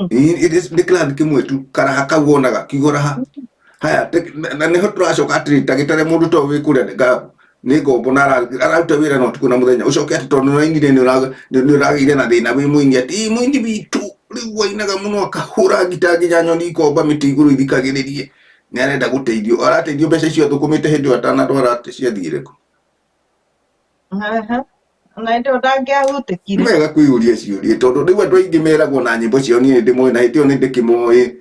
nĩ kĩrathi kĩmwe tu karaha kau wonaga kiugo raha haya na nĩho tũracoka atĩrĩ ndagĩtarĩ mũndũ to wĩ kũrĩa nä ngombo na araruta wä ra no tukå na må thenya å coke atä tondå nainire nä å ragä ire na thä na wä må ini atä må ini witå rä u wainaga må no akahå ra ngita nginya nyoni ikomba mä tä igå rå ithikagä rä rie nä arenda gå teithio arateithio mbeca icio thå kå mä te hä ndä ä yo atanatwara atä ciathire kå na ndio ndangĩahutikire wega kwä å ria ciå tondå rä u andå aingä meragwo na nyä mbo ciao niä ndä moä na hä tä ä yo nä ndä kä moä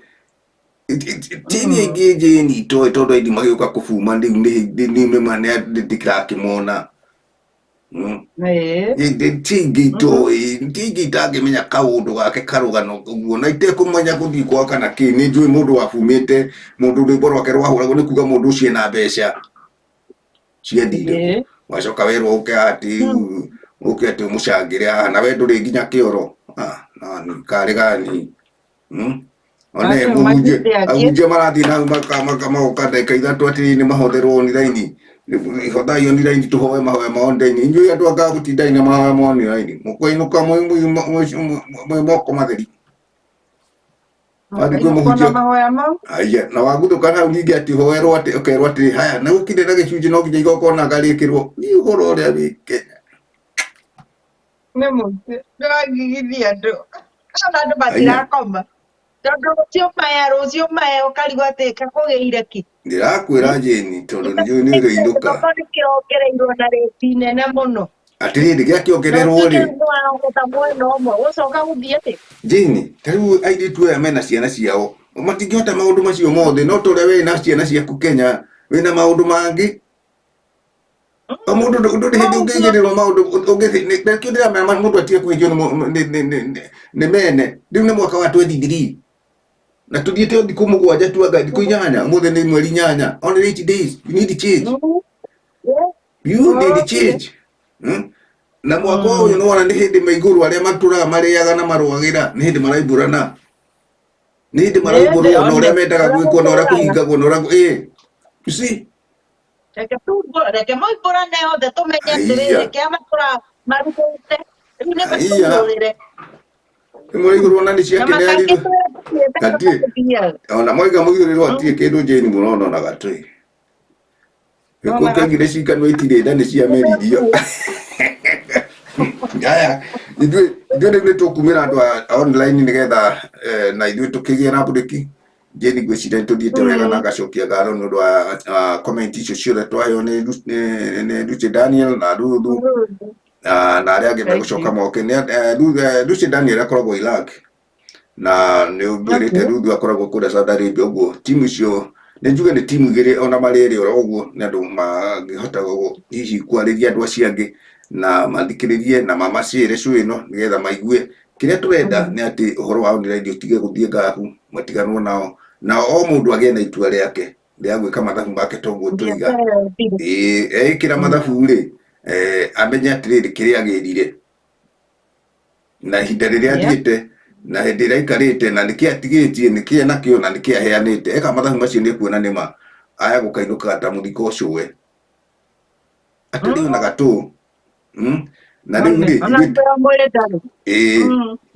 tini aingä njä nitoä tondå aidi magä å ka kå buma rä u nä mane ndä kä rakä mona tingä itoä tingä itangä menya kaå ndå gake karå guo na itekå menya gå thiä kwa kana kä nä njå må ndå wabumä te må ndå rwä mbo rwake rwahå ragwo nä kuga må ndå å cio ena mbeca ciathire wacoka werwo å ke atä å ke atä å må cangä re haha na we ndå rä nginya kä oro karä gani one ahunjia marathiä nau magoka ndagä ka ithatå atä nä mahotherwo ni raini hothai oni raini tå hoe mahoya mao ndaini inyuä andå anga gå tindai na mahoya mao ni raini må kwainå ka mwä moko matheri wathikå må hunjia aya na waguthå ka hau ningä atä hoerwo atä å atä haya na gå kä na gä cunjä no nginya igokona ngarä kä rwo nä å horo å rä a wä Kenya nä må ndäragigithia andå kana andå matirakoma tondå rå cio maya rå cio maya å karigwo atä kakå gä ire kä ndä rakwä ra njäni tondå nä rä inå ka nä kä rongereirwo na rä ti nene må no atä rä ndä gä akä ongererwo rä ta mwena å mwe gå coka gå thiä atä njäni ta rä u airä tu aya mena ciana ciao matingä hota maå ndå macio mothe no tå rä a we na ciana ciaku Kenya wä na maå ndå mangä må ndå ndå rä hä ndä å ngä igä rä rwo maå ndå nakio ndä ramera må ndå atige kwä njio nä mene rä u nä mwaka wa 23 na tå thiä te thikå må gwanja tuanga thikå inyanya må the nä mweri inyanya only 8 days you need change you need change na mwaka å yå nä wona nä hä ndä maigå rå arä a matå raga marä aga na marwagä ra nä hä ndä maraimbå rana nä hä ndä maraimbå rwo na å rä a mendaga gwä kwo na å rä a kå hingagwo na å rä a reke maimbå rane othe tå menye atä rä rä kä a matå ra marutä te rä u nä matå rä re nä må raigå rwo na nä ciakenearirwo ona mwaiga må igå rä rwo atirä kä ndå njäni må nona ona gatå ä kaigire cikanwo itirä nda nä ciameririo aya ithuä rä u nä tå kumä ra andå a online nä getha na ithuä tå kä gä na mbå rä ki njäni ngwä cira nä tå thiä te wega na gacokia ngatho nä å ndå wa comment icio ciothe twaheo nä Lucy Daniel na Ruthu na arä a angä megå coka moke Lucy Daniel akoragwo Iraq na nä å mbä rä te Ruthu akoragwo kå rä a Saudi Arabia å guo timu icio nä njuge nä timu igä rä ona marä rä ora å guo nä andå mangä hota hihi kwarä ria andå acio angä na mathikä rä rie na mamacä re cå ä no nä getha maigue kä rä a tå renda nä atä å horo wao nä raidi å tige gå thiä ngahu matiganwo nao na o må ndå agä na itua rä ake rä a gwä ka mathabu make toguo tå iga ekä ra mathabu rä amenye atä rä rä kä rä agä rire na ihinda rä rä a athiä te na hä ndä ä rä a aikarä te na nä kä atigä tie nä kä enakä o na nä kä aheanä te eka mathabu macio nä kuona nä ma aya gå kainå ka ta må thiko å cå we atä rä ona gatå na rä u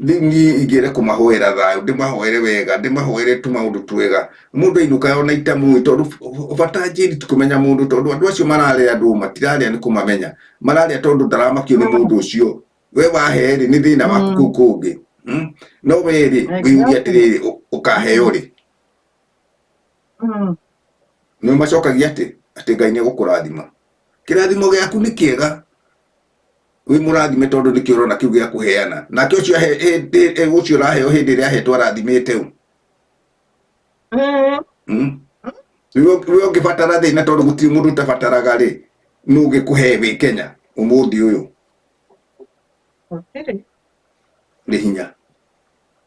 rä niä ingä re kå mahoera thayå ndä mahoere wega ndä mahoere tå maå ndå twega må ndå ainå ka ona itamå tondå bata njäri tå kå menya må ndå tondå andå acio mararä andå matirarä a nä kå mamenya mararä a tondå ndaramakio nä må ndå å cio we wahe rä nä thä na waku kå u kå ngä no we rä wä uria atä rä rä å kaheo rä nä macokagia atä Ngai nä gå kå rathima kä rathimo gä aku nä kä ega wä må rathime tondå nä kä orona kä u gä a kå heana nake å cio å cio raheo hä ndä ä rä a ahetwo arathimä te we å ngä batara thä na tondå gå tirä må ndå tabataraga rä no gä kå he wä Kenya å må thä å yå nä hinya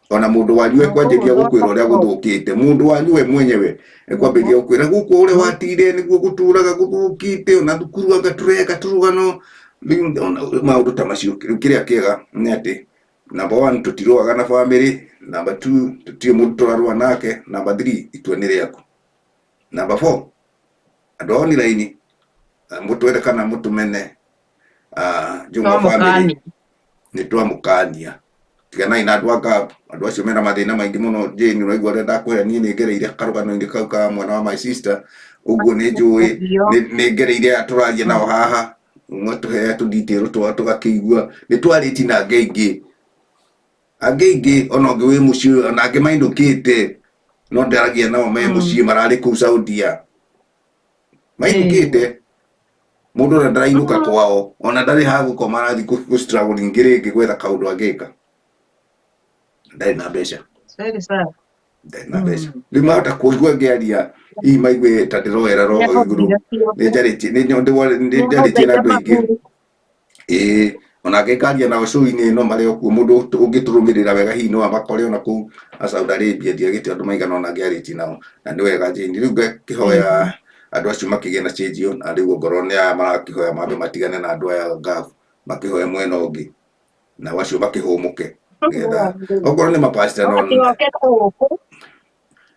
ona må ndå wanyu ekwanjä ria gå kwä ra å rä a gå thå kä te må ndå wanyu we mwenyewe ekwambä ria gå kwä ra gå kå å rä a watire nä guo gå tå raga gå thå kä te ona thukuru anga tå reka tå rå maå ndå ta macio rä u kä rä a kä ega nä atä number 1 tå tirwaga na bamĩrĩ number 2 tå tirä må ndå tå rarũa nake number 3 itua nä rä aku number 4 andå ao nä raini må twere kana må tå mene njång'wa bamĩrĩ nä twamå kania tiganai na andå a ngab andå acio mena mathä na maingä må no njäni å raigua rä a ndakå hea niä nä ngereire karå gano-inä kau ka mwana wa my sister uguo nĩ njũĩ Ũguo. nĩ ngereire tũraria nao haha umwe tũhe tũdetail twa tũgakĩigua nĩ twarĩti na angĩ aingĩ ona ũngĩ wĩ mũciĩ ona angĩ mainũkĩte no ndaragia nao me mũciĩ mararĩ kũu Saudia mainũkĩte mũndũ ũrĩa ndarainũka kwao ona ndarĩ ha gũkoma arathiĩ gũ-struggle ingĩ rĩngĩ gwetha kaũndũ angĩka ndarĩ na mbeca Very sad. ndarĩ na mbeca rĩu mahota kũigua ngĩaria hihi maigue ta ndĩroera roho igũrũ nĩ njarĩtie na andũ aingĩ ona angĩkaria nao show-inĩ ĩno marĩ okuo mũndũ ũngĩtũrũmĩrĩra wega hihi no amakore ona kũu Saudi Arabia ndiagĩte andũ maigana ona ngĩarĩtie nao na nĩ wega Jane rĩu ngakĩhoya andũ acio makĩgĩa na change na rĩu ngoro nĩ aya marakĩhoya mambe matigane na andũ aya ngafu makĩhoya mwena ũngĩ na acio makĩhũmũke nĩgetha okorwo nĩ mapastor no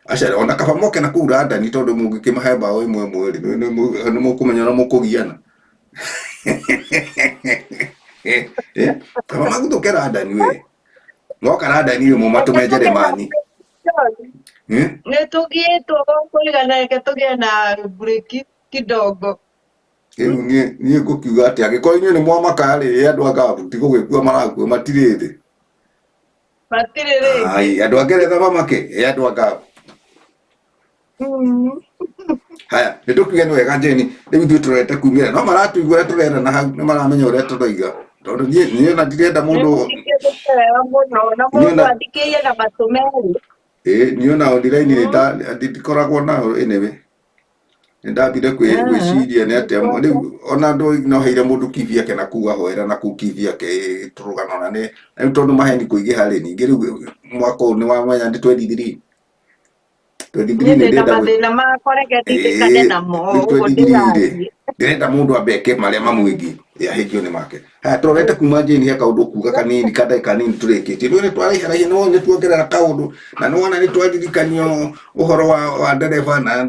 aca ona kaba moke na kũu London tondũ mũngĩkĩmahe mbaũ ĩmwe nĩ mũkũmenya na mũkũgiana kaba magũtũke London we moka London we mũmatũme Jeremani nĩ tũgiĩtwo kũigana reke tũgĩe na break kidogo rĩu niĩ ngũkiuga atĩ angĩkorwo inyuĩ nĩ mwamaka rĩ andũ a ngabu ti gũgĩkua marakua matirĩ thĩ andũ a Ngeretha mamake andũ a ngabu haya nĩ tũkiuge nĩ wega Jane rĩu ithuĩ tũrete kumĩra no maratũigua ũrĩa tũrenda na hau nĩ maramenya ũrĩa tũroiga tondũ niĩ ona ndirenda mũndũ athikĩrie na matũmeri niĩ ona online ndikoragwo nao anyway nĩ ndambire gwĩciria nĩ atĩa rĩu ona andũ no heire mũndũ kibi yake na kuu ahoera na kuu kibi yake tũrũgano na nĩ rĩu tondũ maheni kũingĩha rĩ ningĩ rĩu mwaka ũyũ nĩ wamenya ndĩ 23 mathĩna makore ndindĩkane namo ũguo ndĩrathiĩ ndĩrenda mũndũ ambeke marĩa mamwĩgiĩ ahĩngio nĩ make haya tũrorete kuma Jane he kaũndũ kuga kanini kadai kanini tũrĩkĩtie rĩu nĩ twaraiharaiha no nĩ tuongerera kaũndũ na nĩ wona nĩ twaririkanio ũhoro wa ndereba na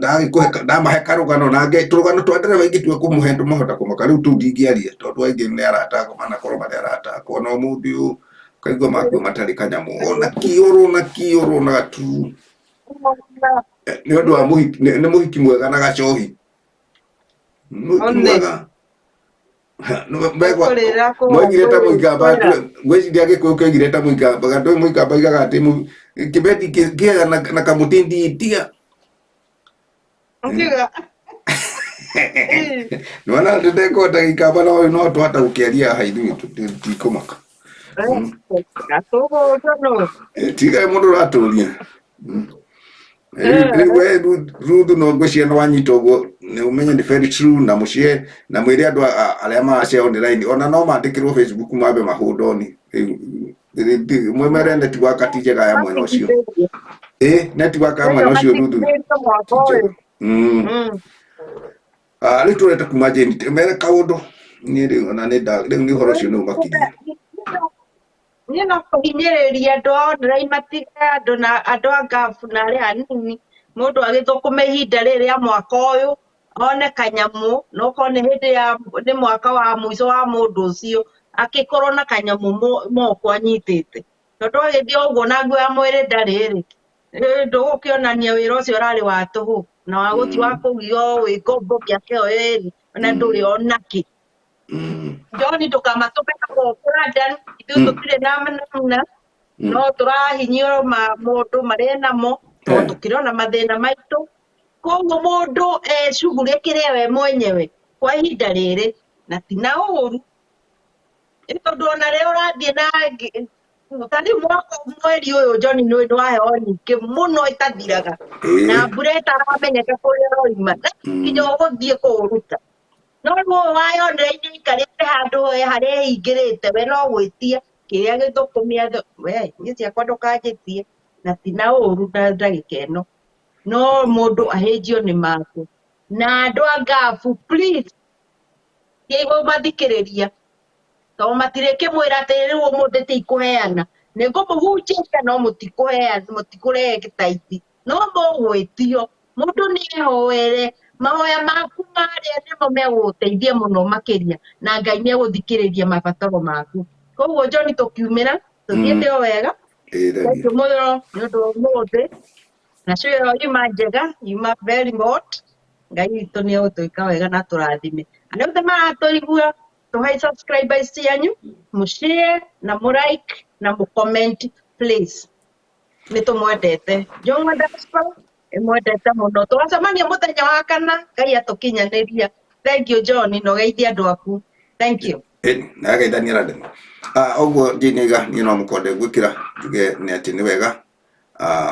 ndamahe karũgano na tũrũgano twa ndereba ingĩtua kũmũhe ndũmahota kũmaka rĩu tũu ndingĩaria tondũ aingĩ nĩ arata manakorwo marĩ arata kuona ũmũthĩ ũyũ kaigua makuo matarĩ kanyamũ ona kĩũrũ na gatu nĩ ũndũ wa nĩ mũhiki mwega na gacohi mũhiki mwega moigire ta mũikamba gwĩciria gĩkũyũ kĩoigire ta mũikamba gandũ mũikamba aigaga atĩ kĩbeti kĩega na kamũtinditia nĩwona ndĩndekũhota gĩikamba no twahota gũkĩaria haha ithuĩ tikũmaka tigaĩ mũndũ ũratũria rĩu no ngwĩciria no wanyita ũguo nĩ ũmenye nĩ very true na mũciĩ na mwĩre andũ arĩa maracare online ona no mandĩkĩrwo Facebook mambe mahũndoni mwĩmere netiwaka ti njega ya mwena ũcio netiwaka ya mwena ũcio ruthu rĩu tũrete kuma Jane mere kaũndũ niĩ rĩu ona rĩu nĩ ũhoro ũcio nĩ ũmakirie niĩ no kũhinyĩrĩria andũ a online matige andũ a ngabu na arĩa anini mũndũ agĩthũkũma ihinda rĩrĩ rĩa mwaka ũyũ one kanyamũ no okorwo nĩ hĩndĩ nĩ mwaka wa mũico wa mũndũ ũcio akĩkorwo na kanyamũ moko anyitĩte tondũ agĩthiĩ ũguo na nguo ya mwĩrĩ ndarĩ ndũgũkĩonania wĩra ũcio ũrarĩ wa tũhũ na wa gũthi wa kũgio wĩ ngombo gĩake ĩrĩ ona ndũrĩ onakĩ John ndũkamatũme London ithuĩ tũtirĩ na manamna no tũrahinyio mũndũ marĩ namo tondũ tũkĩrona mathĩna maitũ koguo mũndũ ecugurĩkĩre we mwenyewe kwa ihinda rĩrĩ na ti na ũũru tondũ ona rĩrĩa ũrathiĩ na tani mweri ũyũ John nĩ waheo nyingĩ mũno itathiraga na mbura ĩtaramenyeka kũrĩa roima nginya ũgũthiĩ kũũruta no wayonera-inĩ ikarĩte handũ harĩa hingĩrĩte we no gwĩtia kĩrĩa gĩthũkũmia niĩ ciakwa ndũkanjĩtie na ti na ũũru na ndagĩka ĩno no mũndũ ahĩnjio nĩ make na andũ a ngabu please kĩguo mathikĩrĩria tondũ matirĩkĩmwĩra atĩ rĩu ũmũthĩ tikũheana nĩ ngũmũhunjĩria no mũtikũrehe gĩtaithi no mũgwĩtio mũndũ nĩ ehoere mahoya maku marĩa nĩmo megũgũteithia mũno makĩria na Ngai nĩ egũthikĩrĩria mabataro maku koguo John tũkiumĩra tũthiĩte o wega tũmũthĩro nĩ ũndũ wa ũmũthĩ na cio yuma njega yuma very hot ngai witũ nĩ ũtũĩka wega na tũrathime. Andũ othe maratũigua tũhai subscribers cianyu mũshare na mũlike na mũcomment please. Nĩ tũmwendete. Njũng'wa Diaspora ĩmwendete mũno. Tũgacemania mũthenya wa kana Ngai atũkinyanĩria. Thank you John, no geithie andũ aku. Thank you. Na geithania radeni. Oguo ndiniga niĩ no mũkonde gwĩkĩra njuge nĩ atĩ nĩ wega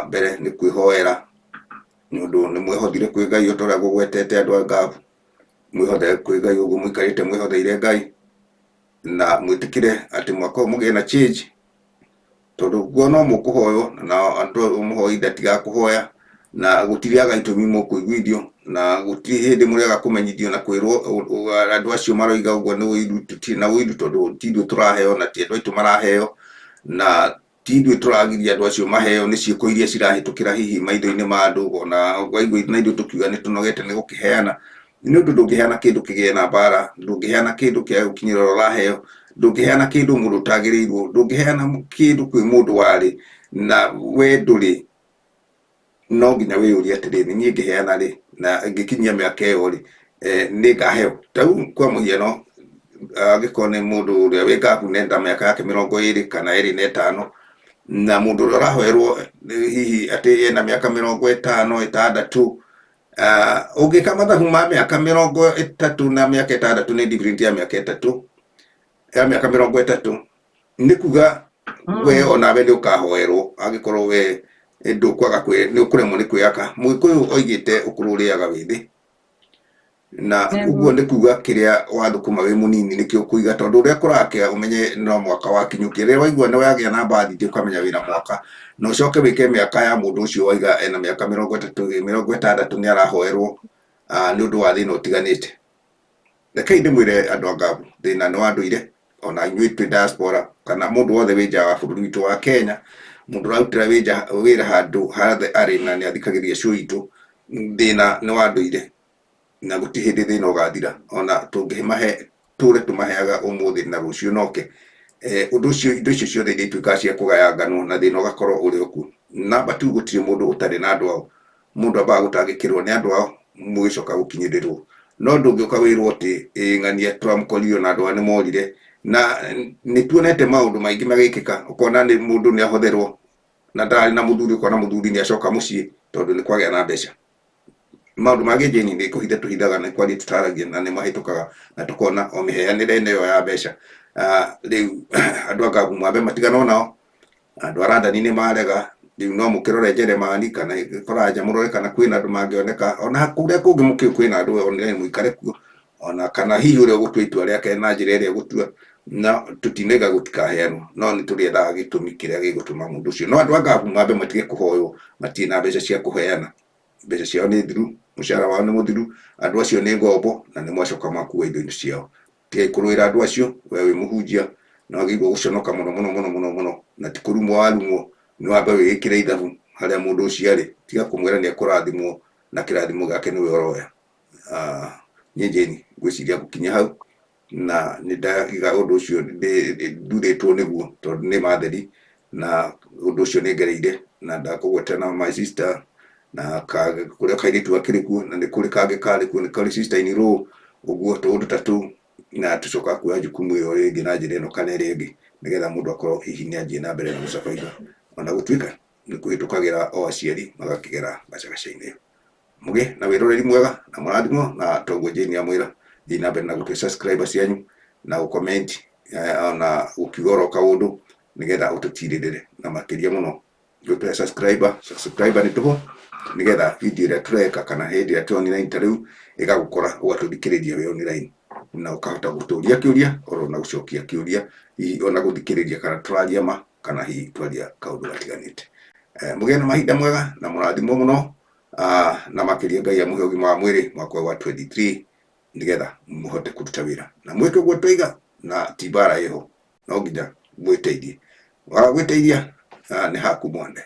mbere nĩ kwĩhoera nĩ ũndũ nĩ mwĩhothire kwĩ Ngai ũtorĩa gũgwetete andũ a Ngabu, mwĩhothere kwĩ Ngai ũguo mũikarĩte mwĩhotheire Ngai na mwĩtĩkire atĩ mwaka ũyũ mũgĩe na change, tondũ guo no mũkũhoywo na andũ mũhoi ndatiga kũhoya na gũtiriaga itũmi mũkũiguithio na gũtirĩ hĩndĩ mũrĩaga kũmenyithio na kwĩrwo andũ acio maroiga ũguo nĩ ũiru. Tũtirĩ na ũiru tondũ ti ithuĩ tũraheo na ti andũ aitũ maraheo na ti ithuĩ tũragiria andũ acio maheo, nĩ ciĩko iria cirahĩtũkĩra hihi maitho-inĩ ma andũ. Ona waigua na ithuĩ tũkiuga nĩ tũnogete nĩ gũkĩheana, nĩ ũndũ ndũngĩheana kĩndũ kĩgĩe na mbara, ndũngĩheana kĩndũ kĩa gũkinyĩra ũrĩa ũraheo, ndũngĩheana kĩndũ mũndũ ũtagĩrĩirwo, ndũngĩheana kĩndũ kwĩ mũndũ warĩ na we ndũrĩ. No nginya wĩyũrie atĩrĩrĩ, niĩ ngĩheana rĩ na ngĩkinyia mĩaka ĩyo rĩ nĩ ngaheo. Ta rĩu kwa mũhiano angĩkorwo nĩ mũndũ ũrĩa wĩ Ngabu nenda mĩaka yake 20 kana 25 na mũndũ ũrĩa ũrahoerwo hihi atĩ ena mĩaka 50, 60, ũngĩka mathabu ma mĩaka 30 na mĩaka 6 nĩ different ya mĩaka 3 ya mĩaka 30, nĩ kuga we onawe nĩ ũkahoerwo angĩkorwo we ndũkwaga nĩ ũkũremwo nĩ kwĩyaka. Mũgĩkũyũ oigĩte ũkũrũ ũrĩaga wĩ thĩ, na ũguo nĩ kuga kĩrĩa wathũkũma wĩ mũnini nĩkĩo ũkũiga, tondũ ũrĩa kũrakĩa ũmenye no mwaka wakinyũkia. Rĩrĩa waigua nĩ wagĩa na birthday ũkamenya wĩna mwaka na ũcoke wĩke mĩaka ya mũndũ ũcio waiga ena mĩaka 30, 60 nĩ arahoerwo nĩ ũndũ wa thĩna ũtiganĩte. Rekei ndĩmwĩre andũ a Ngabu, thĩna nĩ wa ndũire, ona inyuĩ twĩ diaspora kana mũndũ wothe wĩ nja wa bũrũri witũ wa Kenya, mũndũ ũrarutĩra wĩra handũ harĩa arĩ na nĩ athikagĩrĩria show itũ, thĩna nĩ wa ndũire na gũtirĩ hĩndĩ thĩna ũgathira. Ona tũngĩmahe tũre tũmaheaga ũmũthĩ na rũciũ noke ũndũ ũcio, indo icio ciothe iria ituĩkaga cia kũgayanganwo na thĩna ũgakorwo ũrĩ okuo. Namba tu gũtirĩ mũndũ ũtarĩ na andũ ao, mũndũ ambaga gũtangĩkĩrwo nĩ andũ ao mũgĩcoka gũkinyĩrĩrwo. No ndũngĩũka wĩrwo atĩ ng'ania tũramũkoririo na andũ aya nĩ morire, na nĩ tuonete maũndũ maingĩ magĩkĩka. Ũkona nĩ mũndũ nĩ ahotherwo na ndarĩ na mũthuri, ũkona mũthuri nĩ acoka mũciĩ tondũ nĩ kwagĩa na mbeca. Maũndũ mangĩ njeni nĩ kũhitha tũhithaga nĩ kwaria tũtaragia na nĩ mahĩtũkaga na tũkona o mĩheanĩre-inĩ ĩyo ya mbeca. Rĩu andũ a Ngabu mwambe matigano nao, andũ a Randani nĩ marega. Rĩu no mũkĩrore Jeremani kana Faranja mũrore kana kwĩna andũ mangĩoneka, ona kũrĩa kũngĩ mũkĩũ kwĩna andũ online mũikare kuo, ona kana hihi ũrĩa ũgũtua itua rĩake na njĩra ĩrĩa gũtua, na tũtinega gũtikaheanwo, no nĩ tũrĩethaga gĩtũmi kĩrĩa gĩgũtũma mũndũ ũcio. No andũ a Ngabu mwambe matige kũhoywo, matirĩ na mbeca cia kũheana, mbeca ciao nĩ thiru, mũcara wao nĩ mũthiru, andũ acio nĩ ngombo na nĩ mwacoka makua indo ciao. Tigai kũrũĩra andũ acio, we wĩ mũhunjia na wagĩrĩirwo gũconoka mũno mũno mũno mũno mũno, na ti kũrumwo warumwo, nĩ wambe wĩkĩre ithabu harĩa mũndũ ũcio arĩ, tiga kũmwĩra nĩ ekũrathimwo na kĩrathimo gĩake nĩwe ũroya. Niĩ Jane ngwĩciria gũkinya hau na nĩ ndaiga ũndũ ũcio ndurĩtwo nĩguo tondũ nĩ matheri, na ũndũ ũcio nĩ ngereire na ndakũgweta na my sister na kũrĩa kairĩtu gakĩrĩ kuo na nĩ kũrĩ kangĩ karĩ kuo, nĩ karĩ sister in law, ũguo tũndũ ta tũu, na tũcoka kuoya jukumu ĩyo rĩngĩ na njĩra ĩno kana ĩrĩa ĩngĩ, nĩgetha mũndũ akorwo hihi nĩ athiĩ na mbere na gũcabaiga, ona gũtuĩka nĩ kũhĩtũkagĩra o aciari magakĩgera gacagaca-inĩ ĩyo. Mũgĩe na wĩroreri mwega na mũrathimwo, na toguo Jane amwĩra thiĩ na mbere na gũtwĩ subscriber cianyu na gũcomment ona gũkiuga oro kaũndũ nĩgetha ũtũtirĩrĩre, na makĩria mũno gũtwĩ subscriber nĩ tũhũ, nĩgetha video ĩrĩa tũreka kana hĩndĩ ĩrĩa tũrĩ online ta rĩu ĩgagũkora ũgatũthikĩrĩria wĩ online na ũkahota gũtũria kĩũria oro na gũcokia kĩũria, hihi ona gũthikĩrĩria kana tũraria ma kana hihi twaria kaũndũ gatiganĩte. Mũgĩe na mahinda mwega na mũrathimwo mũno, na makĩria Ngai amũhe ũgima wa mwĩrĩ mwaka wa 23 nĩgetha mũhote kũruta wĩra na mwĩke ũguo twaiga, na ti mbara ĩho, no nginya mwĩteithie. Waga gwĩteithia nĩ haku mwande.